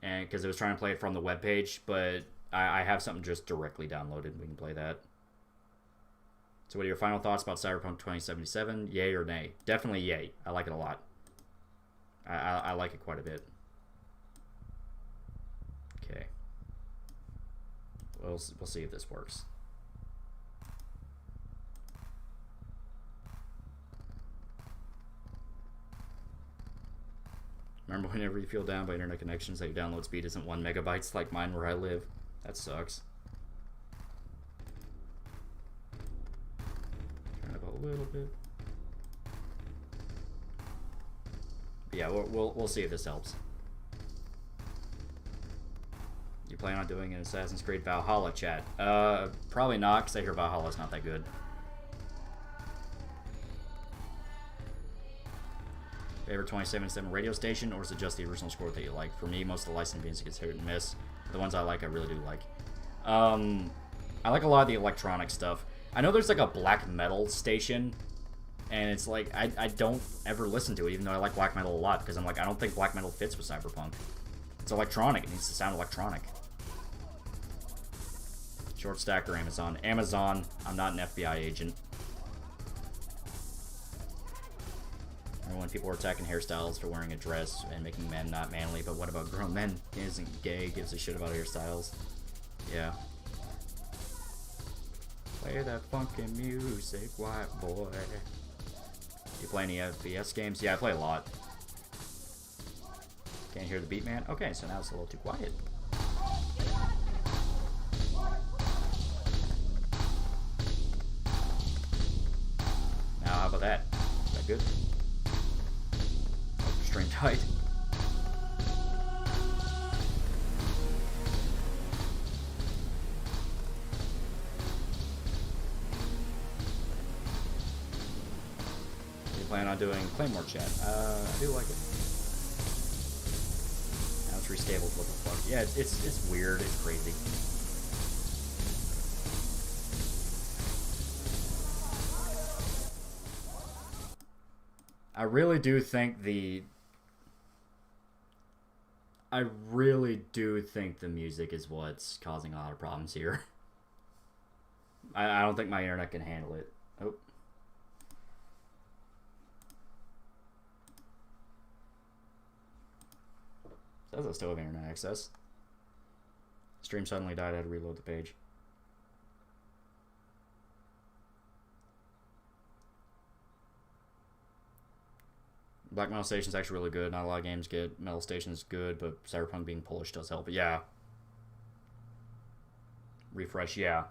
And because it was trying to play it from the webpage, but I have something just directly downloaded. We can play that. So what are your final thoughts about Cyberpunk 2077? Yay or nay? Definitely yay. I like it a lot. I like it quite a bit. Okay. We'll see if this works. Remember whenever you feel down by internet connections that your download speed isn't 1 megabytes like mine where I live? That sucks. Turn it up a little bit. But yeah, we'll see if this helps. You plan on doing an Assassin's Creed Valhalla chat? Probably not, because I hear Valhalla's not that good. Favorite 27/7 radio station, or is it just the original score that you like? For me, most of the licensed music is hit and miss. The ones I like, I really do like. I like a lot of the electronic stuff. I know there's like a black metal station, and it's like, I don't ever listen to it, even though I like black metal a lot, because I'm like, I don't think black metal fits with Cyberpunk. It's electronic, it needs to sound electronic. Short stack or Amazon? Amazon. I'm not an FBI agent. When people are attacking hairstyles for wearing a dress and making men not manly, but what about grown men? He isn't gay, gives a shit about hairstyles. Yeah. Play that funky music, white boy. You play any FPS games? Yeah, I play a lot. Can't hear the beat, man? Okay, so now it's a little too quiet. Now, how about that? Is that good? Stream tight. You plan on doing Claymore chat? I do like it. Now tree stable. What the fuck? Yeah, it's weird. It's crazy. I really do think the music is what's causing a lot of problems here. I don't think my internet can handle it. Oh. Says I still have internet access. Stream suddenly died. I had to reload the page. Black Metal Station's actually really good. Not a lot of games get Metal Station's good, but Cyberpunk being Polish does help. But yeah. Refresh, yeah.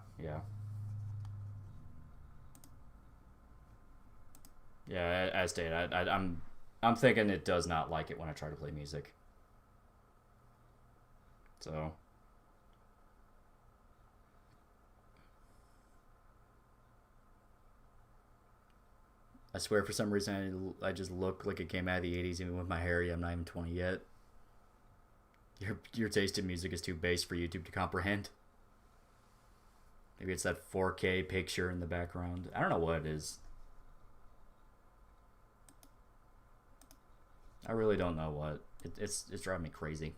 Yeah, as stated, I'm thinking it does not like it when I try to play music. So I swear for some reason I just look like it came out of the 80s even with my hair. I'm not even 20 yet. Your taste in music is too base for YouTube to comprehend. Maybe it's that 4K picture in the background. I don't know what it is. I really don't know what. It's driving me crazy.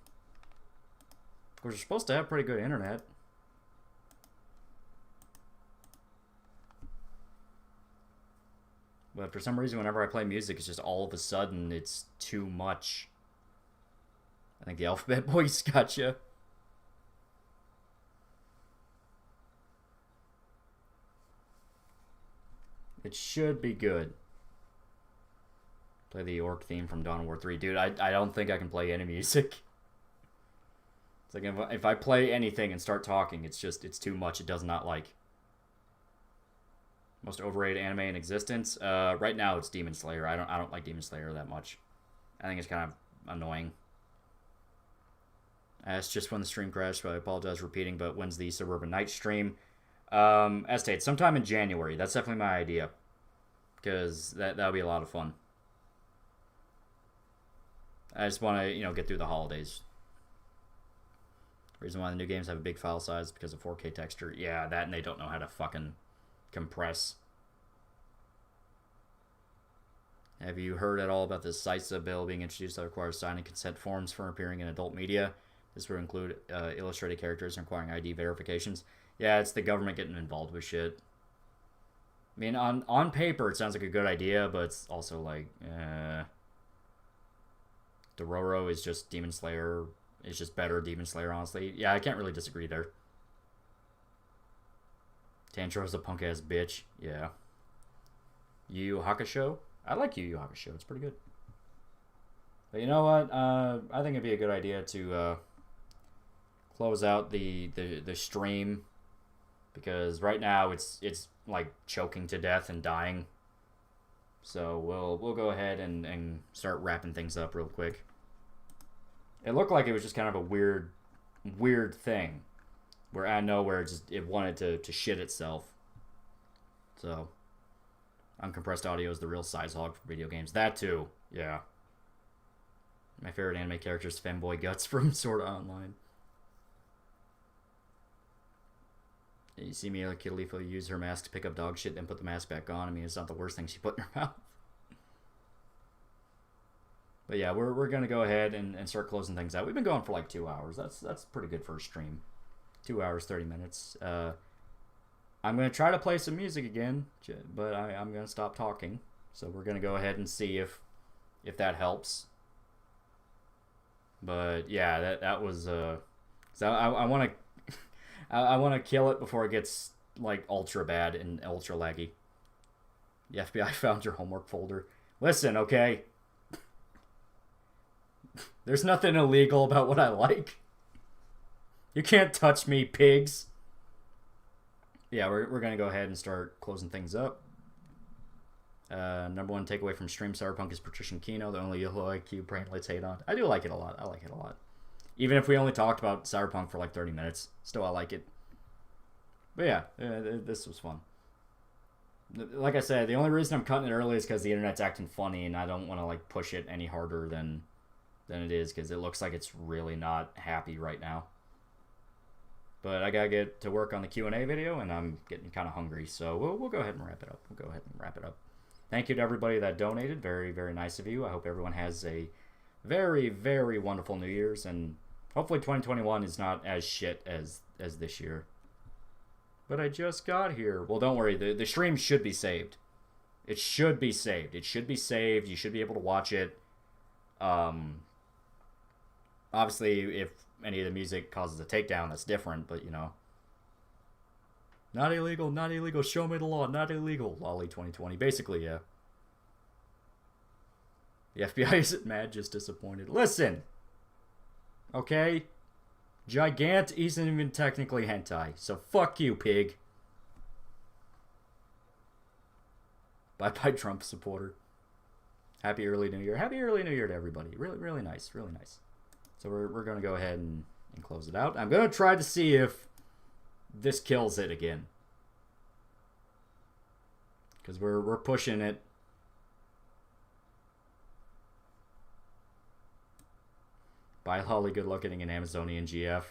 Of course, you're supposed to have pretty good internet. But for some reason, whenever I play music, it's just all of a sudden, it's too much. I think the Alphabet Boys gotcha. It should be good. Play the orc theme from Dawn of War 3. Dude, I don't think I can play any music. It's like if I play anything and start talking, it's too much. It does not like. Most overrated anime in existence. Right now it's Demon Slayer. I don't like Demon Slayer that much. I think it's kind of annoying. It's just when the stream crashed, so I apologize for repeating, but when's the Suburban Night stream? As stated, sometime in January. That's definitely my idea. Because that'll be a lot of fun. I just want to, get through the holidays. The reason why the new games have a big file size is because of 4K texture. Yeah, that and they don't know how to fucking compress. Have you heard at all about the CISA bill being introduced that requires signing consent forms for appearing in adult media? This would include illustrated characters requiring ID verifications. Yeah, it's the government getting involved with shit. I mean, on paper, it sounds like a good idea, but it's also like, Dororo is just Demon Slayer. It's just better Demon Slayer, honestly. Yeah, I can't really disagree there. Tanjiro's a punk-ass bitch. Yeah. Yu Yu Hakusho? I like Yu Yu Hakusho. It's pretty good. But you know what? I think it'd be a good idea to close out the stream. Because right now it's like choking to death and dying. So we'll go ahead and start wrapping things up real quick. It looked like it was just kind of a weird thing. Where out of nowhere it wanted to shit itself. So uncompressed audio is the real size hog for video games. That too, yeah. My favorite anime character is Femboy Guts from Sword Art Online. You see Mila Khalifa use her mask to pick up dog shit, then put the mask back on. I mean, it's not the worst thing she put in her mouth. But yeah, we're gonna go ahead and start closing things out. We've been going for like 2 hours. That's pretty good for a stream. 2 hours, 30 minutes. I'm gonna try to play some music again, but I'm gonna stop talking. So we're gonna go ahead and see if that helps. But yeah, that was so I want to I want to kill it before it gets like ultra bad and ultra laggy. The FBI found your homework folder. Listen, okay. There's nothing illegal about what I like. You can't touch me, pigs. Yeah, we're going to go ahead and start closing things up. Number one takeaway from stream Cyberpunk is Patrician Kino, the only low IQ brainlets hate on. I do like it a lot. I like it a lot. Even if we only talked about Cyberpunk for like 30 minutes. Still, I like it. But yeah, this was fun. Like I said, the only reason I'm cutting it early is because the internet's acting funny and I don't want to like push it any harder than than it is, because it looks like it's really not happy right now. But I gotta get to work on the Q&A video, and I'm getting kind of hungry, so we'll go ahead and wrap it up. Thank you to everybody that donated. Very, very nice of you. I hope everyone has a very, very wonderful New Year's, and hopefully 2021 is not as shit as this year. But I just got here. Well, don't worry. The stream should be saved. It should be saved. It should be saved. You should be able to watch it. Obviously, if any of the music causes a takedown, that's different, but, you know. Not illegal, not illegal. Show me the law. Not illegal. Lolly 2020. Basically, yeah. The FBI isn't mad, just disappointed. Listen! Okay? Gigant isn't even technically hentai, so fuck you, pig. Bye-bye, Trump supporter. Happy early New Year. Happy early New Year to everybody. Really, really nice. Really nice. So we're going to go ahead and close it out. I'm going to try to see if this kills it again. Because we're pushing it. Bye, Holly. Good luck getting an Amazonian GF.